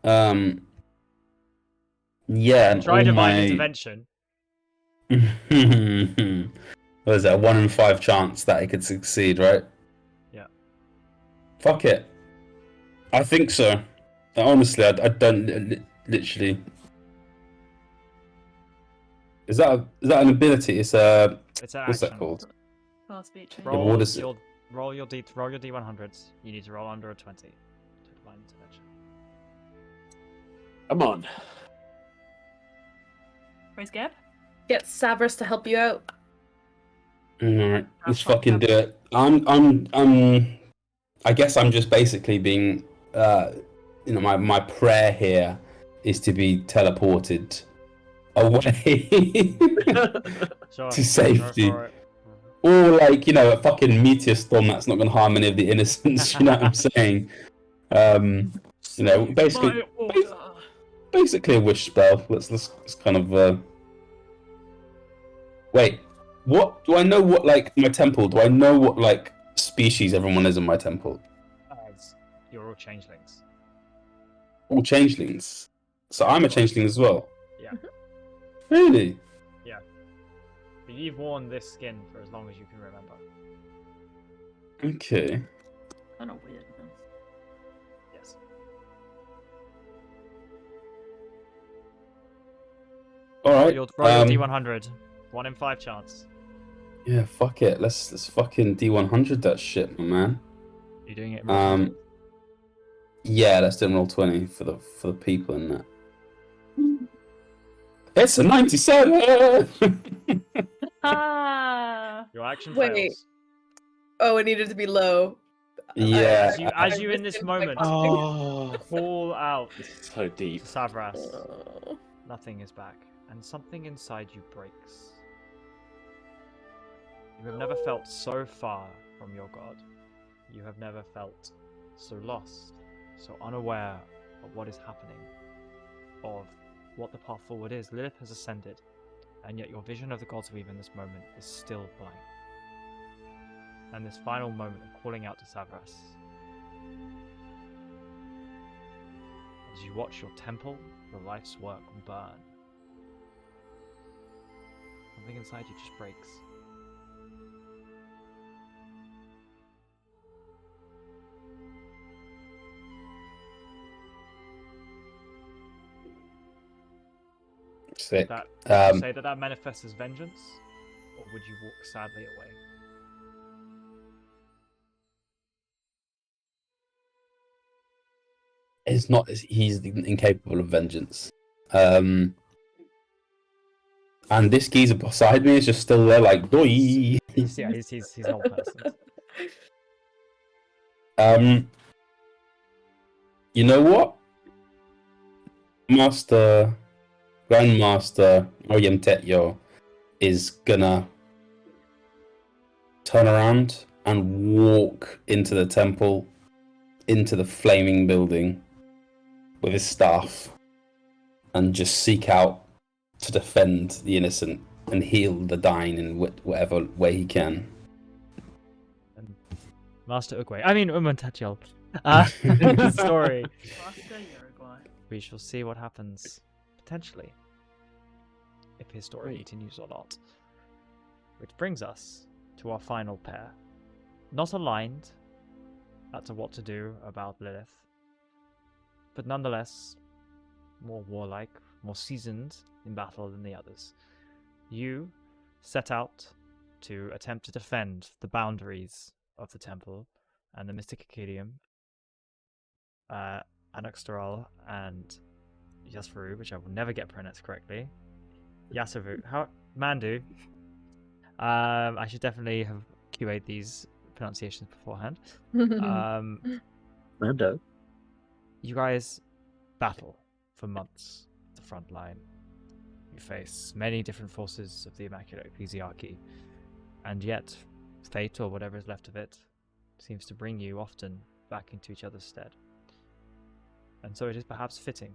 S5: Yeah, and
S1: Try
S5: all
S1: divine
S5: my.
S1: intervention.
S5: What is that? A 1 in 5 chance that it could succeed, right?
S1: Yeah.
S5: Fuck it. I think so. Honestly, I don't literally. Is that an ability? It's a.
S1: It's an
S5: What's
S1: action.
S5: that called?
S2: Fast speech.
S5: Yeah,
S1: Roll,
S5: what is it?
S1: roll your D100s. You need to roll under a 20 to divine intervention.
S6: Come on.
S2: Praise Gab.
S4: Get Savras to help you out.
S5: Alright, let's
S2: fuck
S5: fucking
S2: up.
S5: do it. I guess I'm just basically being, my prayer here is to be teleported away
S1: Sure.
S5: to safety.
S1: Sure.
S5: Or like, a fucking meteor storm that's not going to harm any of the innocents, you know what I'm saying? Basically a wish spell. Let's kind of, Wait, what? Do I know what, like, my temple, do I know what, like, species everyone is in my temple?
S1: As you're all changelings.
S5: All changelings. So I'm a changeling as well?
S1: Yeah.
S5: Really?
S1: But you've worn this skin for as long as you can remember.
S5: Okay.
S2: Kind of weird. Man.
S1: Yes.
S5: Alright.
S1: Roll your D100. 1 in 5 chance.
S5: Yeah, fuck it. Let's fucking D100 that shit, my man.
S1: You're doing it. Roll
S5: Yeah, let's do roll 20 for the people in that. It's a 97!
S2: Ah.
S1: Your action
S4: Wait.
S1: fails.
S4: Oh, it needed to be low.
S5: Yeah.
S1: As you in this
S4: missed
S1: moment
S4: my-
S6: Oh,
S1: call out
S6: so
S1: to
S6: deep.
S1: Savras,
S4: Oh.
S1: nothing is back, and something inside you breaks. You have never felt so far from your god. You have never felt so lost, so unaware of what is happening. of what the path forward is. Lilith has ascended, and yet your vision of the Gods Weave in this moment is still blank. And this final moment of calling out to Savras, as you watch your temple, your life's work burn. Something inside you just breaks.
S5: Sick.
S1: Would you say that manifests as vengeance, or would you walk sadly away?
S5: It's not. He's incapable of vengeance. And this geezer beside me is just still there, like, doi.
S1: He's an old person.
S5: You know what? Grandmaster Oyemtetyo is gonna turn around and walk into the temple, into the flaming building with his staff, and just seek out to defend the innocent and heal the dying in whatever way he can.
S1: And Master Ugwe, I mean Umantachiel. Story. We shall see what happens, potentially, if his story continues or not. Which brings us to our final pair. Not aligned as to what to do about Lilith, but nonetheless more warlike, more seasoned in battle than the others. You set out to attempt to defend the boundaries of the temple and the Mystic Acadium, Anaxteral and Yasfaru, which I will never get pronounced correctly. Yasavu. Mandu. I should definitely have QA'd these pronunciations beforehand.
S3: Mando.
S1: You guys battle for months at the front line. You face many different forces of the Immaculate Ecclesiarchy, and yet fate, or whatever is left of it, seems to bring you often back into each other's stead. And so it is perhaps fitting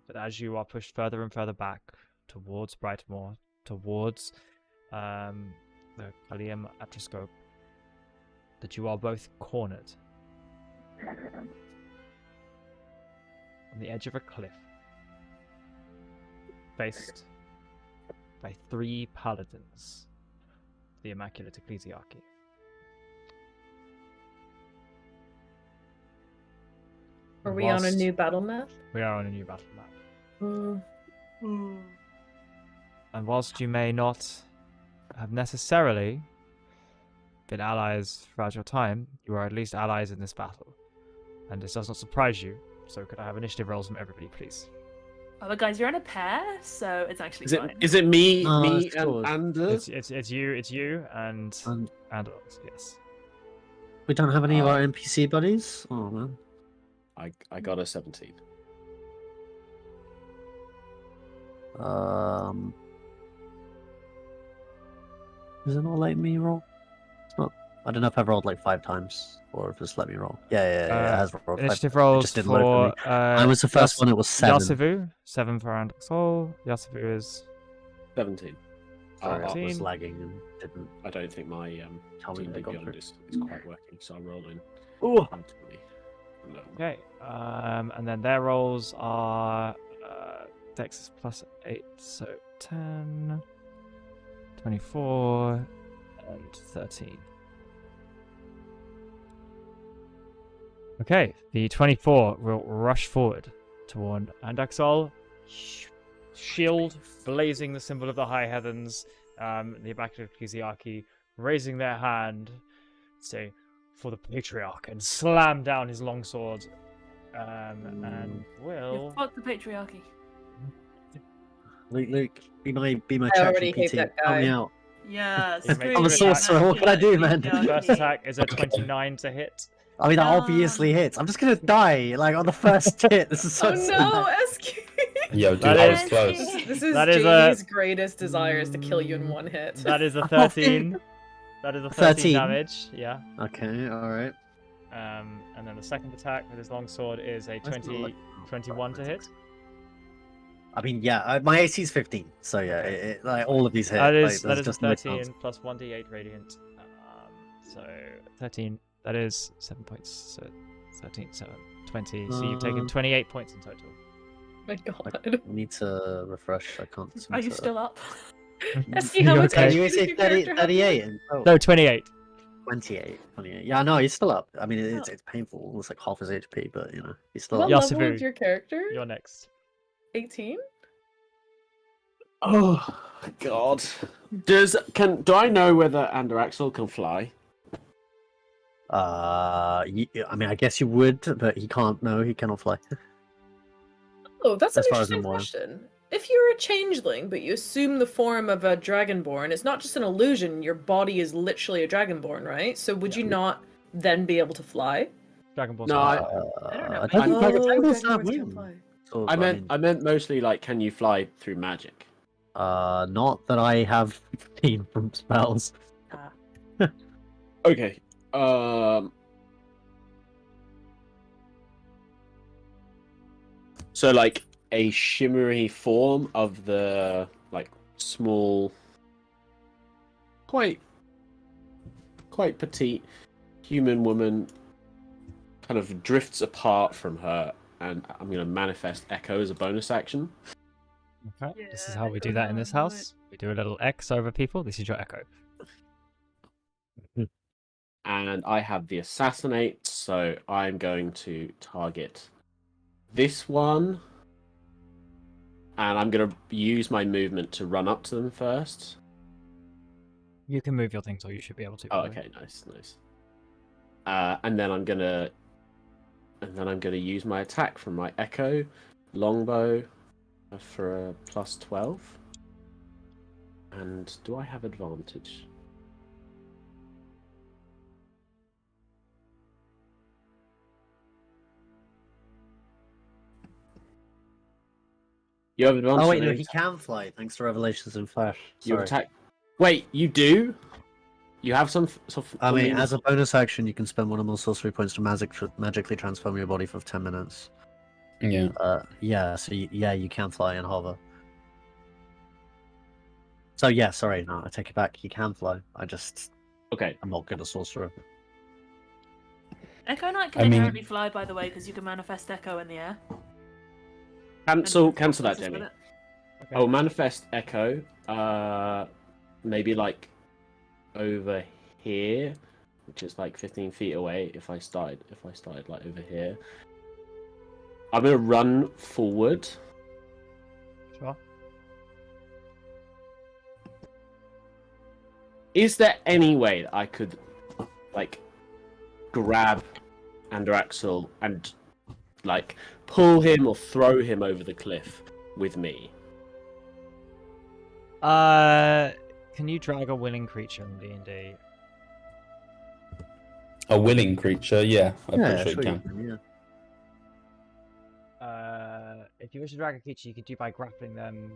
S1: that as you are pushed further and further back towards Brightmoor, towards the Kalium Atroscope, that you are both cornered on the edge of a cliff, faced by 3 paladins of the Immaculate Ecclesiarchy.
S4: Are we on a new battle map?
S1: We are on a new battle map.
S4: Mm.
S1: And whilst you may not have necessarily been allies throughout your time, you are at least allies in this battle. And this does not surprise you, so could I have initiative rolls from everybody, please?
S2: Oh, but guys, you're in a pair, so it's actually fine.
S6: Is it me,
S3: it's
S6: and
S3: yours.
S6: Anders?
S1: It's you, and Anders, yes.
S3: We don't have any of our NPC buddies? Oh, man.
S6: I got a 17.
S3: Is it not letting me roll? It's not. I don't know if I've rolled like 5 times or if it's let me roll. Yeah, it has rolled 5
S1: Initiative
S3: times. It
S1: rolls
S3: just didn't load for me.
S1: for
S3: I was the first one, it was 7.
S1: Yasavu, 7 for Andaxol. Yasavu is
S6: 17.
S3: Sorry, I
S1: 13.
S3: was lagging and didn't
S6: I don't think my
S3: tell me
S6: D&D
S3: they got
S6: Beyond
S3: through.
S6: is quite working, so I'm rolling.
S3: Oh,
S6: 20. No.
S1: okay. And then their rolls are Dex is plus 8, so 10, 24, and 13. Okay, the 24 will rush forward toward Andaxol, shield blazing the symbol of the High Heavens, the Immaculate Ecclesiarchy raising their hand, say, for the Patriarch, and slam down his longsword, and will...
S2: You fuck the patriarchy.
S3: Luke, be my
S4: I already hate
S3: ChatGPT.
S4: that
S3: Help me
S4: guy.
S3: out.
S2: Yes.
S1: I'm a
S3: I'm a sorcerer. What can I do, man?
S1: First attack is a 29 to hit.
S3: I mean, that
S2: No.
S3: obviously hits. I'm just gonna die, like, on the first hit. This is so
S4: Oh no, SQ!
S5: Yo, dude,
S1: That
S5: I was
S1: is-
S5: close.
S4: This is
S1: That is
S4: Jamie's greatest desire is to kill you in one hit.
S1: That is a 13. That is a 13
S3: 13.
S1: damage, yeah.
S3: Okay, alright.
S1: And then the second attack with his longsword is a
S3: Where's the
S1: 21 to hit.
S3: I mean, yeah, my AC is 15, so yeah, like all of these hit.
S1: That
S3: like,
S1: is
S3: there's
S1: a
S3: just no chance.
S1: 13 plus 1d8 radiant. So 13. That is 7 points. So 13, 7, 20. So you've taken 28 points in total.
S4: My God.
S3: I need to refresh. I can't. seem
S2: Are you
S3: to-
S2: still up?
S4: Esky, how
S1: You
S4: much
S1: okay?
S3: You
S4: HP
S3: say
S4: does your
S3: 30,
S4: character have?
S3: 38 and
S1: No, 28.
S3: 28. Yeah, no, he's still up. I mean, it's painful. It's like half his HP, but you know, he's still
S4: What
S3: up.
S1: Yasubu,
S4: level is your character?
S1: You're next.
S4: 18?
S6: Oh God. Do I know whether Andaraxel can fly?
S3: I mean, I guess you would, but he can't. No, he cannot fly.
S4: Oh, that's an
S3: As far as
S4: interesting
S3: I'm aware.
S4: question. If you're a changeling, but you assume the form of a dragonborn, it's not just an illusion, your body is literally a dragonborn, right? So would you not then be able to fly?
S1: Dragon Ball.
S6: No,
S2: I don't know.
S3: I don't think Dragon's have
S4: dragonborns can
S3: wings.
S4: fly.
S3: Sort of,
S6: I meant mostly like, can you fly through magic?
S3: not that I have seen from spells.
S6: Okay. So like a shimmery form of the like small, quite petite human woman kind of drifts apart from her, and I'm gonna manifest Echo as a bonus action.
S1: Okay. This is how we do that in this house. We do a little X over people. This is your echo.
S6: And I have the assassinate, so I'm going to target this one. And I'm going to use my movement to run up to them first.
S1: You can move your things, or you should be able to.
S6: Oh, okay, nice. And then I'm gonna use my attack from my Echo longbow for a plus 12. And do I have advantage? You have advantage.
S3: Oh wait,
S6: on
S3: no,
S6: any
S3: he can fly thanks to Revelations in Flash.
S6: You
S3: Sorry.
S6: attack. Wait, you do? You have some.
S3: I mean, as a bonus action, you can spend one or more sorcery points to magically transform your body for 10 minutes.
S5: Yeah.
S3: Yeah. So you can fly and hover. So yeah, sorry, no, I take it back. He can fly. I'm not good at sorcerer.
S2: Echo Knight
S5: I
S2: can
S5: mean-
S2: inherently fly, by the way, because you can manifest Echo in the air.
S6: cancel that,
S2: With
S6: Demi.
S2: it.
S1: Okay.
S6: Oh, manifest Echo. Maybe like over here, which is like 15 feet away. If I started like over here, I'm gonna run forward.
S1: Sure.
S6: Is there any way that I could like grab Andaraxel and like pull him or throw him over the cliff with me?
S1: Can you drag a willing creature in D&D?
S5: A willing creature, yeah. I'm
S3: Yeah,
S5: pretty sure
S3: sure
S5: you
S3: you
S5: can.
S3: can. Yeah.
S1: If you wish to drag a creature, you could do by grappling them.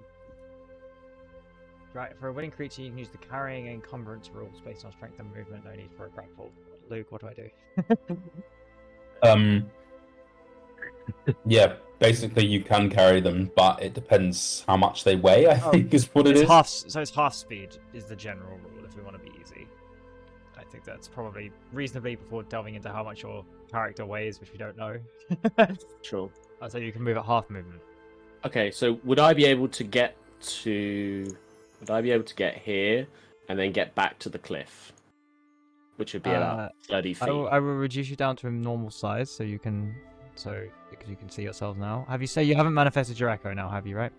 S1: For a willing creature, you can use the carrying and encumbrance rules based on strength and movement. No need for a grapple. Luke, what do I do?
S5: Yeah, basically you can carry them, but it depends how much they weigh, I
S1: Oh,
S5: think is what it
S1: It's
S5: is.
S1: half. So it's half speed is the general rule. If we want to be easy, I think that's probably reasonably before delving into how much your character weighs, which we don't know.
S6: Sure.
S1: So you can move at half movement.
S6: Okay, so would I be able to get here and then get back to the cliff? Which would be about 30 feet.
S1: I will reduce you down to a normal size, so you can, because you can see yourselves now. Have you say you haven't manifested your echo now? Have you? Right?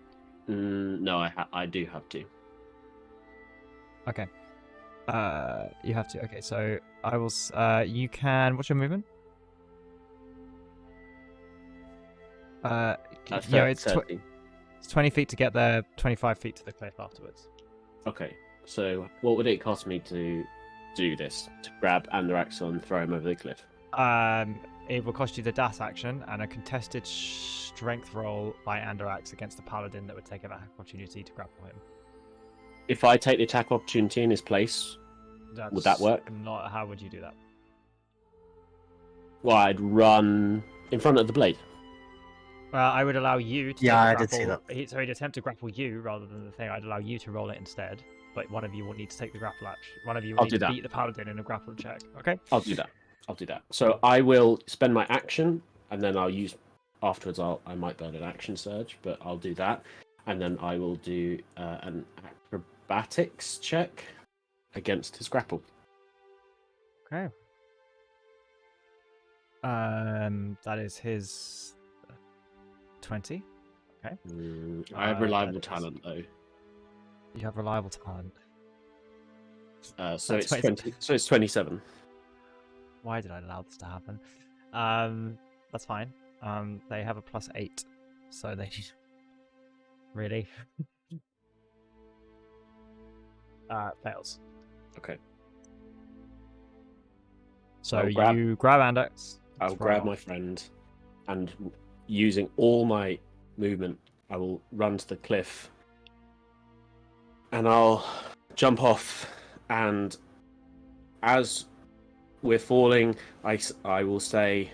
S6: No, I do have to.
S1: Okay. You have to. Okay, so I will. You can. What's your movement? It's
S6: 30.
S1: it's 20 feet to get there, 25 feet to the cliff afterwards.
S6: Okay, so what would it cost me to do this? To grab Andaraxel and throw him over the cliff?
S1: It will cost you the dash action and a contested strength roll by Andarax against the paladin that would take an opportunity to grapple him.
S6: If I take the attack opportunity in his place, would that work?
S1: Not. How would you do that?
S6: Well, I'd run in front of the blade.
S1: I would allow you to
S3: Yeah,
S1: take the
S3: I did see
S1: grapple. So he'd attempt to grapple you rather than the thing. I'd allow you to roll it instead. But one of you will need to take the grapple action. One of you will
S6: I'll
S1: need
S6: do
S1: to
S6: that.
S1: beat the paladin in a grapple check. Okay?
S6: I'll do that. So I will spend my action, and then I'll use afterwards. I might burn an action surge, but I'll do that, and then I will do an acrobatics check against his grapple.
S1: Okay. That is his 20. Okay.
S6: I have reliable
S1: that is-
S6: talent though.
S1: You have reliable talent.
S6: So
S1: That's
S6: it's
S1: 20.
S6: 20. So it's 27.
S1: Why did I allow this to happen? That's fine. They have a +8, so they really fails.
S6: Okay.
S1: So
S6: I'll grab-
S1: you grab Andex.
S6: I'll grab my friend, and using all my movement, I will run to the cliff, and I'll jump off. And as we're falling, I will say,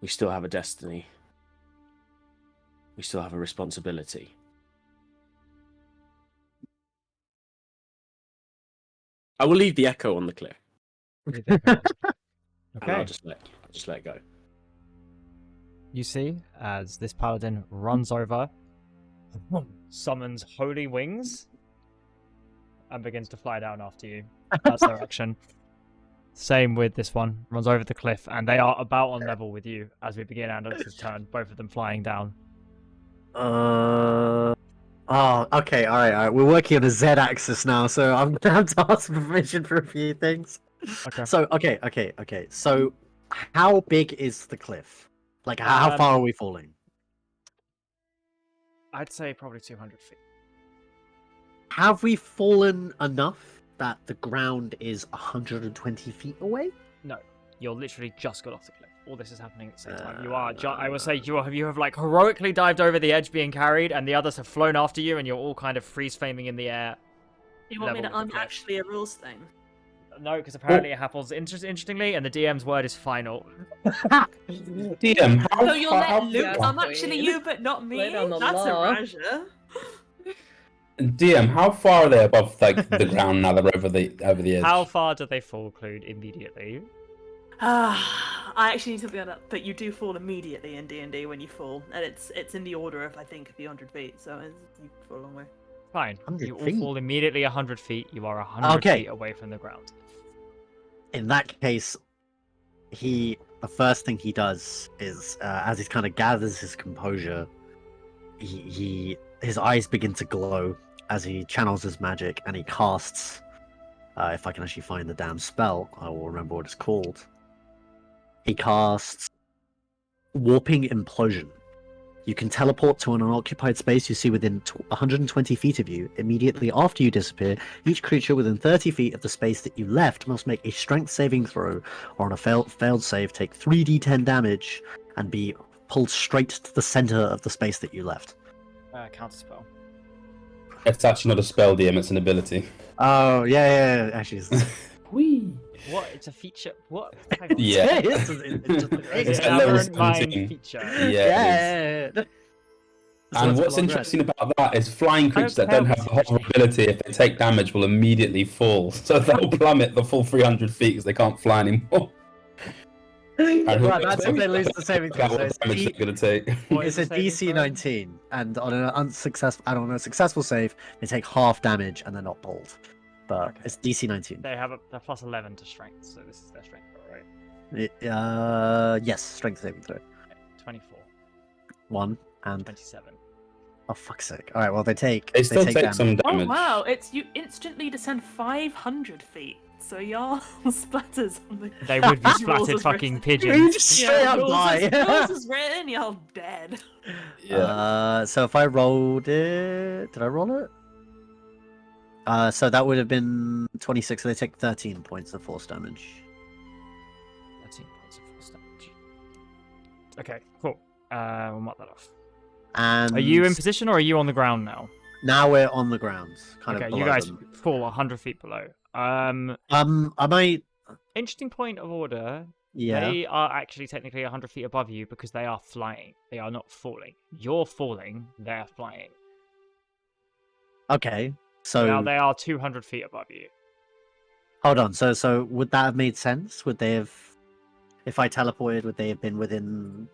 S6: we still have a destiny. We still have a responsibility. I will leave the echo on the cliff, and
S1: Okay.
S6: I'll just let it go.
S1: You see, as this paladin runs over, summons holy wings, and begins to fly down after you. That's their action. Same with this one. Runs over the cliff, and they are about on level with you as we begin Andex's turn. Both of them flying down.
S3: Oh, okay, all right. We're working on a Z-axis now, so I'm gonna have to ask permission for a few things.
S1: Okay.
S3: So, okay. So, how big is the cliff? Like, how far are we falling?
S1: I'd say probably 200 feet.
S3: Have we fallen enough that the ground is 120 feet away?
S1: No, you're literally just got off the cliff. All this is happening at the same time. You are, I will say, you have like heroically dived over the edge being carried, and the others have flown after you, and you're all kind of freeze-flaming in the air.
S2: You want me to
S1: level with the cliff.
S2: actually a rules thing?
S1: No, because apparently it happens interestingly, and the DM's word is final.
S5: DM, how
S2: So you'll
S5: far,
S2: let Luke?
S4: far-
S2: I'm actually you, but not me.
S4: Lay down the
S2: That's
S4: law.
S2: a Raja.
S5: DM, how far are they above like the ground now they're over the edge?
S1: How far do they fall, Clued, immediately?
S2: I actually need to be on that, but you do fall immediately in D&D when you fall, and it's in the order of I think a few hundred feet, so you fall a long way.
S1: Fine.
S3: 100
S1: You all
S3: feet?
S1: fall immediately 100 feet. You are 100
S3: Okay.
S1: feet away from the ground.
S3: In that case, the first thing he does is, as he kind of gathers his composure, his eyes begin to glow as he channels his magic, and he casts. If I can actually find the damn spell, I will remember what it's called. He casts Warping Implosion. You can teleport to an unoccupied space you see within 120 feet of you. Immediately after you disappear, each creature within 30 feet of the space that you left must make a strength saving throw, or on a failed save, take 3d10 damage and be pulled straight to the center of the space that you left.
S1: Counterspell.
S5: It's actually not a spell, DM, it's an ability.
S3: Oh, yeah. Actually, it's...
S5: Whee!
S1: What? It's a feature. What? Hang on.
S5: Yeah.
S3: it's just
S1: It's
S5: It's
S1: an
S5: at level
S1: aberrant mind
S5: 17.
S1: feature.
S5: Yeah, it is. And what's interesting about that is flying creatures that don't have the hover ability, if they take damage, will immediately fall. So they'll plummet the full 300 feet because they can't fly anymore.
S3: Right, that's if they lose the saving throw.
S5: About
S3: So
S5: what
S3: it's,
S5: damage they're going to take.
S1: What
S3: it's
S1: is
S3: a
S1: the saving
S3: DC
S1: throw?
S3: 19, and on a successful save, they take half damage and they're not pulled. But
S1: Okay.
S3: it's DC 19.
S1: They have a plus 11 to strength, so this is their strength throw, right?
S3: Yes, strength saving throw.
S1: 24,
S3: 1 and
S1: 27.
S3: oh fuck's sake! All right, well they take.
S5: They still take
S3: damage.
S5: some
S2: Oh
S5: damage.
S2: wow! It's you instantly descend 500 feet, so y'all splatters on the.
S1: They would be
S2: Rules
S1: splattered
S2: is
S1: fucking
S2: written.
S1: pigeons.
S3: Just straight up die.
S2: rules is written, y'all dead.
S5: Yeah.
S3: So if I rolled it, did I roll it? So that would have been 26. So they take 13 points of force damage.
S1: 13 points of force damage. Okay, cool. We'll mark that off.
S3: And
S1: Are you in position or are you on the ground now?
S3: now we're on the ground, kind
S1: Okay,
S3: of.
S1: you
S3: below
S1: guys
S3: them.
S1: fall 100 feet below.
S3: Am I?
S1: Interesting point of order.
S3: Yeah.
S1: They are actually technically 100 feet above you because they are flying. They are not falling. You're falling, they're flying.
S3: Okay.
S1: They
S3: So
S1: are 200 feet above you.
S3: hold on. So would that have made sense? Would they have, if I teleported, would they have been within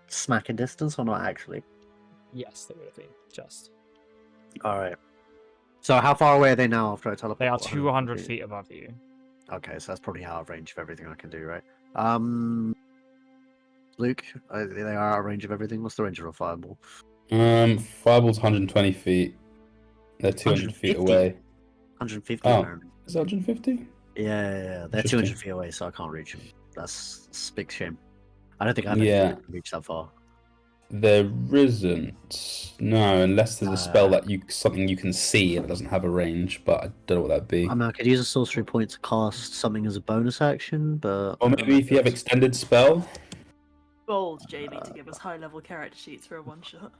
S3: smacking distance or not actually?
S1: Yes, they would have been. Just.
S3: All right. So how far away are they now after I teleport?
S1: They are
S3: 100
S1: 200 feet above you.
S3: Okay, so that's probably out of range of everything I can do, right? Luke, they are out of range of everything. What's the range of a fireball?
S5: Fireball's 120 feet. They're 200 feet
S3: 150?
S5: away.
S3: 150
S5: Oh.
S3: apparently.
S5: Is it 150?
S3: Yeah. They're
S5: Interesting.
S3: 200 feet away, so I can't reach them. That's a big shame. I don't think I've ever
S5: Yeah.
S3: reached that far.
S5: There isn't. No, unless there's a spell that something you can see and it doesn't have a range, but I don't know what that'd be.
S3: I mean, I could use a sorcery point to cast something as a bonus action, but
S5: Or maybe if you have extended spell.
S2: Bold Jamie to give us high-level character sheets for a one-shot.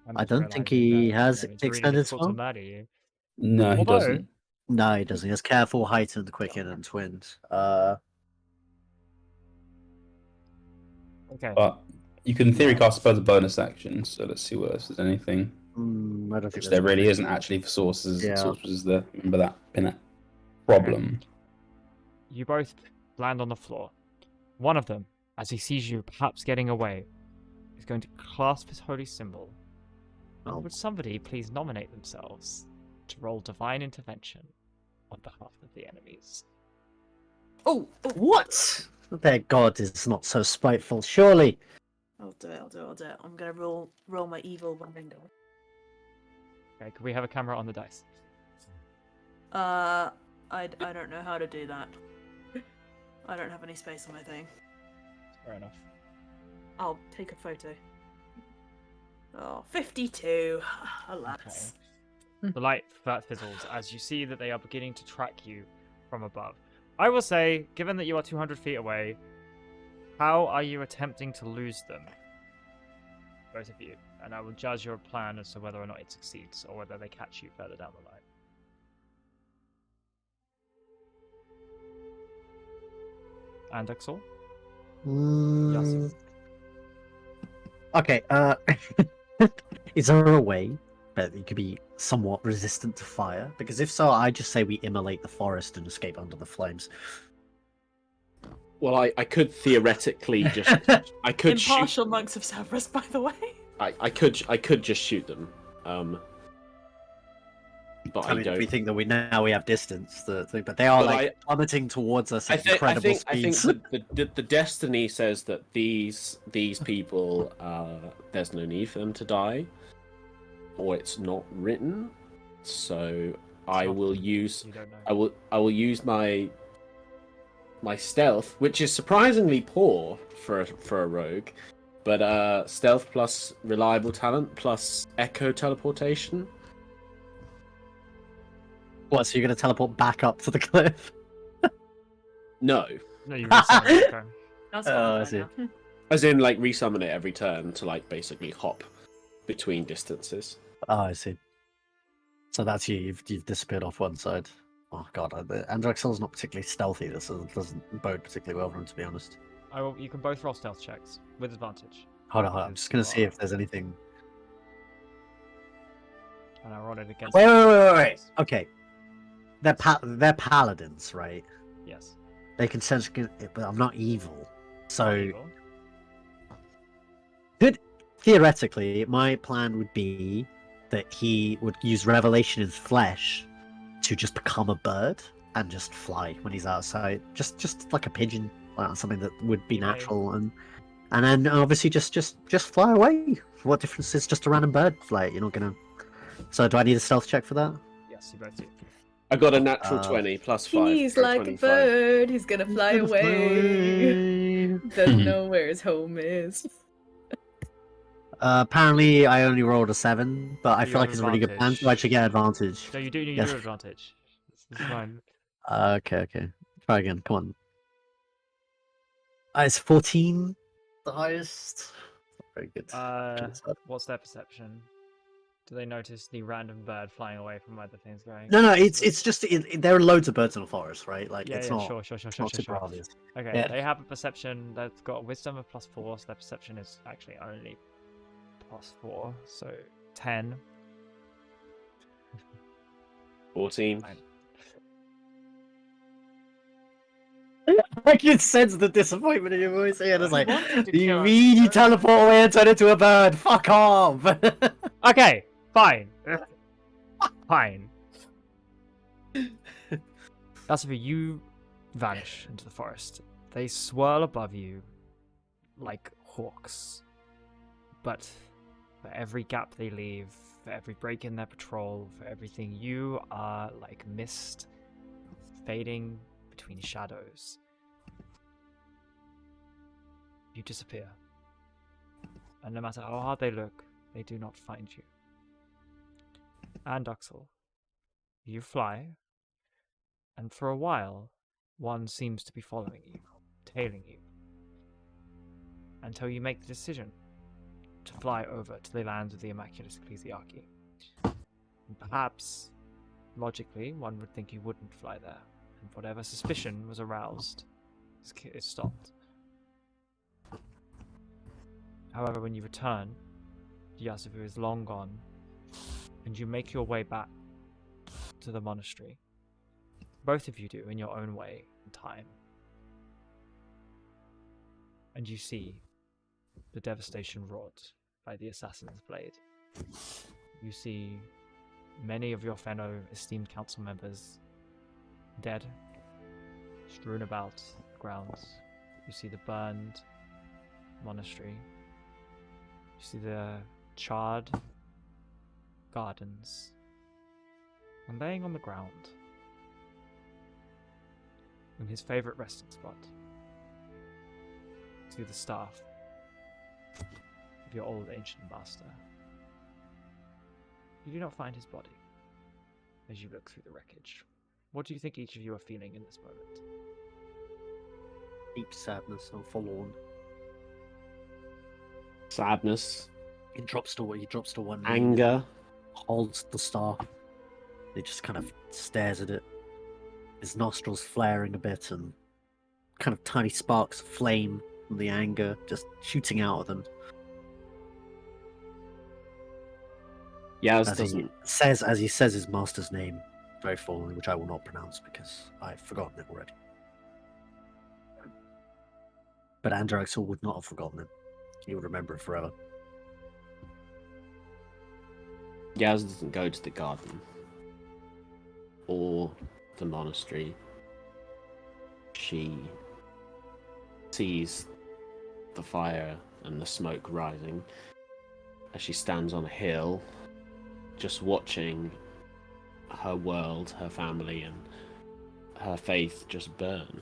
S1: I'm
S3: I
S1: just
S3: don't think
S1: realising
S3: he
S1: that,
S3: has
S1: it's really
S3: extended
S1: difficult to
S3: spell.
S1: murder you.
S5: No, he
S1: Although-
S5: doesn't.
S3: No, he doesn't. He has careful, heightened, quicken, and twinned.
S1: Okay.
S5: But you can in theory cast spell as a bonus action, so let's see what else there's anything.
S3: I don't think
S5: Which
S3: there's
S5: there really
S3: anything.
S5: isn't actually for sorcerers.
S3: Yeah.
S5: Sorcerers there. Remember that been a problem.
S1: You both land on the floor. One of them, as he sees you perhaps getting away, is going to clasp his holy symbol.
S3: Oh.
S1: Would somebody please nominate themselves to roll divine intervention on behalf of the enemies?
S2: Oh,
S3: What? Their god is not so spiteful, surely.
S2: I'll do it. I'm gonna roll my evil window.
S1: Okay, could we have a camera on the dice?
S2: I don't know how to do that. I don't have any space on my thing.
S1: Fair enough.
S2: I'll take a photo. Oh, 52. Alas.
S1: The light fizzles as you see that they are beginning to track you from above. I will say, given that you are 200 feet away, how are you attempting to lose them? Both of you. And I will judge your plan as to whether or not it succeeds, or whether they catch you further down the line. And Exor?
S3: Mm, okay, is there a way that you could be somewhat resistant to fire? Because if so, I just say we immolate the forest and escape under the flames.
S6: Well, I could theoretically just I could shoot.
S2: Impartial monks of Severus, by the way.
S6: I could just shoot them. But I
S3: I mean,
S6: don't.
S3: we think that we have distance, but they are
S6: But
S3: like plummeting towards us at
S6: I
S3: incredible
S6: think
S3: speeds.
S6: the destiny says that these people there's no need for them to die, or it's not written. So I will use
S1: You don't know.
S6: I will use my stealth, which is surprisingly poor for a rogue, but stealth plus reliable talent plus echo teleportation.
S3: What? So you're gonna teleport back up to the cliff?
S6: No,
S1: No, you resummon it, okay.
S2: That's
S3: Oh, I
S2: fine
S3: see.
S2: now.
S6: as in like resummon it every turn to like basically hop between distances.
S3: Oh, I see. So that's you. You've disappeared off one side. Oh god, Andrexel's not particularly stealthy. This doesn't bode particularly well for him, to be honest.
S1: You can both roll stealth checks with advantage.
S3: Hold on. I'm just gonna see if there's anything.
S1: And I roll it against.
S3: Wait. Okay. They're paladins, right?
S1: Yes.
S3: They can sense, but I'm not evil. So
S1: Evil.
S3: theoretically, my plan would be that he would use revelation in flesh to just become a bird and just fly when he's outside, just like a pigeon, something that would be
S1: Okay.
S3: natural, and then obviously just fly away. What difference is just a random bird? Like you're not gonna. So do I need a stealth check for that?
S1: Yes, you both do.
S6: I got a natural 20 plus 5.
S4: He's
S6: for
S4: like
S6: 25.
S4: a bird. He's gonna fly away. Doesn't know where his home is.
S3: Apparently, I only rolled a 7, but I
S1: You
S3: feel like
S1: have
S3: it's a really good plan,
S1: advantage.
S3: so I should get advantage.
S1: No, you do need
S3: Yes.
S1: your advantage. This is fine.
S3: Okay. Try again. Come on. It's 14, the highest. Not very good.
S1: What's their perception? Do they notice the random bird flying away from where the thing's going?
S3: No, it's just there are loads of birds in the forest, right? Like
S1: Yeah,
S3: it's
S1: yeah,
S3: not
S1: sure.
S3: it's not super obvious.
S1: Okay,
S3: Yeah.
S1: they have a perception. They've got a wisdom of +4, so their perception is actually only +4, so 10.
S6: 14.
S1: Fine.
S3: I can sense the disappointment in your voice. Yeah, it's like,
S2: wanted to
S3: do you
S2: kill us,
S3: mean you
S2: so-
S3: teleport away and turn into a bird? Fuck off!
S1: Okay, fine. Fine. That's you vanish into the forest. They swirl above you like hawks. But for every gap they leave, for every break in their patrol, for everything, you are like mist fading between shadows. You disappear. And no matter how hard they look, they do not find you. And Uxel, you fly, and for a while, one seems to be following you, tailing you, until you make the decision to fly over to the lands of the Immaculate Ecclesiarchy. And perhaps, logically, one would think you wouldn't fly there, and whatever suspicion was aroused is stopped. However, when you return, Yasuvu is long gone, and you make your way back to the monastery. Both of you do in your own way and time. And you see the devastation wrought by the assassin's blade. You see many of your fellow esteemed council members dead, strewn about the grounds. You see the burned monastery. You see the charred gardens. And laying on the ground, in his favourite resting spot, you see the staff of your old ancient master. You do not find his body as you look through the wreckage. What do you think each of you are feeling in this moment?
S3: Deep sadness and forlorn.
S6: Sadness,
S3: He drops to one knee,
S6: anger.
S3: holds the staff. He just kind of stares at it. His nostrils flaring a bit and kind of tiny sparks of flame from the anger just shooting out of them.
S6: Yaz
S3: As he says his master's name very formally, which I will not pronounce because I've forgotten it already. But Androxel would not have forgotten it. He would remember it forever.
S6: Yaz doesn't go to the garden or the monastery. She sees the fire and the smoke rising as she stands on a hill, just watching her world, her family, and her faith just burn,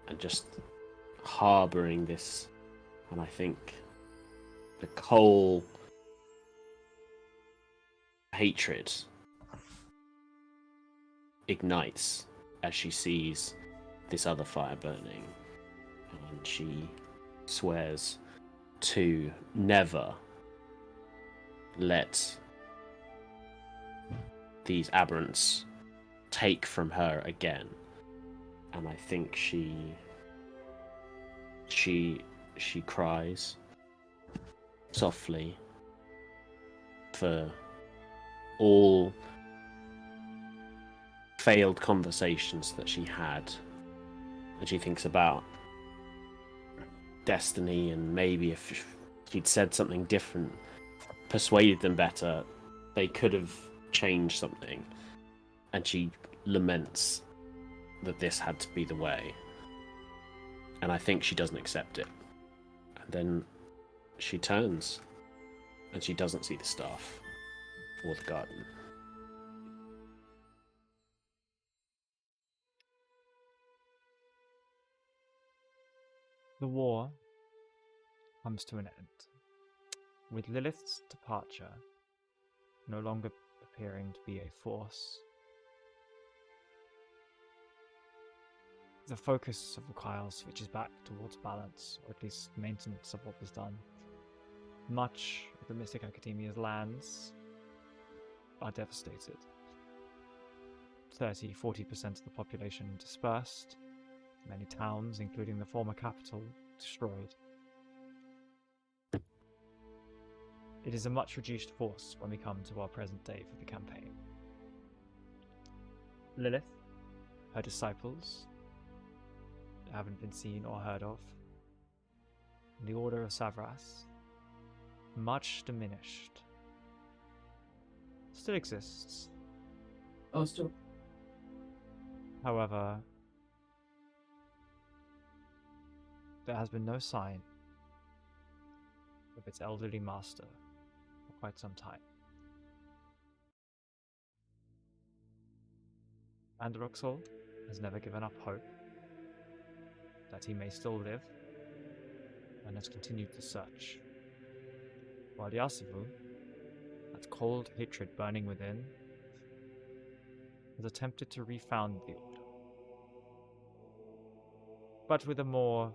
S6: and just harboring this. And I think the coal hatred ignites as she sees this other fire burning, and she swears to never let these aberrants take from her again. And I think she cries softly for all failed conversations that she had, and she thinks about destiny, and maybe if she'd said something different, persuaded them better, they could have changed something. And she laments that this had to be the way, and I think she doesn't accept it. And then she turns and she doesn't see the staff or the garden.
S1: The war comes to an end, with Lilith's departure no longer appearing to be a force. The focus of the Kyle switches back towards balance, or at least maintenance of what was done. Much of the Mystic Academia's lands are devastated. 30-40% of the population dispersed, many towns, including the former capital, destroyed. It is a much reduced force when we come to our present day for the campaign. Lilith, her disciples, haven't been seen or heard of. The Order of Savras, much diminished. Still exists.
S4: Oh, still.
S1: However, there has been no sign of its elderly master for quite some time. Androxol has never given up hope that he may still live, and has continued the search. While Yasivu, that cold hatred burning within, has attempted to refound the Order, but with a more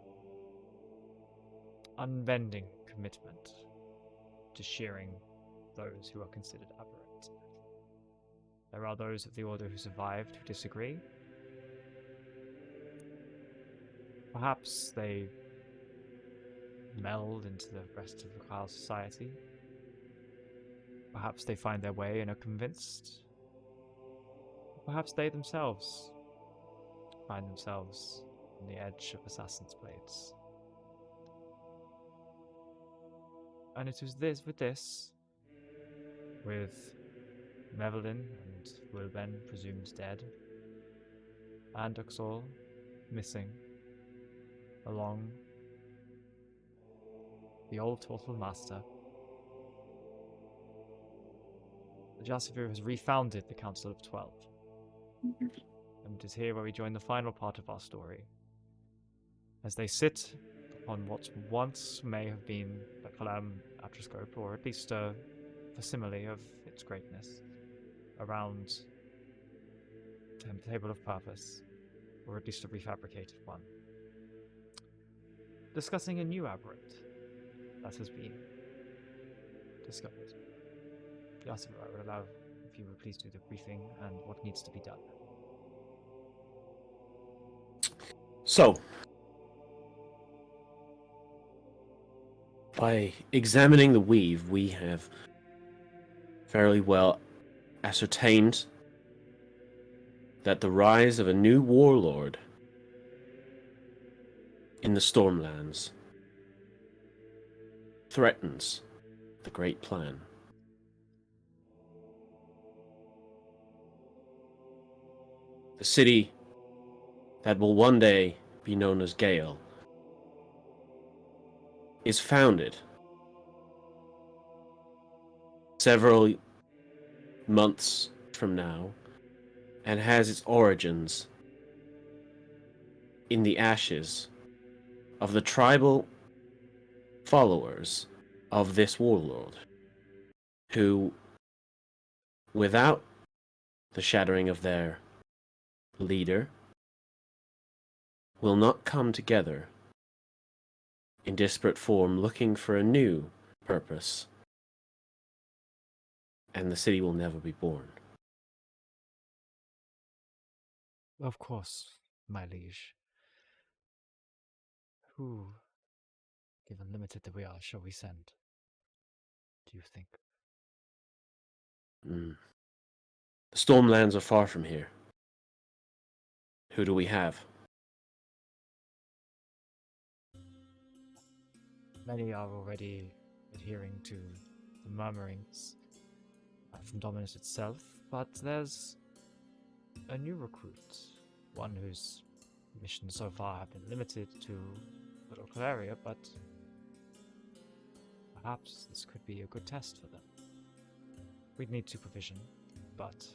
S1: unbending commitment to shearing those who are considered aberrant. There are those of the Order who survived who disagree. Perhaps they meld into the rest of Locale society. Perhaps they find their way and are convinced. Perhaps they themselves find themselves on the edge of Assassin's Blades. And it was with Mevelin and Wilben presumed dead, and Uxor missing, along the old Turtle Master, the Jasavir has refounded the Council of 12. And it is here where we join the final part of our story, as they sit on what once may have been the Kalam Atroscope, or at least a facsimile of its greatness, around the Table of Purpose, or at least a refabricated one, discussing a new aberrant that has been discovered. Yasser, I would allow if you would please do the briefing and what needs to be done.
S6: So, by examining the weave, we have fairly well ascertained that the rise of a new warlord in the Stormlands threatens the Great Plan. The city that will one day be known as Gale is founded several months from now and has its origins in the ashes of the tribal followers of this warlord, who, without the shattering of their leader, will not come together in disparate form looking for a new purpose, and the city will never be born.
S1: Of course, my liege. Who, given limited that we are, shall we send? Do you think?
S6: The Stormlands are far from here. Who do we have?
S1: Many are already adhering to the murmurings from Dominus itself, but there's a new recruit, one whose missions so far have been limited to the local area, but perhaps this could be a good test for them. We'd need supervision, but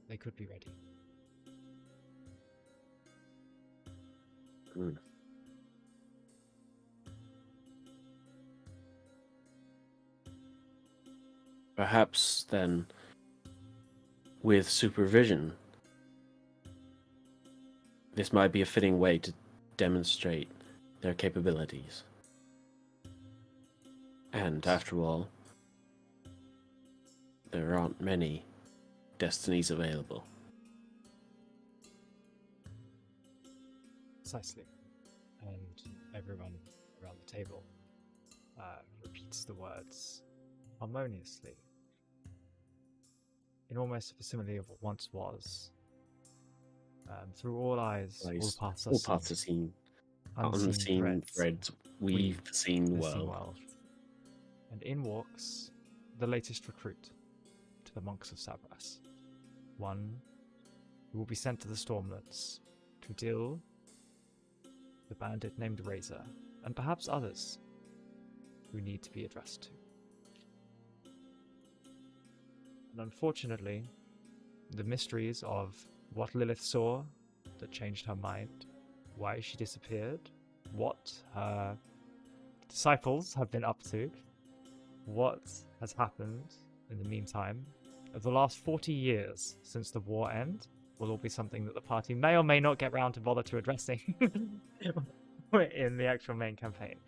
S1: they could be ready.
S6: Perhaps then, with supervision, this might be a fitting way to demonstrate their capabilities. And after all, there aren't many destinies available.
S1: Precisely. And everyone around the table repeats the words harmoniously, in almost a facsimile of what once was. Through all eyes, all paths are
S6: All paths are seen.
S1: unseen
S6: threads weave the seen
S1: the seen
S6: world.
S1: And in walks the latest recruit to the monks of Sabras. One who will be sent to the Stormlands to deal the bandit named Razor, and perhaps others who need to be addressed to. And unfortunately, the mysteries of what Lilith saw that changed her mind, why she disappeared, what her disciples have been up to, what has happened in the meantime, of the last 40 years since the war end, will all be something that the party may or may not get round to bother to addressing in the actual main campaign.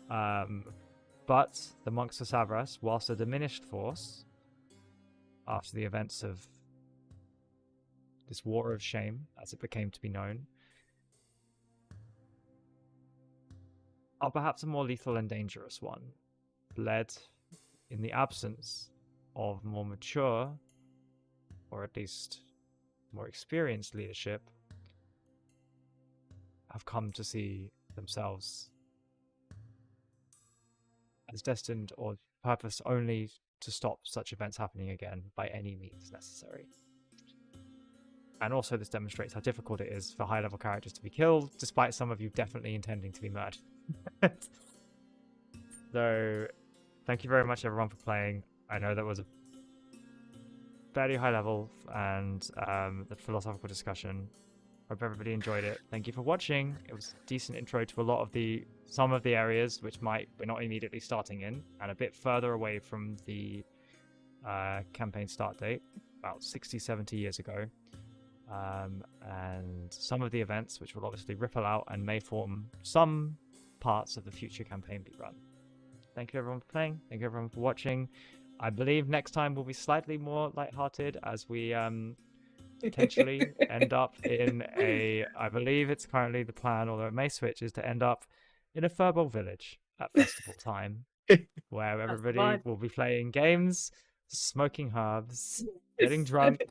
S1: But the monks of Savras, whilst a diminished force, after the events of this war of shame, as it became to be known, are perhaps a more lethal and dangerous one, led in the absence of more mature, or at least more experienced leadership, have come to see themselves as destined or purposed only to stop such events happening again by any means necessary. And also this demonstrates how difficult it is for high-level characters to be killed, despite some of you definitely intending to be murdered. So, thank you very much everyone for playing. I know that was a fairly high level and the philosophical discussion. Hope everybody enjoyed it. Thank you for watching. It was a decent intro to a lot of some of the areas which we're not immediately starting in, and a bit further away from the campaign start date, about 60-70 years ago. And some of the events which will obviously ripple out and may form some parts of the future campaign be run. Thank you everyone for playing. Thank you everyone for watching. I believe next time will be slightly more lighthearted as we potentially end up in I believe it's currently the plan, although it may switch, is to end up in a Furball village at festival time, where everybody will be playing games, smoking herbs, getting drunk.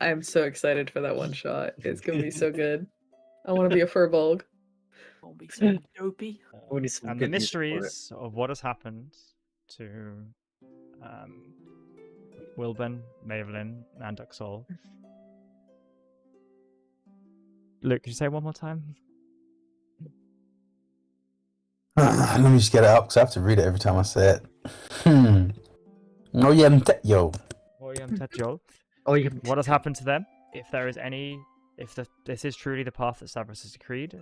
S4: I'm so excited for that one shot. It's gonna be so good. I want to be a furbolg.
S2: Won't be so dopey.
S1: And the mysteries of what has happened to Wilburn, Mavelyn, and Duxol. Luke, could you say it one more time?
S5: Let me just get it up because I have to read it every time I say it. Yo.
S1: What has happened to them? If there is any, this is truly the path that Savras has decreed,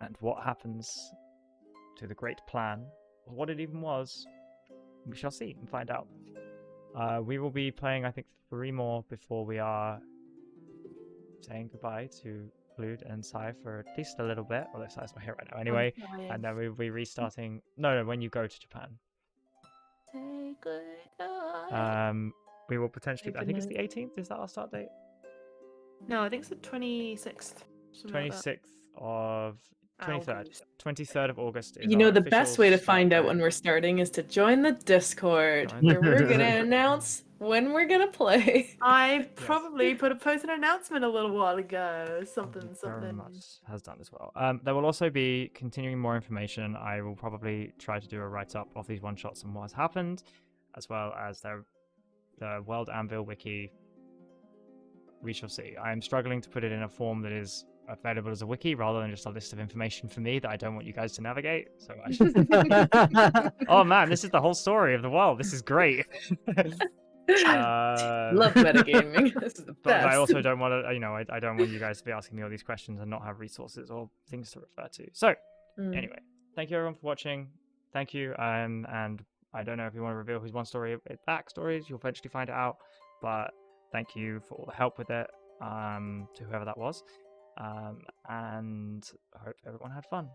S1: and what happens to the great plan, or what it even was, we shall see and find out. We will be playing, I think, 3 more before we are saying goodbye to Lude and Sai for at least a little bit. Although Sai's not here right now anyway. And then we'll be restarting. No, when you go to Japan.
S2: Say goodnight.
S1: We will potentially. I think it's the 18th. Is that our start date?
S2: No, I think it's the 26th.
S1: 26th of 23rd of August. Is
S4: You know,
S1: our
S4: the best way to
S1: official
S4: find
S1: start
S4: out when
S1: date.
S4: we're starting is to join the Discord, where we're gonna announce when we're gonna play.
S2: I probably put a post an announcement a little while ago. Something.
S1: Very much has done as well. There will also be continuing more information. I will probably try to do a write-up of these one-shots and what has happened, as well as the World Anvil wiki. We shall see. I am struggling to put it in a form that is available as a wiki rather than just a list of information for me that I don't want you guys to navigate. So I should... Oh man, this is the whole story of the world. This is great.
S4: Love metagaming. This is the best.
S1: But I also don't want to, I don't want you guys to be asking me all these questions and not have resources or things to refer to. So, anyway, thank you everyone for watching. Thank you, and I don't know if you want to reveal whose one story backstories. You'll eventually find it out. But thank you for all the help with it, to whoever that was, and I hope everyone had fun.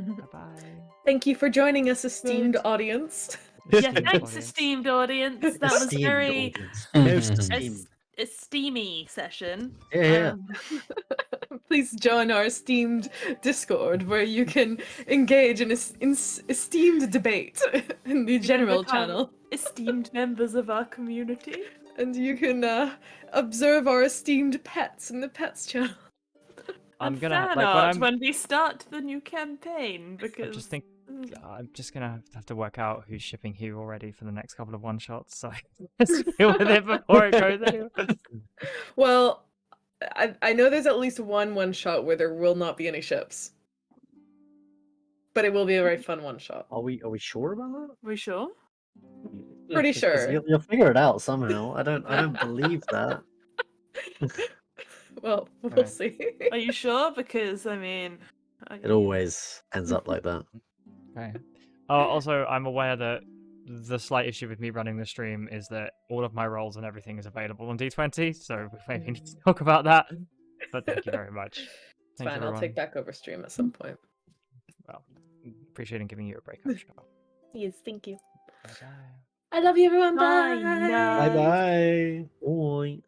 S1: Bye-bye.
S4: Thank you for joining us, esteemed audience.
S2: Yeah,
S1: Esteemed
S2: thanks,
S1: audience.
S2: esteemed audience. That was
S3: Esteemed
S2: very
S3: audience. Most
S5: Mhm.
S3: esteemed.
S2: steamy session.
S3: Yeah.
S4: Please join our esteemed Discord, where you can engage in esteemed debate in the general
S2: become
S4: channel,
S2: esteemed members of our community.
S4: and you can observe our esteemed pets in the pets channel.
S1: I'm
S2: And
S1: gonna
S2: fan
S1: like
S2: art
S1: when
S2: when we start the new campaign because
S1: I just think I'm just gonna have to work out who's shipping who already for the next couple of one shots, so let's deal with it before it goes anywhere.
S4: Well, I know there's at least one shot where there will not be any ships, but it will be a very fun one shot.
S3: Are we sure about that?
S2: we sure.
S4: Pretty
S3: 'Cause
S4: sure.
S3: You'll figure it out somehow. I don't believe that.
S4: Well, we'll
S1: Alright.
S4: see.
S2: Are you sure? Because I mean,
S3: It always ends up like that.
S1: Okay. Also, I'm aware that the slight issue with me running the stream is that all of my roles and everything is available on D20, so we maybe need to talk about that. But thank you very much.
S4: It's
S1: Thanks,
S4: fine. I'll
S1: everyone.
S4: take back over stream at some point.
S1: Well, appreciating giving you a break, I'm sure.
S4: Yes, thank you.
S1: Bye-bye.
S4: I love you, everyone.
S2: Bye.
S4: Bye.
S3: Bye bye. Bye.